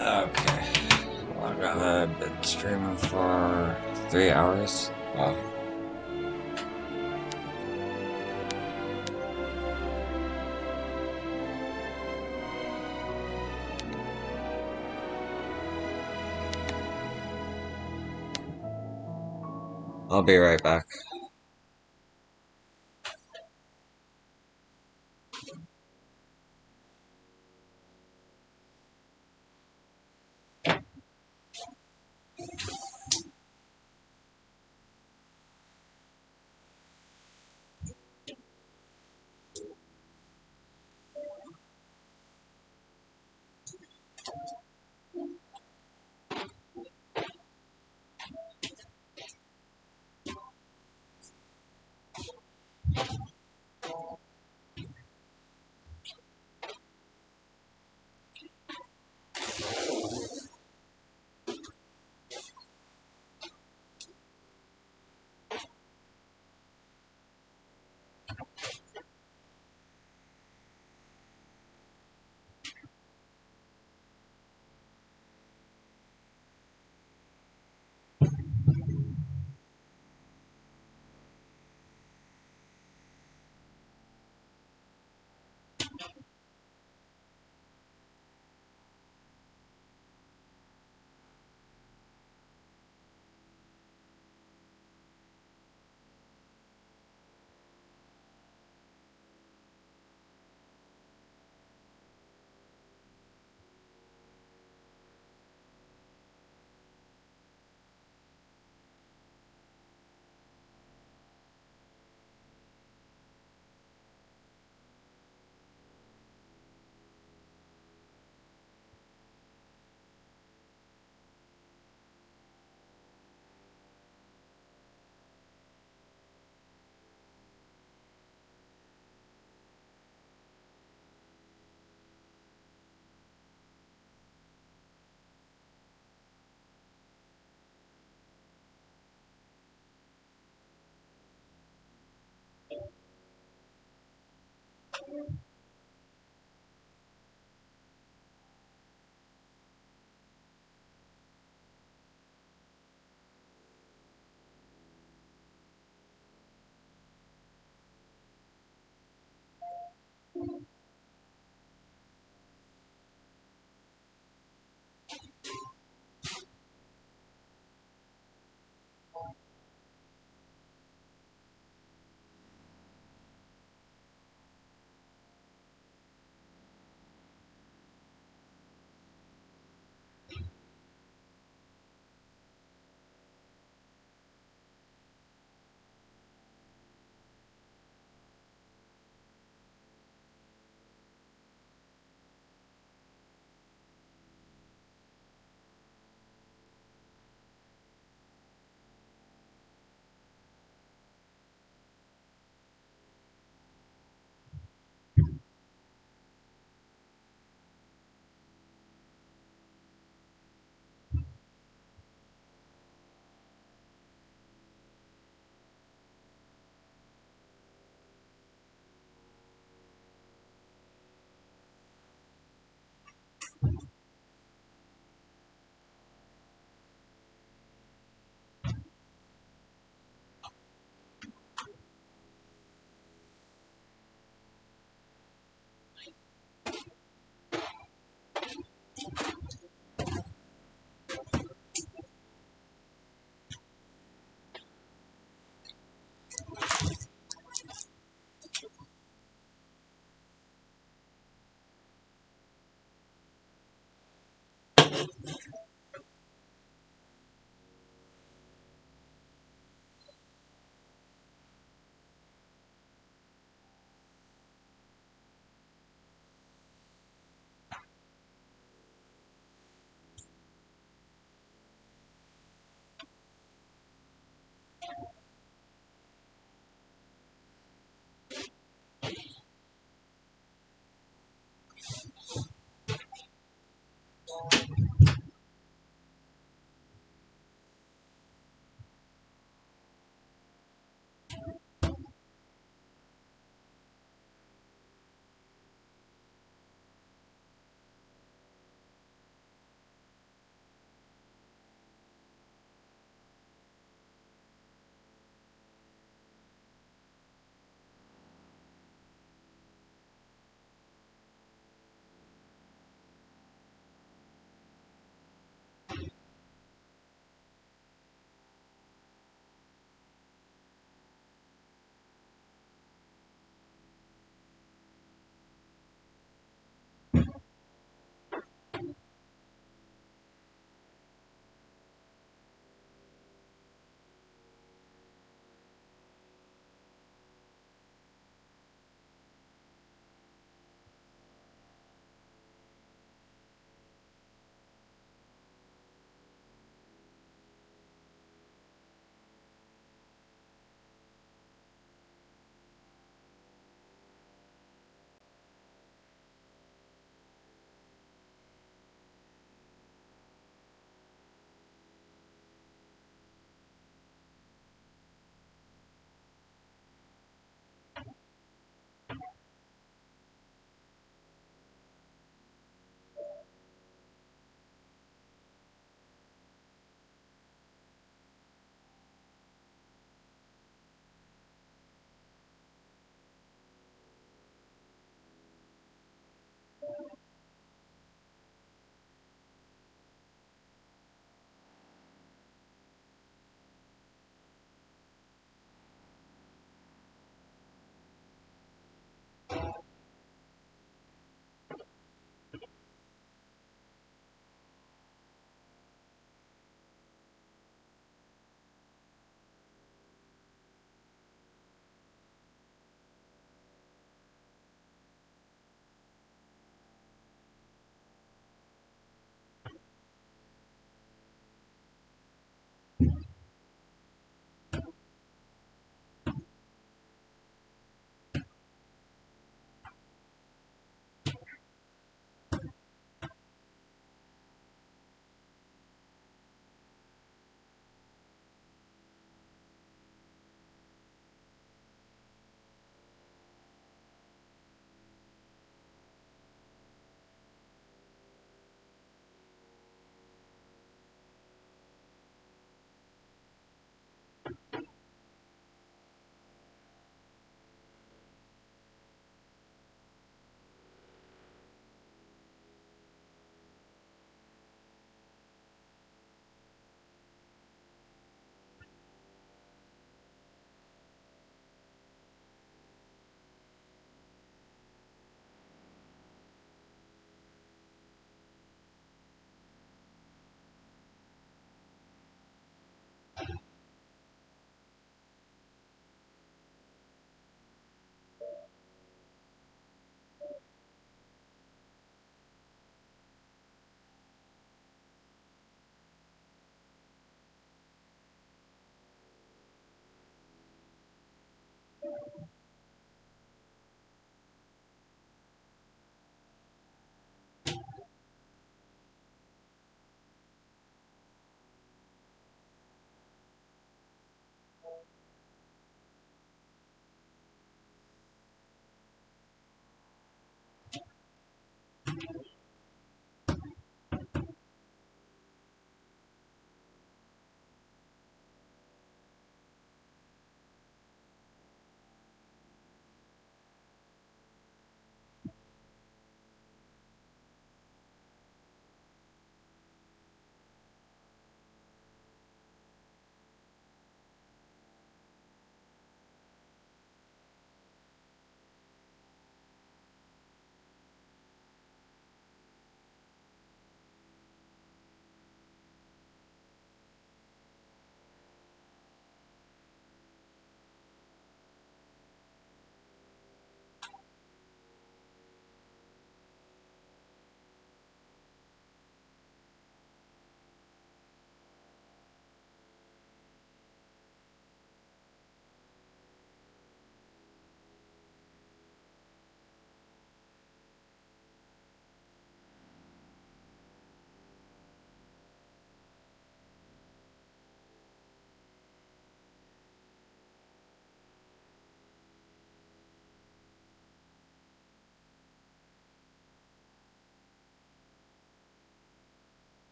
Okay. I've been streaming for 3 hours. Wow. I'll be right back.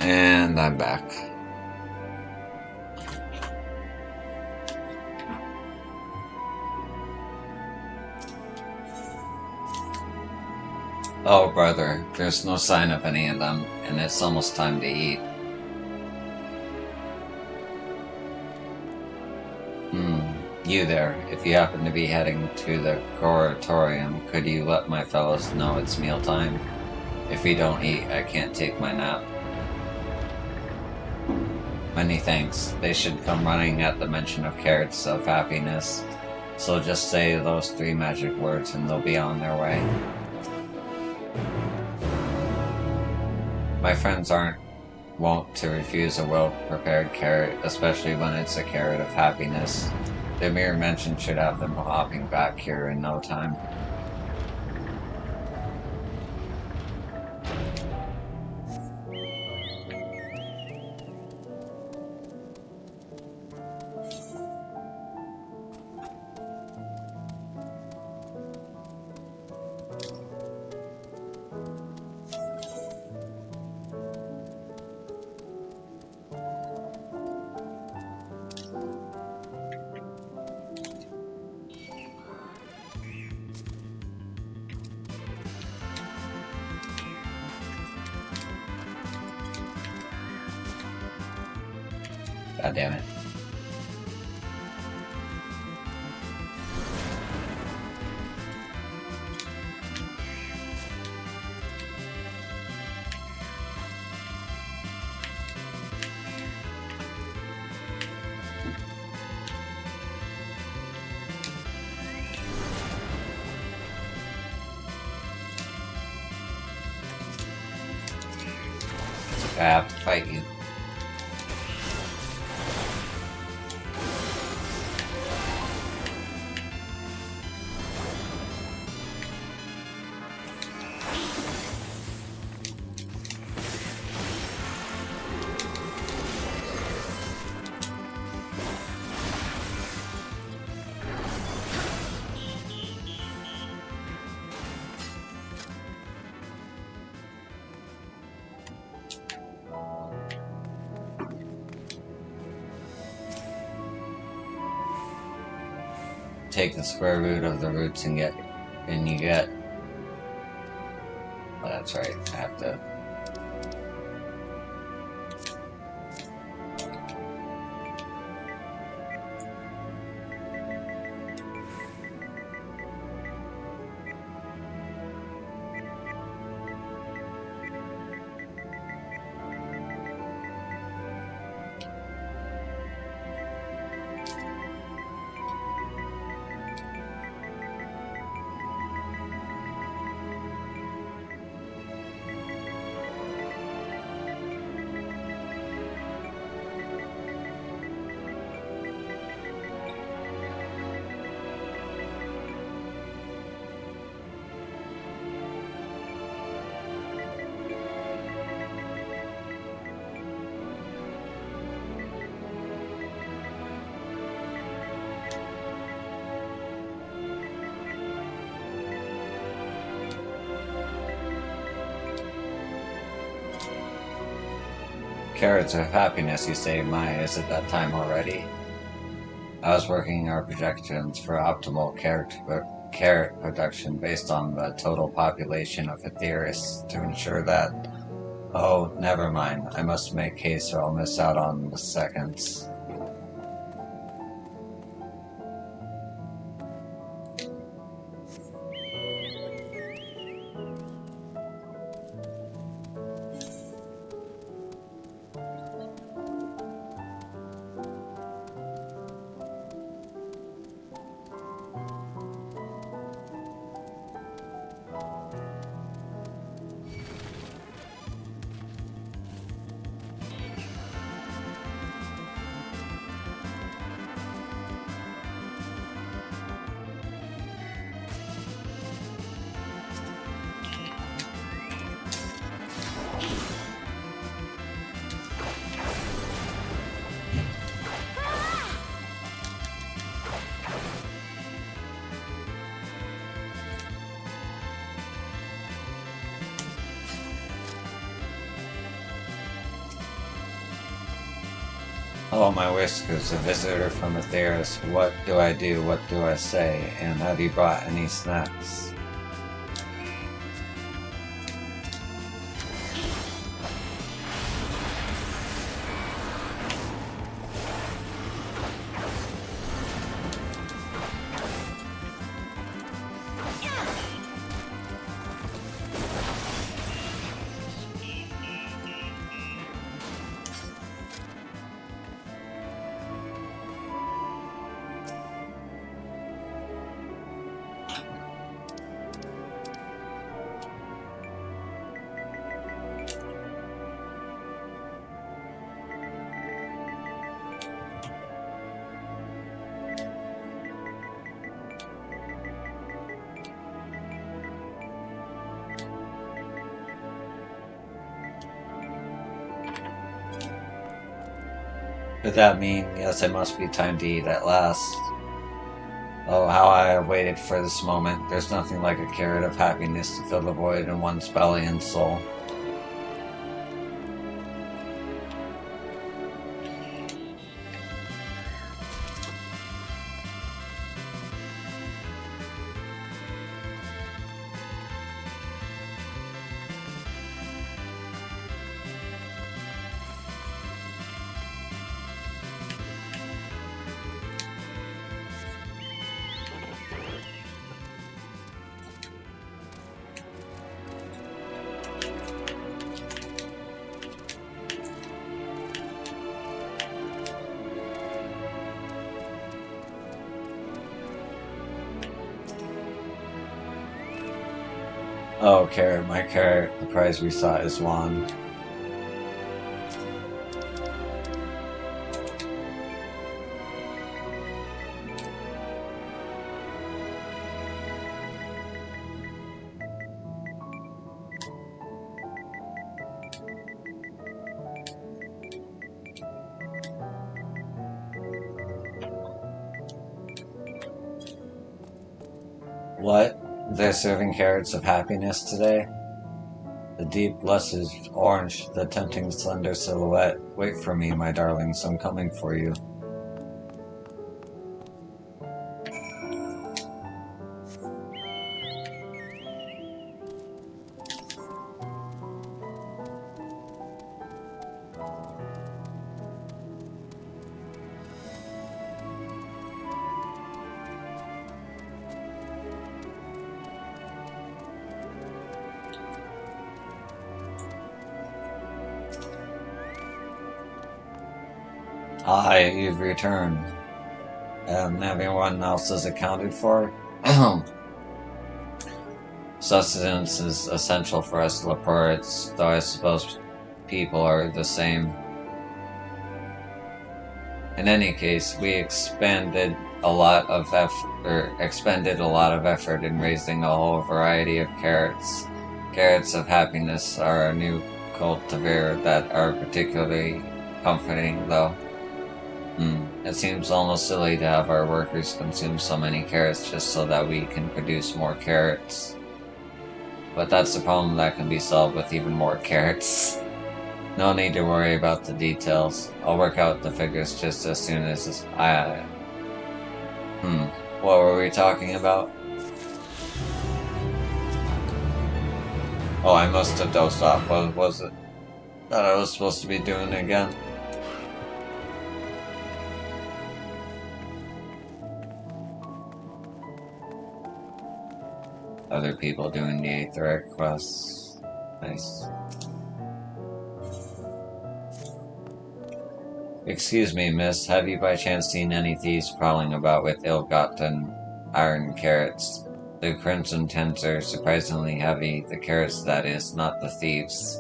And I'm back. Oh, brother, there's no sign of any of them, and it's almost time to eat. You there, if you happen to be heading to the Coratorium, could you let my fellows know it's mealtime? If we don't eat, I can't take my nap. Many thanks. They should come running at the mention of carrots of happiness. So just say those 3 magic words and they'll be on their way. My friends aren't wont to refuse a well-prepared carrot, especially when it's a carrot of happiness. The mere mention should have them hopping back here in no time. God damn it. I have to fight you. Take the square root of the roots and you get. Oh, that's right. I have to. Carrots of happiness, you say. My, is it that time already? I was working our projections for optimal carrot production based on the total population of Aetherius to ensure that. Oh, never mind. I must make haste or I'll miss out on the seconds. Hello, my whiskers, a visitor from Atheris. What do I do? What do I say? And have you brought any snacks? Could that mean, yes, it must be time to eat at last? Oh, how I have waited for this moment. There's nothing like a carrot of happiness to fill the void in one's belly and soul. Oh, carrot, my carrot, the prize we sought is won. What? They're serving carrots of happiness today? The deep, luscious orange, the tempting slender silhouette. Wait for me, my darlings, I'm coming for you. Aye, you've returned. Everyone else is accounted for? Sustenance is essential for us Leporites, though I suppose people are the same. In any case, we expended a lot of effort in raising a whole variety of carrots. Carrots of happiness are a new cultivar that are particularly comforting, though. It seems almost silly to have our workers consume so many carrots just so that we can produce more carrots. But that's a problem that can be solved with even more carrots. No need to worry about the details. I'll work out the figures just as soon as I... What were we talking about? Oh, I must have dozed off. What was it that I was supposed to be doing again? Other people doing the Aetheric quests. Nice. Excuse me, miss, have you by chance seen any thieves prowling about with ill-gotten iron carrots? The crimson tints are surprisingly heavy, the carrots that is, not the thieves.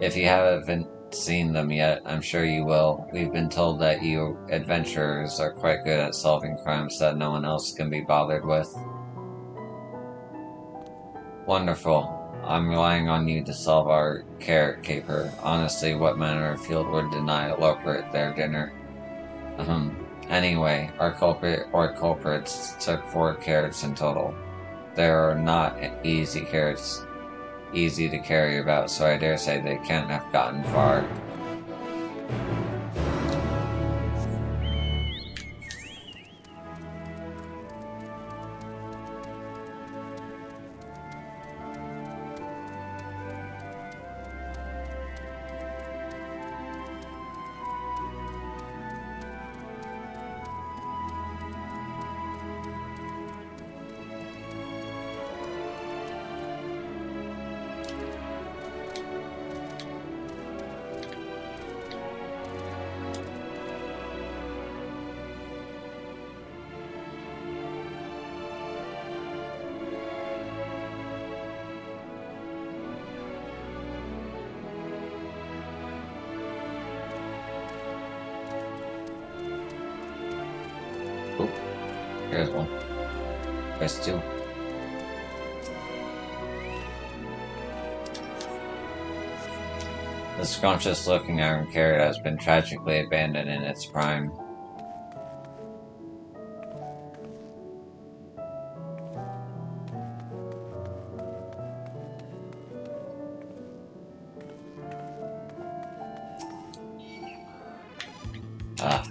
If you haven't seen them yet, I'm sure you will. We've been told that you adventurers are quite good at solving crimes that no one else can be bothered with. Wonderful. I'm relying on you to solve our carrot caper. Honestly, what manner of field would deny a loper their dinner? Anyway, our culprits took 4 carrots in total. There are not easy to carry about, so I dare say they can't have gotten far. Here's one. There's two. The scrumptious-looking iron carrot has been tragically abandoned in its prime. Ah.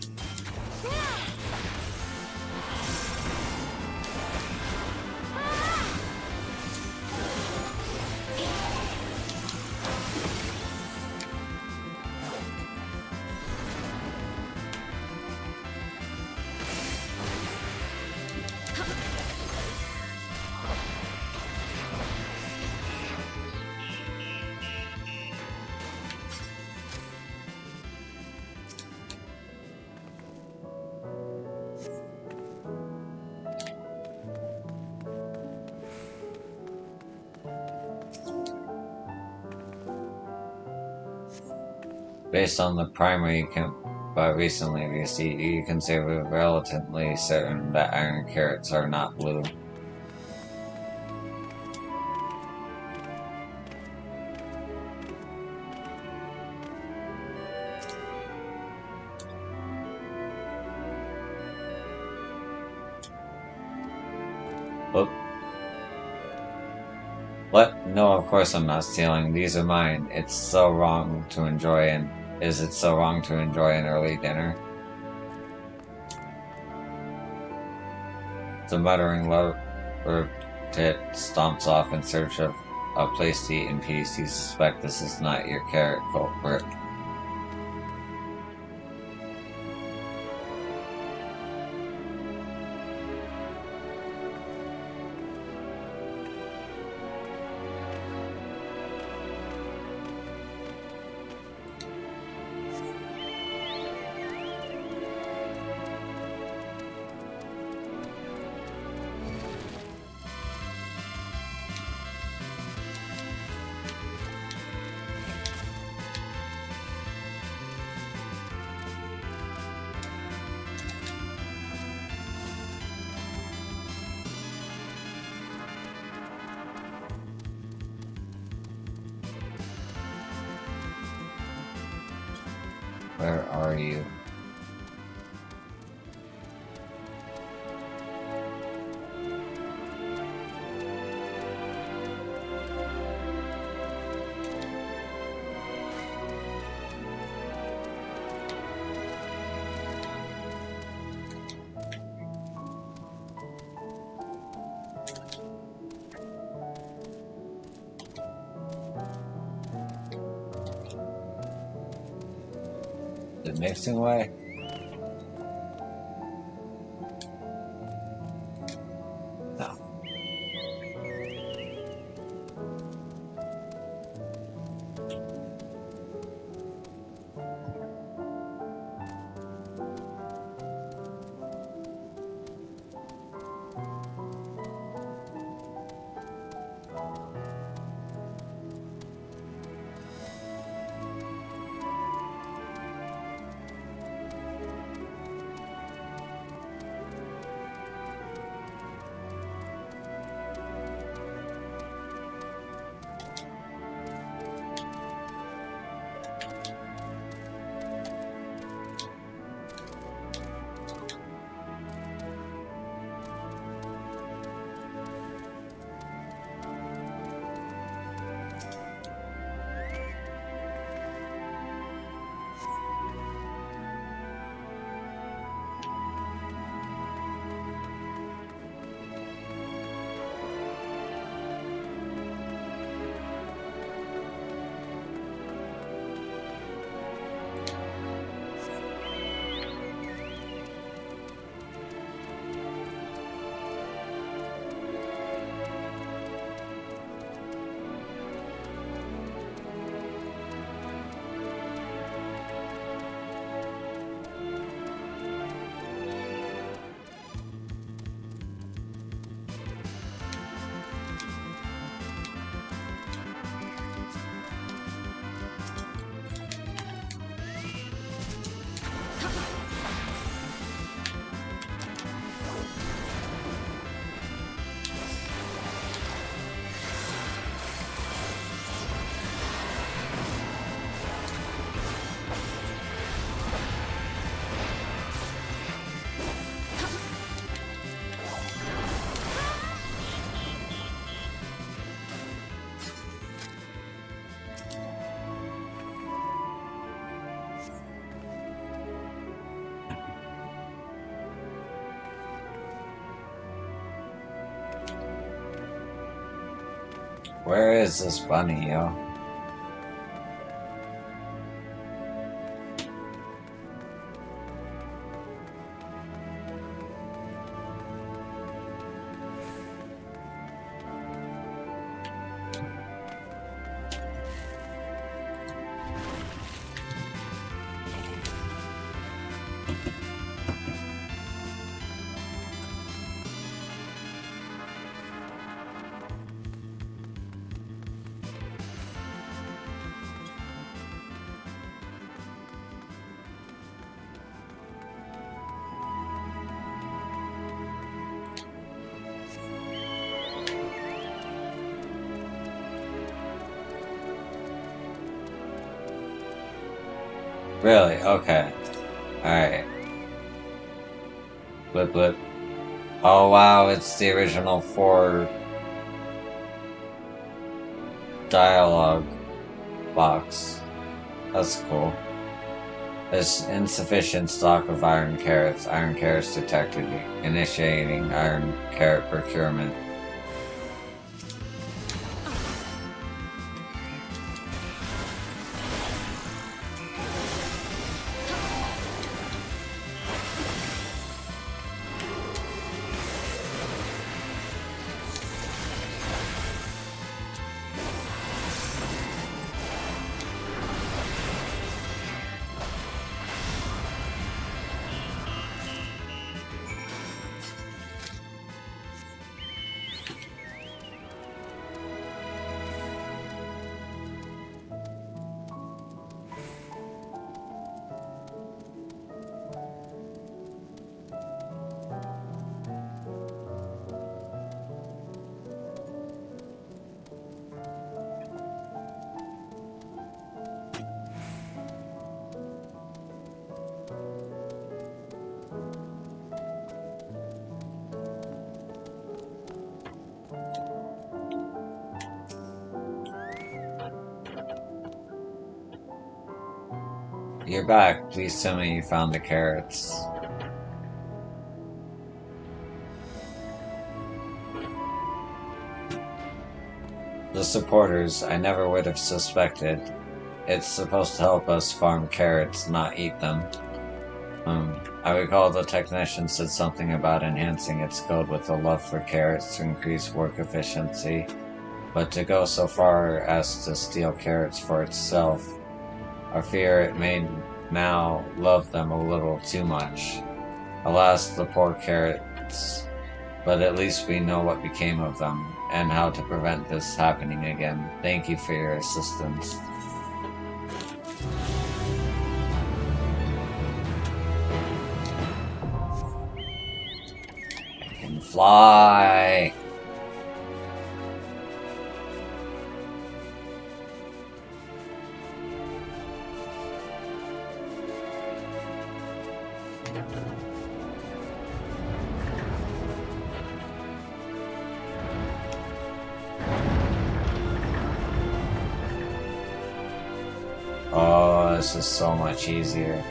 Based on the primary recently received, you can say we're relatively certain that iron carrots are not blue. Oop. What? No, of course I'm not stealing. These are mine. It's so wrong to enjoy an... Is it so wrong to enjoy an early dinner? The muttering lover tit stomps off in search of a place to eat in peace. You suspect this is not your carrot culprit. Where are you? The mixing way? No. Where is this bunny, yo? Really? Okay. Alright. Blip blip. Oh wow, it's the original 4 dialogue box. That's cool. There's insufficient stock of iron carrots. Iron carrots detected. Initiating iron carrot procurement. You're back. Please tell me you found the carrots. The supporters, I never would have suspected. It's supposed to help us farm carrots, not eat them. I recall the technician said something about enhancing its code with a love for carrots to increase work efficiency, but to go so far as to steal carrots for itself, I fear it may now love them a little too much. Alas, the poor carrots, but at least we know what became of them, and how to prevent this happening again. Thank you for your assistance. I can fly! Oh, this is so much easier.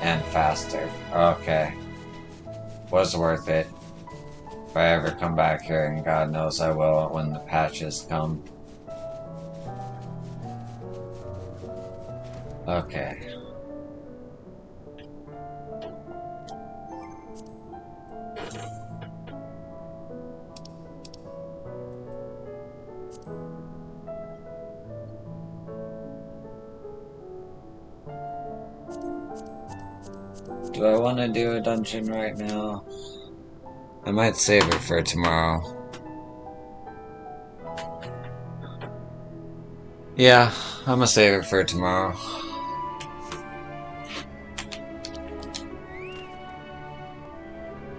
And faster. Okay. Was worth it. If I ever come back here, and God knows I will when the patches come. Okay. Do I want to do a dungeon right now? I might save it for tomorrow. Yeah, I'm gonna save it for tomorrow.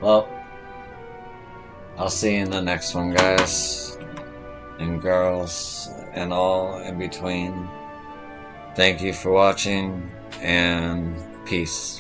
Well, I'll see you in the next one, guys. And girls, and all in between. Thank you for watching, and peace.